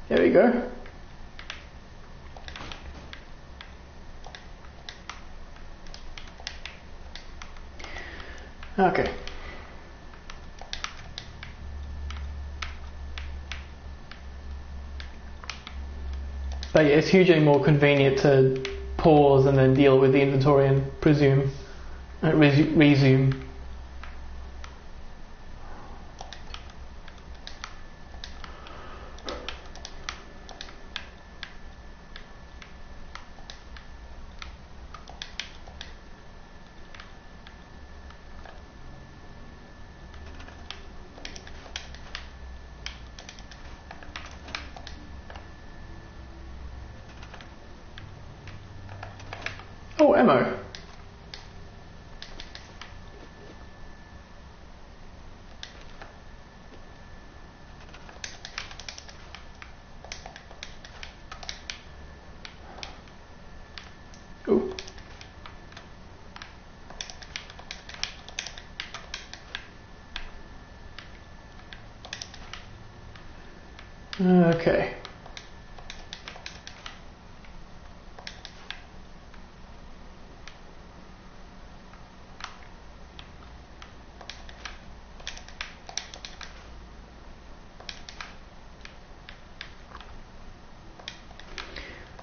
There we go. Okay. But yeah, it's hugely more convenient to pause and then deal with the inventory and resume. Oh, ammo. Ooh. Okay.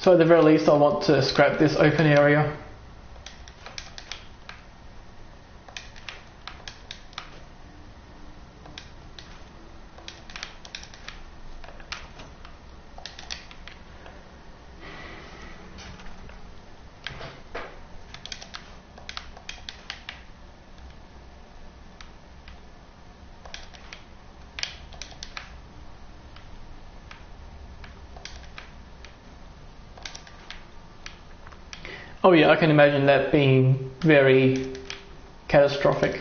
So at the very least I want to scrap this open area. Oh yeah, I can imagine that being very catastrophic.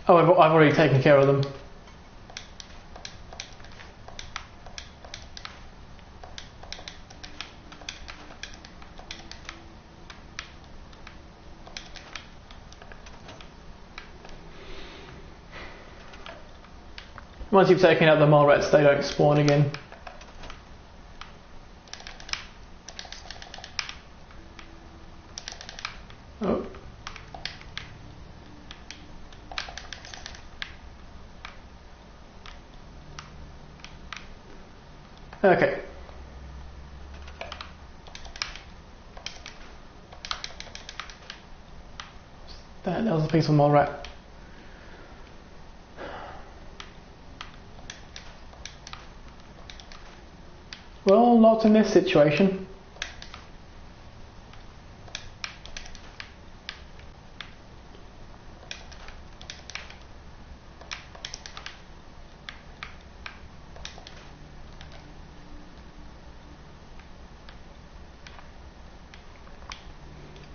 Oh, I've already taken care of them. Once you've taken out the mole rats, they don't spawn again. Oh. Okay. That was a piece of mole rat. Well, not in this situation.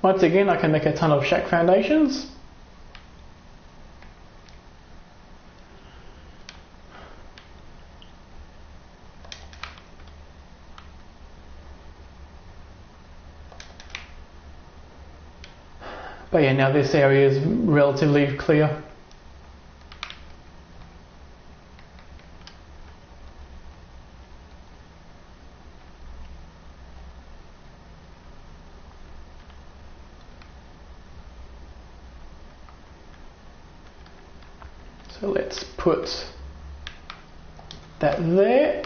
Once again, I can make a ton of shack foundations. But yeah, now this area is relatively clear. So let's put that there.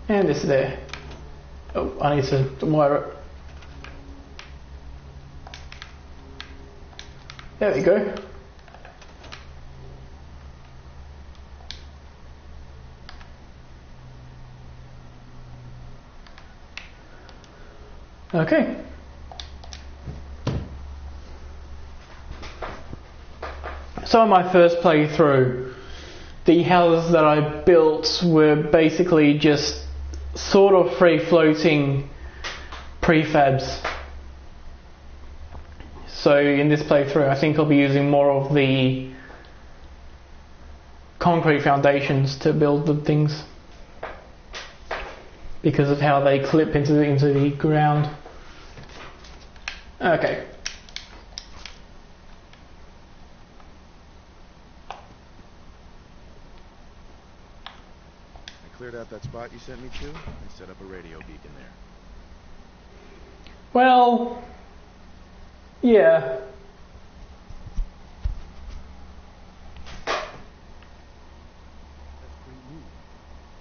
And this there. Oh, I need to wire it. There we go. Okay. So in my first playthrough, the houses that I built were basically just sort of free-floating prefabs. So in this playthrough, I think I'll be using more of the concrete foundations to build the things because of how they clip into the ground. Okay. Cleared out that spot you sent me to and set up a radio beacon there. Well, yeah. That's great news.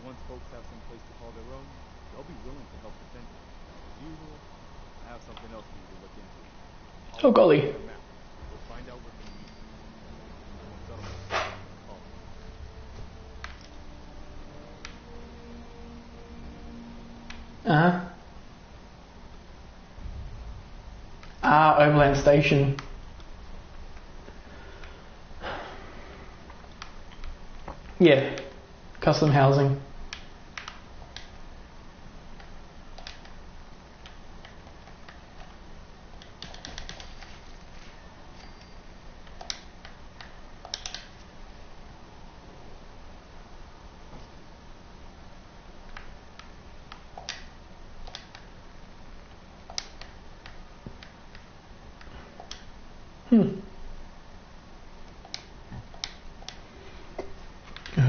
Once folks have some place to call their own, they'll be willing to help defend it. As usual, I have something else for you to look into. Oh golly. We'll find out what they need. Uh-huh. Ah, Overland Station. Yeah, custom housing.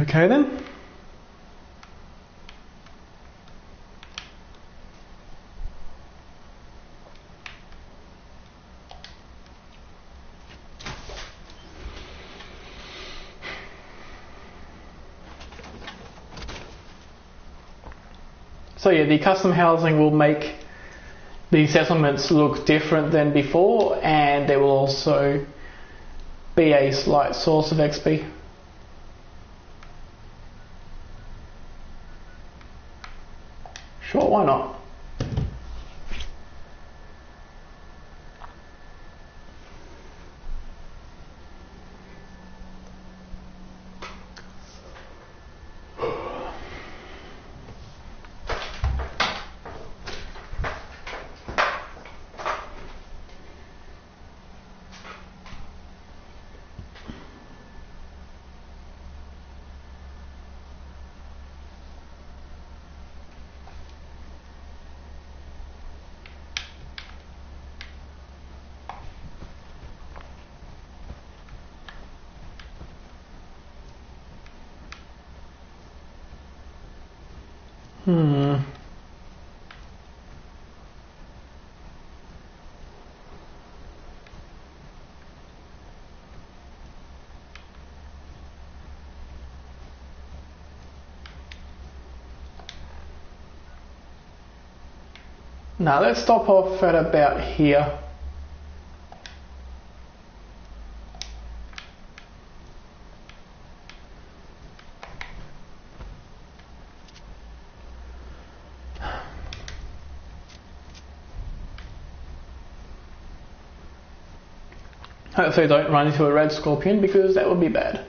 Okay then. So yeah, the custom housing will make the settlements look different than before, and there will also be a slight source of XP. Sure, why not? Now let's stop off at about here. Hopefully don't run into a red scorpion because that would be bad.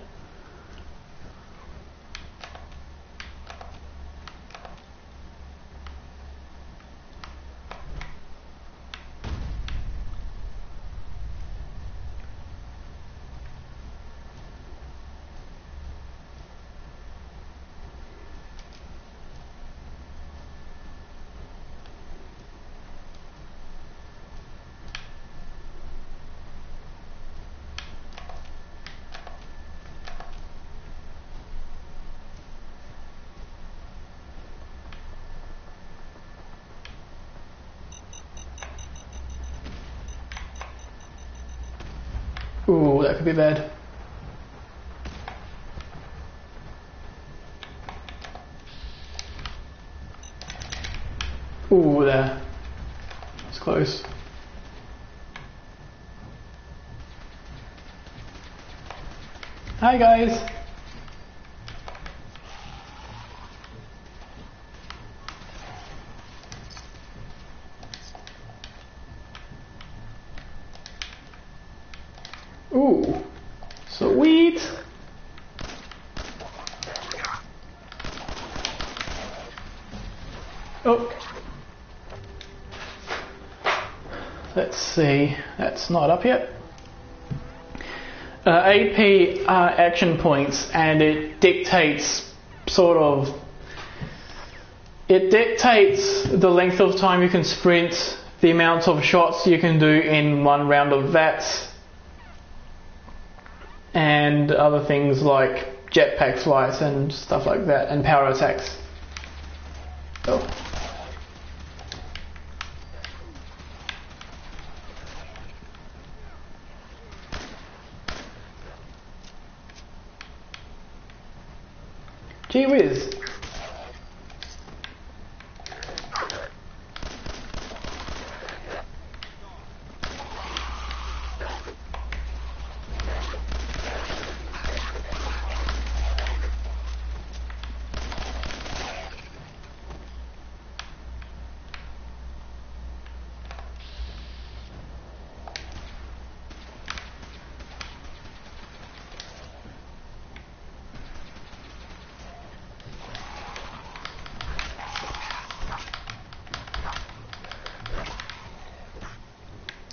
Ooh, that could be bad. Ooh, there. That's close. Hi guys. Ooh, sweet. Oh. Let's see, that's not up yet. AP are action points, and it dictates it dictates the length of time you can sprint, the amount of shots you can do in one round of VATS, and other things like jetpack flights and stuff like that, and power attacks. Oh. Gee whiz.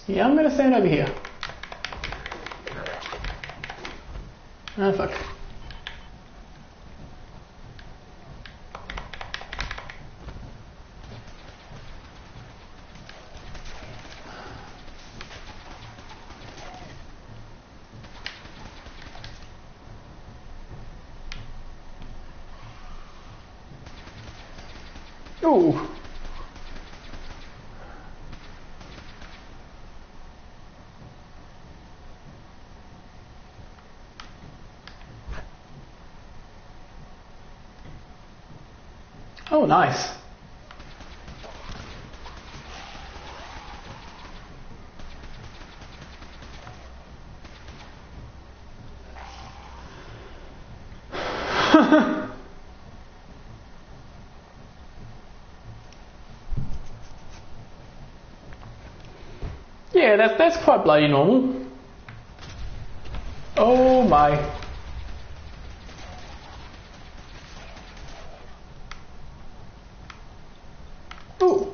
Yeah, I'm gonna stand over here. Ah, fuck. Ooh. Oh, nice. Yeah, that's quite bloody normal. Oh my. Ooh.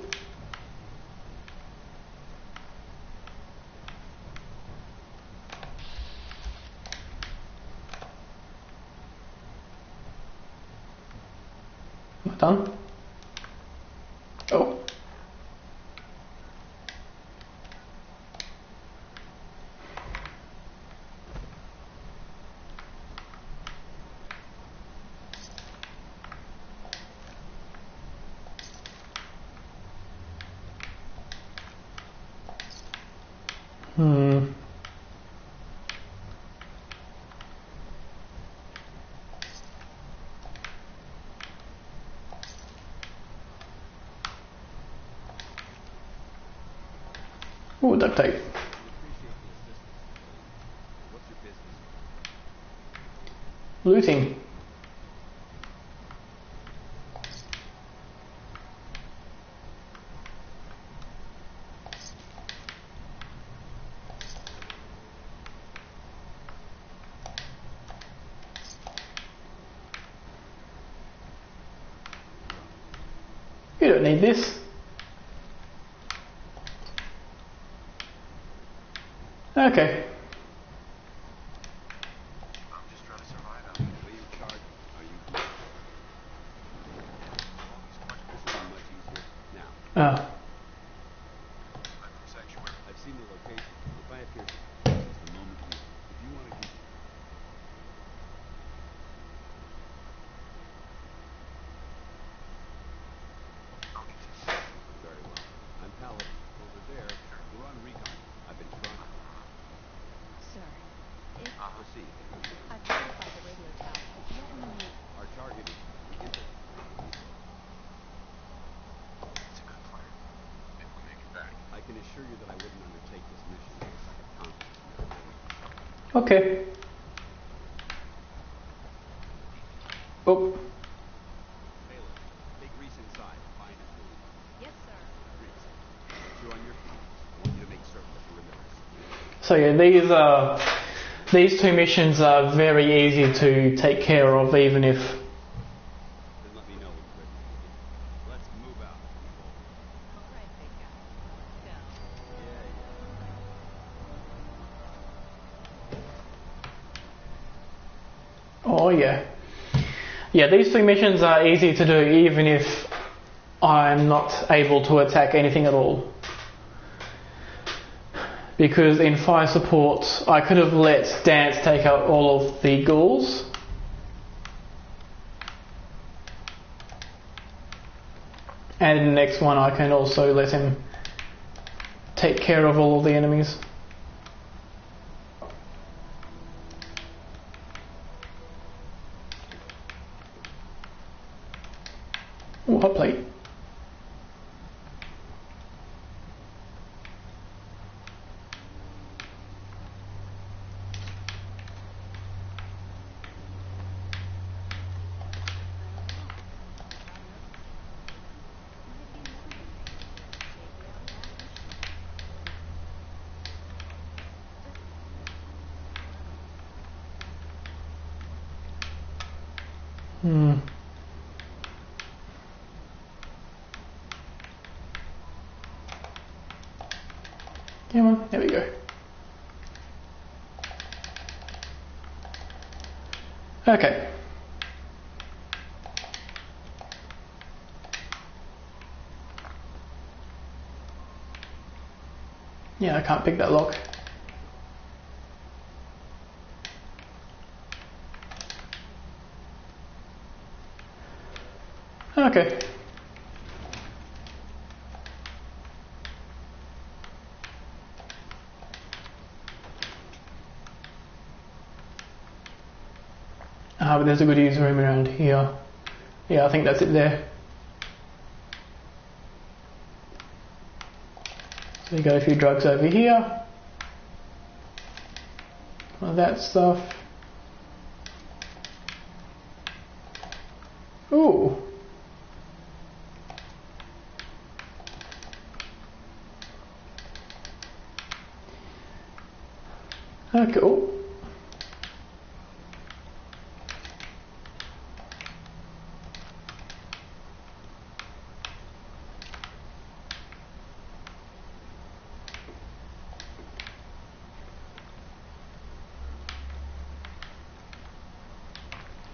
Am I done? Oh. Hmm. Ooh, duct tape. We appreciate the assistance. What's your business? Looting. You don't need this. Okay. I'm just trying to survive out What are you charged? Are you... This will be much easier. Now, Ah. I'm from Sanctuary. I've seen the location. If I appear since the moment you... If you want to keep... I'll continue. Very well. I'm Paladin. Over there, we're on recon. I've been trying. Sir, if Proceed. I've verified the radio tower, what will you need? Our target is the inter... It's a good plan. If we make it back. I can assure you that I wouldn't undertake this mission unless I had confidence. Okay. Oh. Bailiff, take Reese inside. Find his food. Yes, sir. Reese, once you're on your feet, I want you to make certain the perimeter is secure. So yeah, these two missions are very easy to take care of, even if... Then let me know when you're ready. Let's move out. All right, big guy. Down. Oh yeah. Yeah, these two missions are easy to do, even if I'm not able to attack anything at all. Because in fire support, I could have let Dance take out all of the ghouls. And in the next one, I can also let him take care of all of the enemies. Ooh, hot plate. Hmm. Come on, there we go. Okay. Yeah, I can't pick that lock. Okay. Ah, but there's a goodies room around here. Yeah, I think that's it there. So you got a few drugs over here. All that stuff. Ooh. Ah, cool.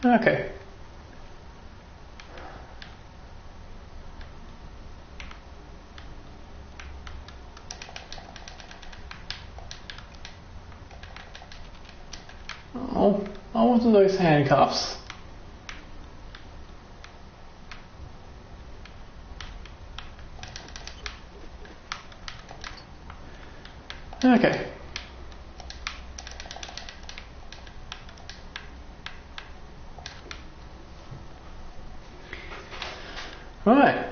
Okay. Oh, I wanted those handcuffs. Okay. Right.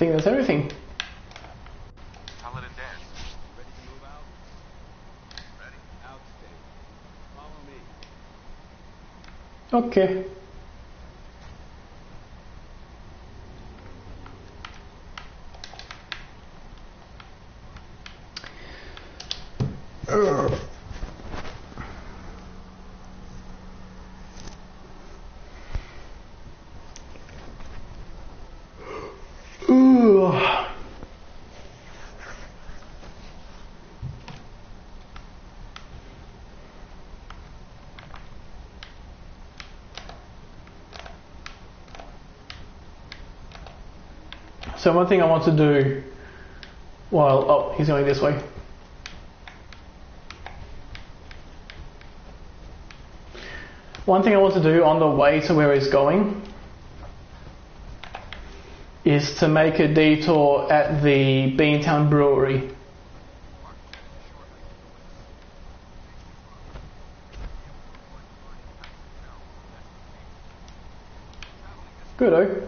think that's everything. Paladin dance. Ready to move out? Ready. Outstanding. Follow me. Okay. Ooh. So one thing I want to do while, oh, he's going this way. One thing I want to do on the way to where he's going is to make a detour at the Beantown Brewery. Good-o.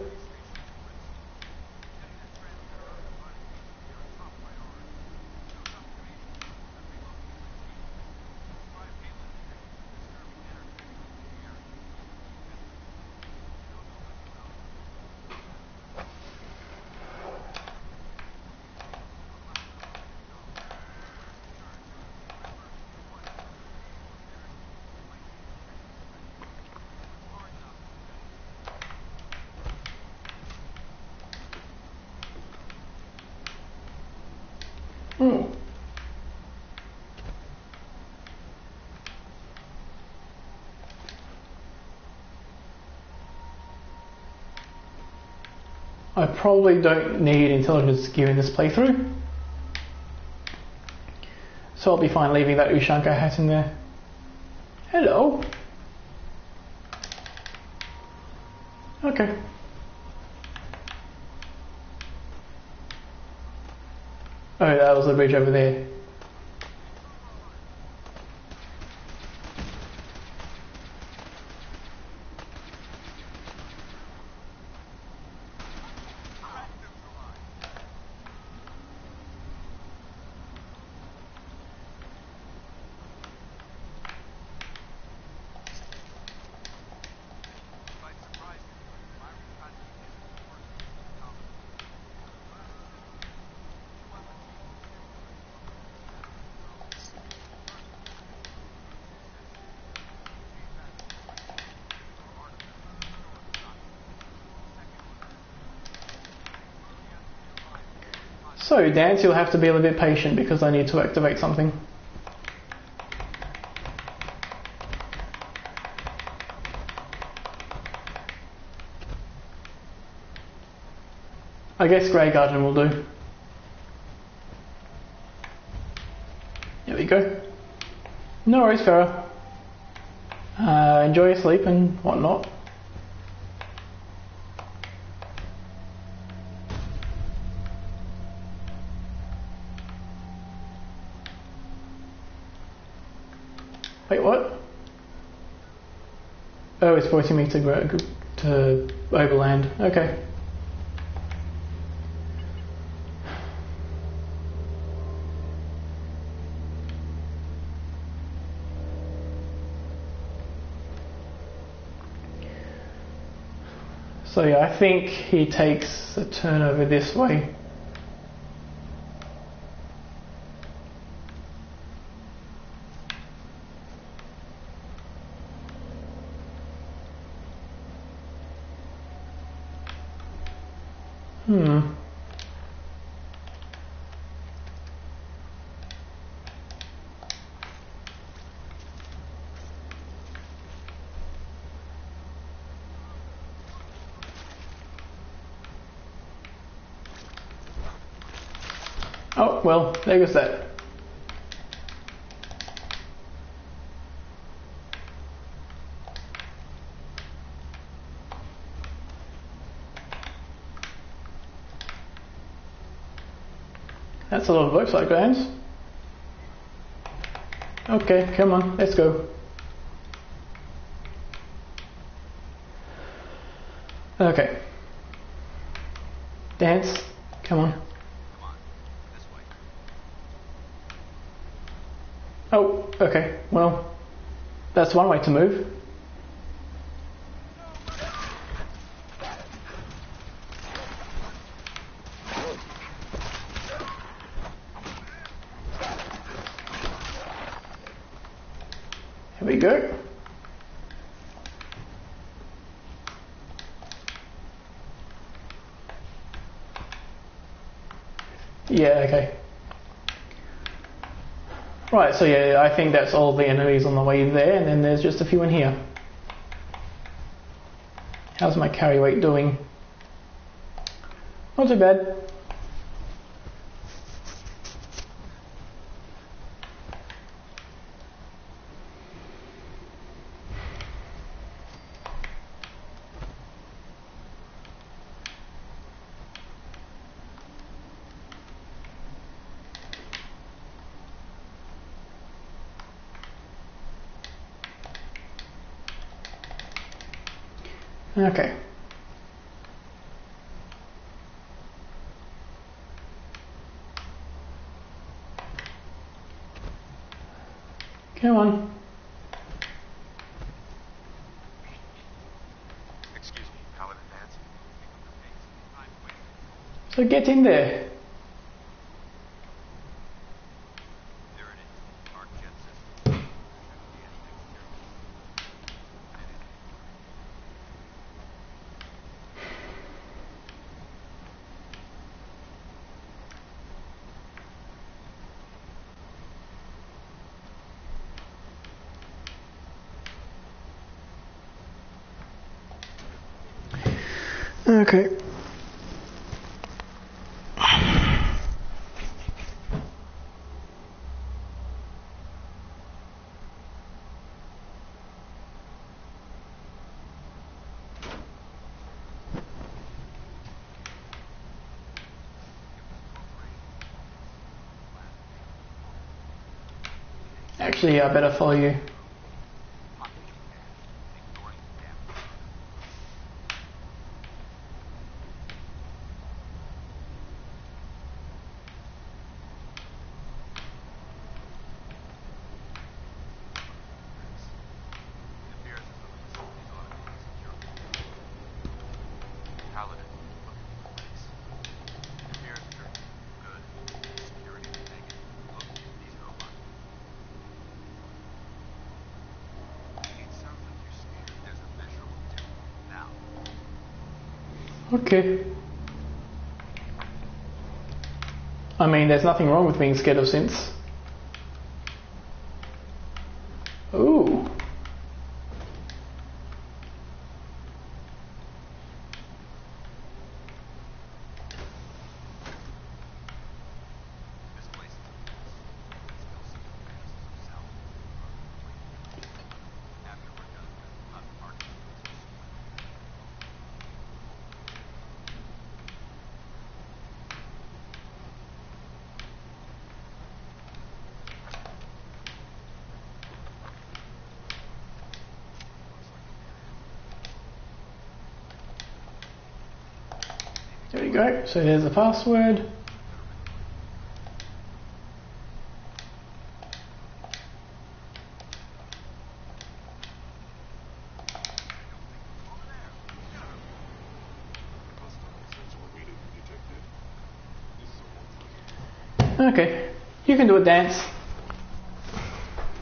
I probably don't need intelligence given this playthrough, so I'll be fine leaving that Ushanka hat in there. Hello. Okay. Oh, that was the bridge over there. So, Dance, you'll have to be a little bit patient because I need to activate something. I guess Grey Garden will do. There we go. No worries, Farah. Enjoy your sleep and whatnot. Wait, what? Oh, it's forcing me to overland. Okay. So yeah, I think he takes a turn over this way. Oh, well, there goes that. That's a lot of worksite glands. Okay, come on, let's go. Okay. Dance, Oh, okay. Well, that's one way to move. Here we go. Yeah, okay. Right, so yeah, I think that's all the enemies on the way there, and then there's just a few in here. How's my carry weight doing? Not too bad. Okay. Come on. Excuse me, Paladin Vance. So get in there. There it is. Arc jet system. Okay. Actually, I better follow you. Paladin, look, please. Appears good. Security negative. Look, these robots. It sounds like you're scared. There's a measurable difference now. Okay. I mean, there's nothing wrong with being scared of synths. Ooh. This place is a mess. Still some advances of south. After we're done, we'll have parking. There we go. So there's the password. Okay. You can do a dance.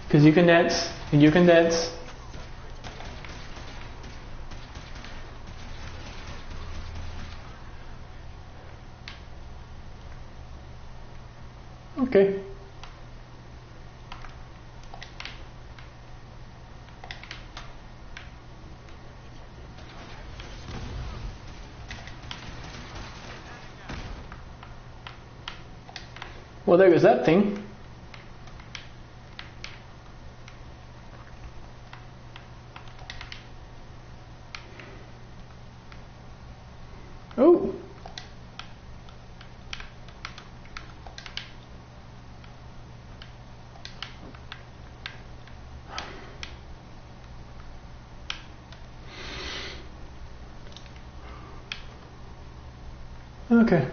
Because you can dance, and you can dance. Okay. Well, there goes that thing. Oh. Okay.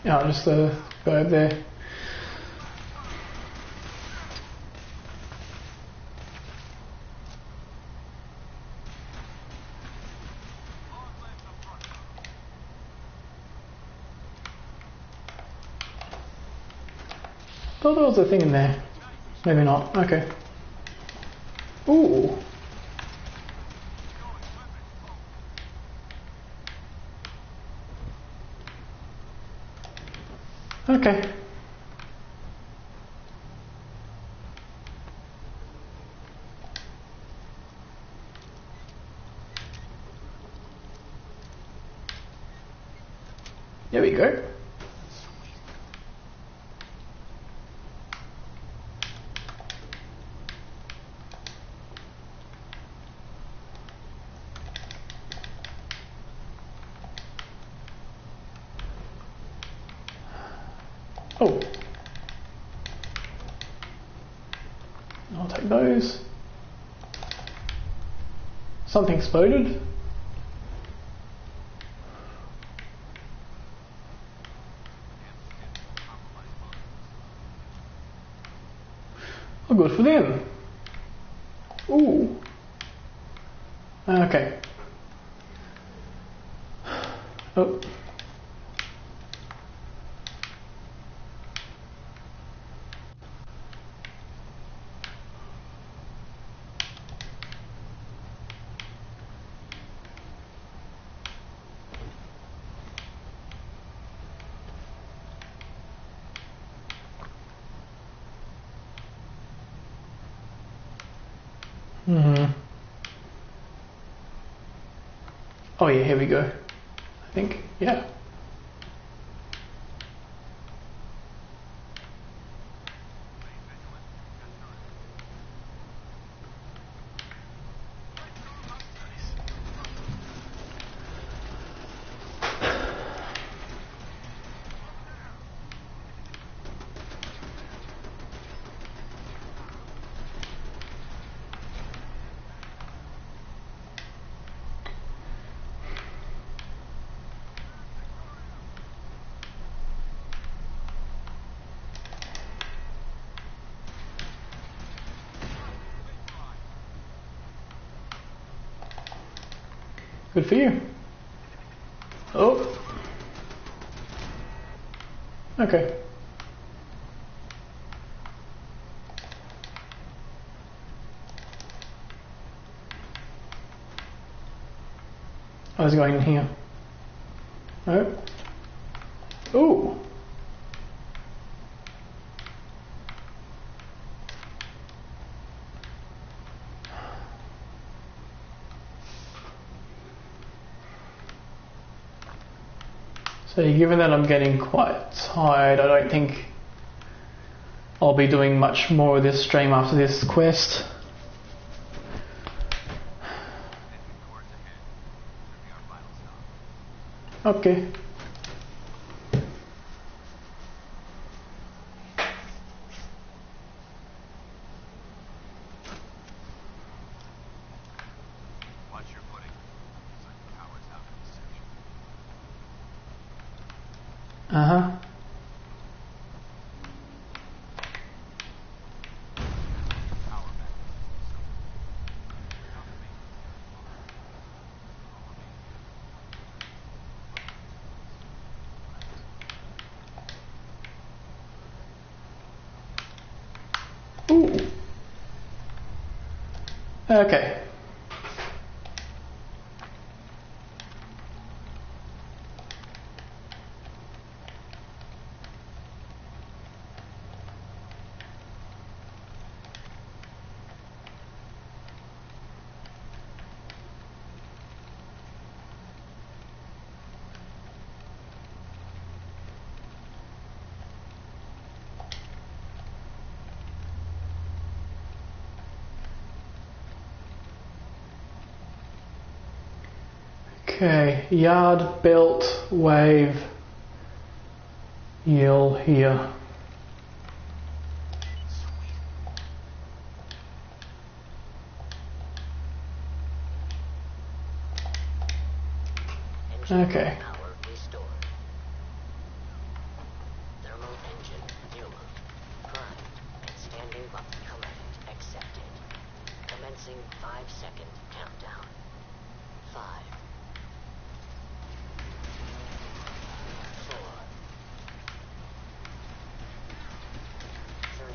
Yeah, just go over there. Thought there was a thing in there. Maybe not. Okay. Ooh. Okay. There we go. Oh. I'll take those. Something exploded. Oh, good for them. Ooh. Okay. Oh. Oh yeah, here we go. I think, yeah. Good for you. Oh. Okay. I was going in here. Oh. Ooh. So given that I'm getting quite tired, I don't think I'll be doing much more of this stream after this quest. Okay. Watch your footing. Looks like the power's out in this section. Uh-huh. Power back. Ooh. Okay. Okay, yard, belt, wave, yell here. Okay. Commencing 5-second countdown. 5, 4, 3,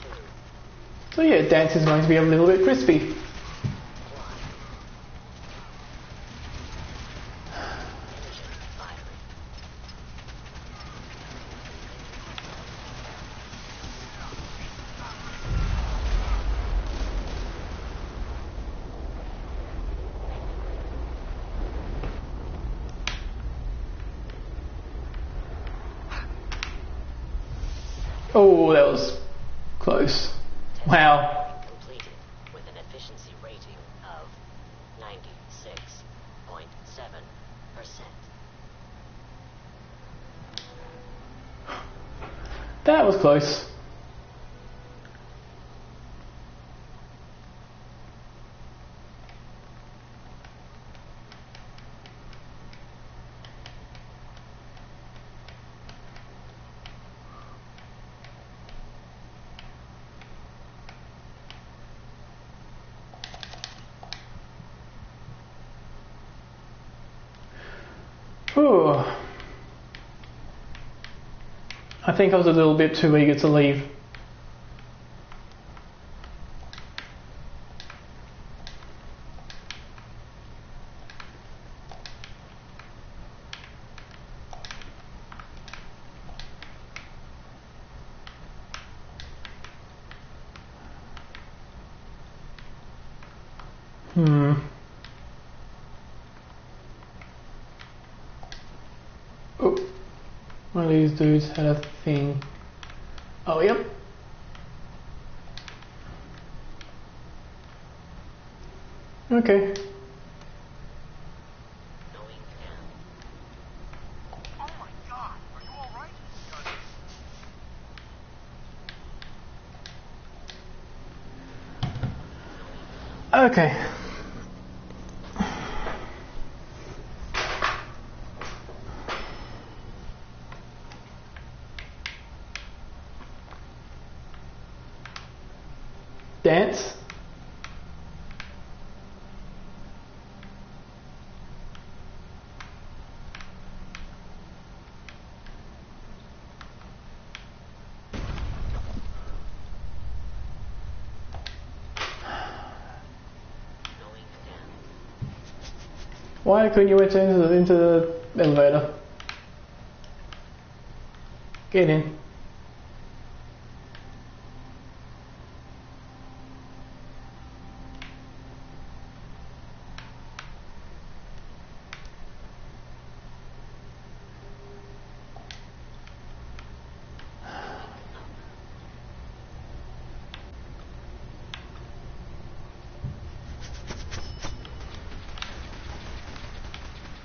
2, So yeah, dance is going to be a little bit crispy. 1. Engine firing. Oh, that was close. Wow. Completed with an efficiency rating of 96.7%. That was close. Whew. I think I was a little bit too eager to leave. Oh, one of these dudes had a thing. Oh, yep. Okay. Going down. Oh my god, are you alright? Okay. Dance. Going down. Why couldn't you enter into the elevator? Get in.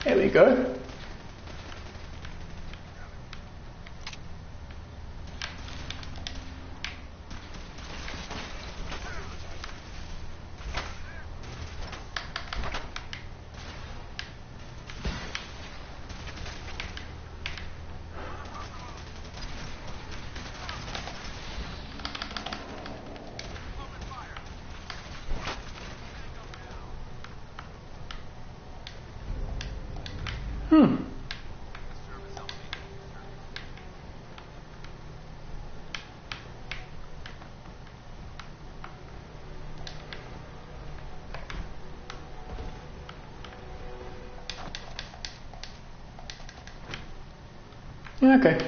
There we go. Okay.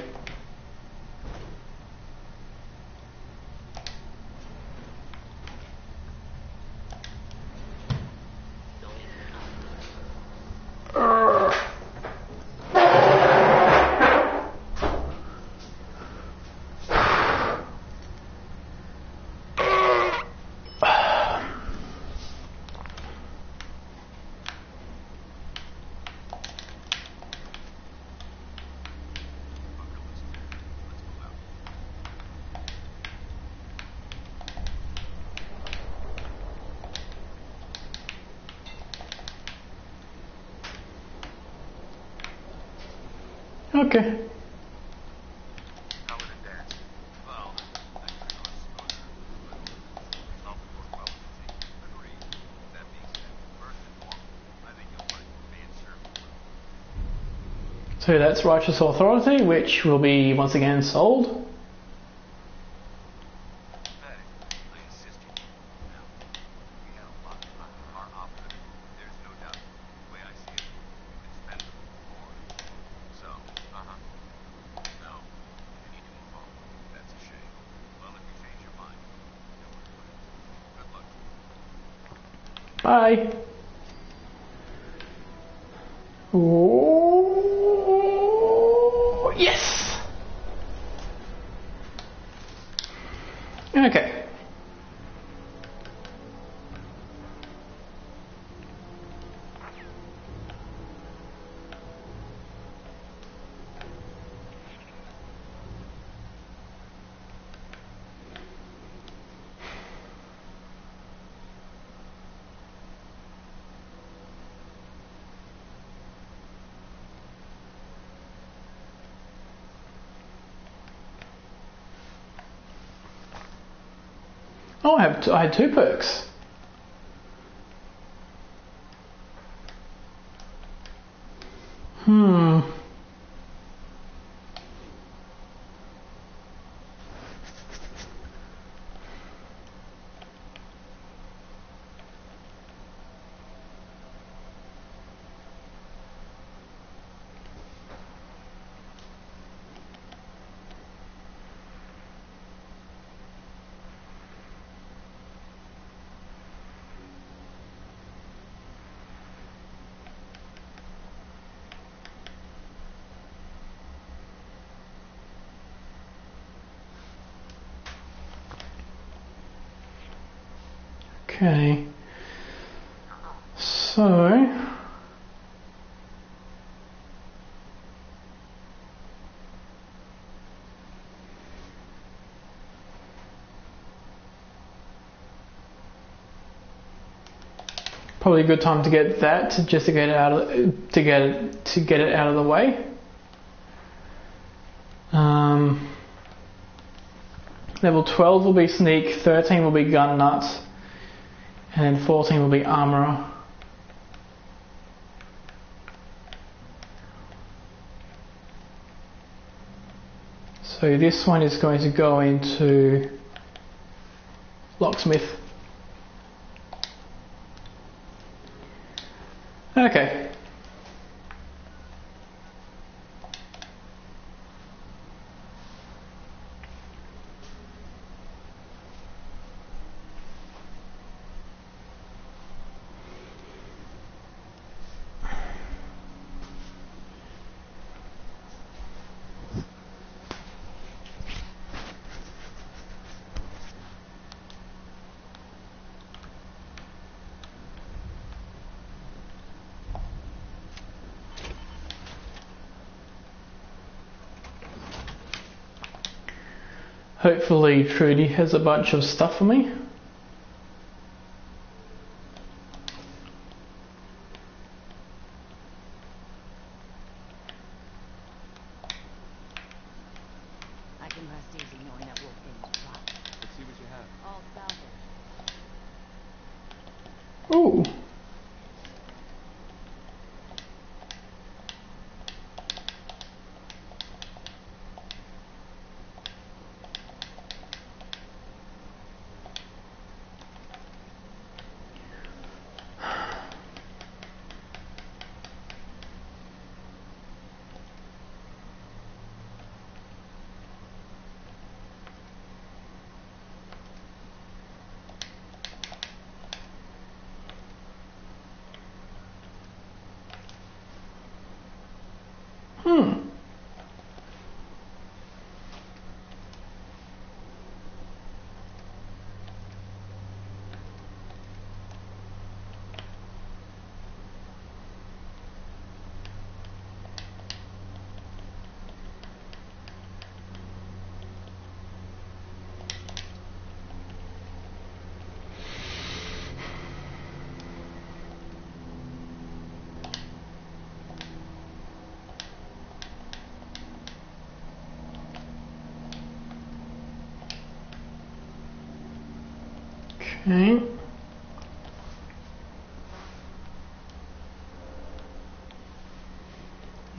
Okay. How would it dance? Well, I don't know. So that's Righteous Authority, which will be once again sold. Bye. Oh, yes. Okay. Oh, I had 2 perks. Okay. So probably a good time to get that, just to get it out of it out of the way. Level 12 will be Sneak, 13 will be Gun Nuts, and then 14 will be Armourer. So this one is going to go into Locksmith. Okay. Hopefully Trudy has a bunch of stuff for me. I can rest easy knowing that Wolf game's dropped. Let's see what you have. All salvage. Ooh.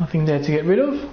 Okay. Nothing there to get rid of.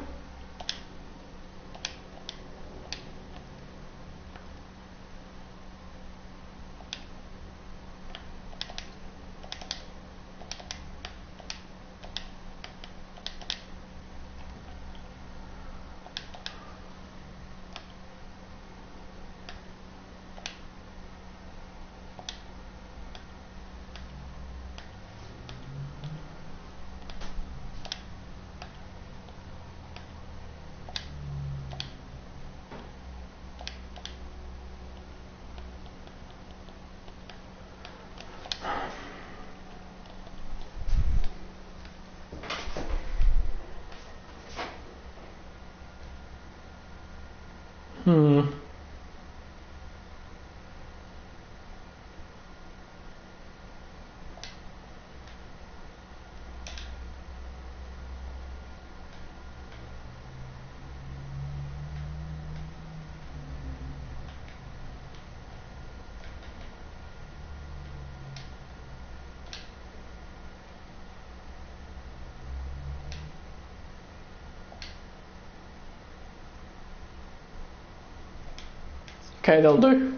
Okay, that'll do.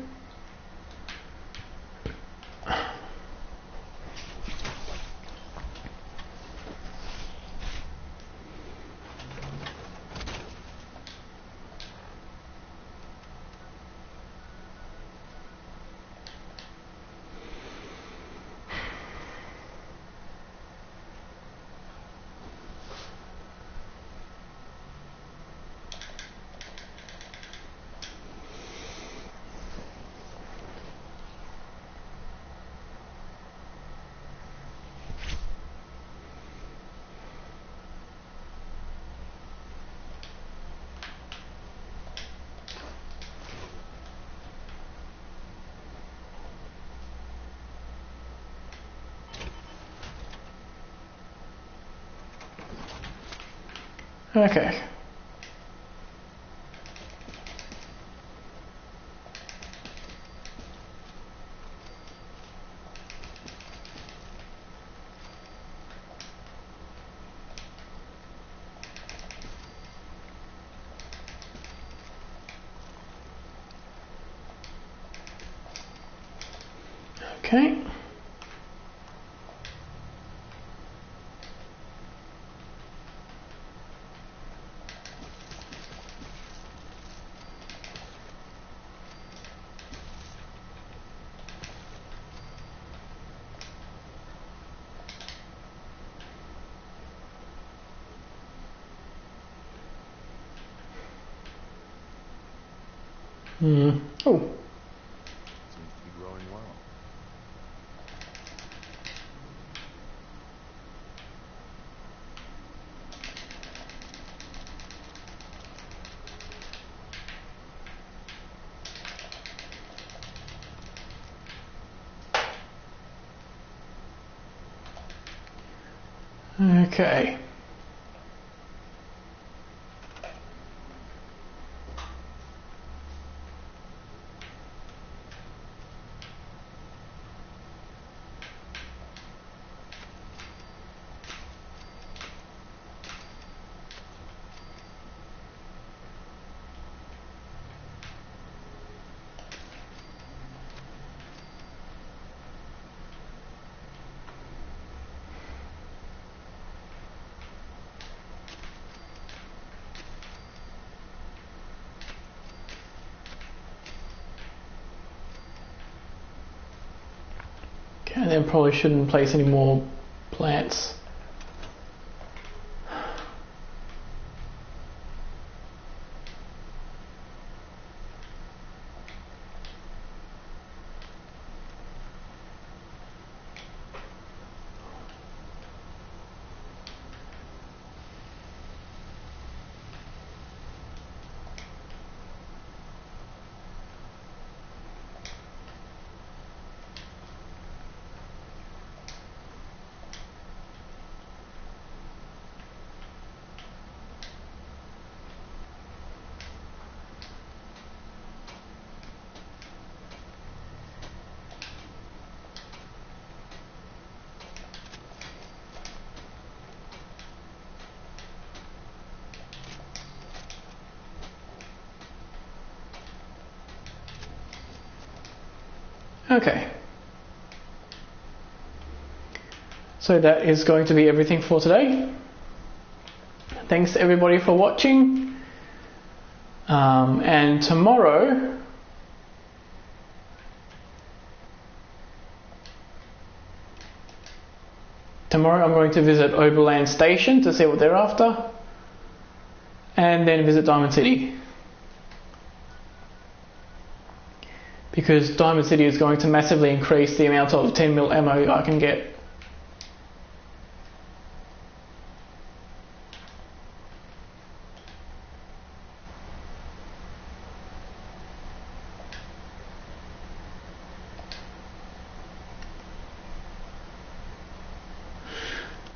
Okay. Okay. Oh, Seems to be growing well. okay. Okay, then probably shouldn't place any more plants. Okay. So that is going to be everything for today. Thanks to everybody for watching. And tomorrow I'm going to visit Oberland Station to see what they're after, and then visit Diamond City, because Diamond City is going to massively increase the amount of 10mm ammo I can get.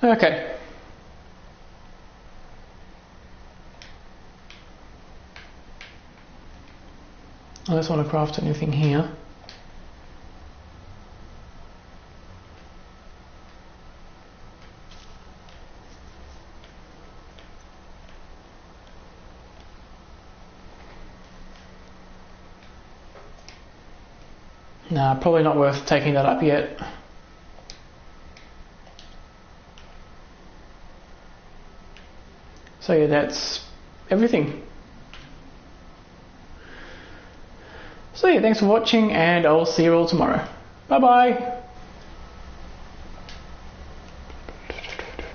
Okay. I just want to craft anything here. Nah, probably not worth taking that up yet. So yeah, that's everything. So yeah, thanks for watching, and I'll see you all tomorrow. Bye bye.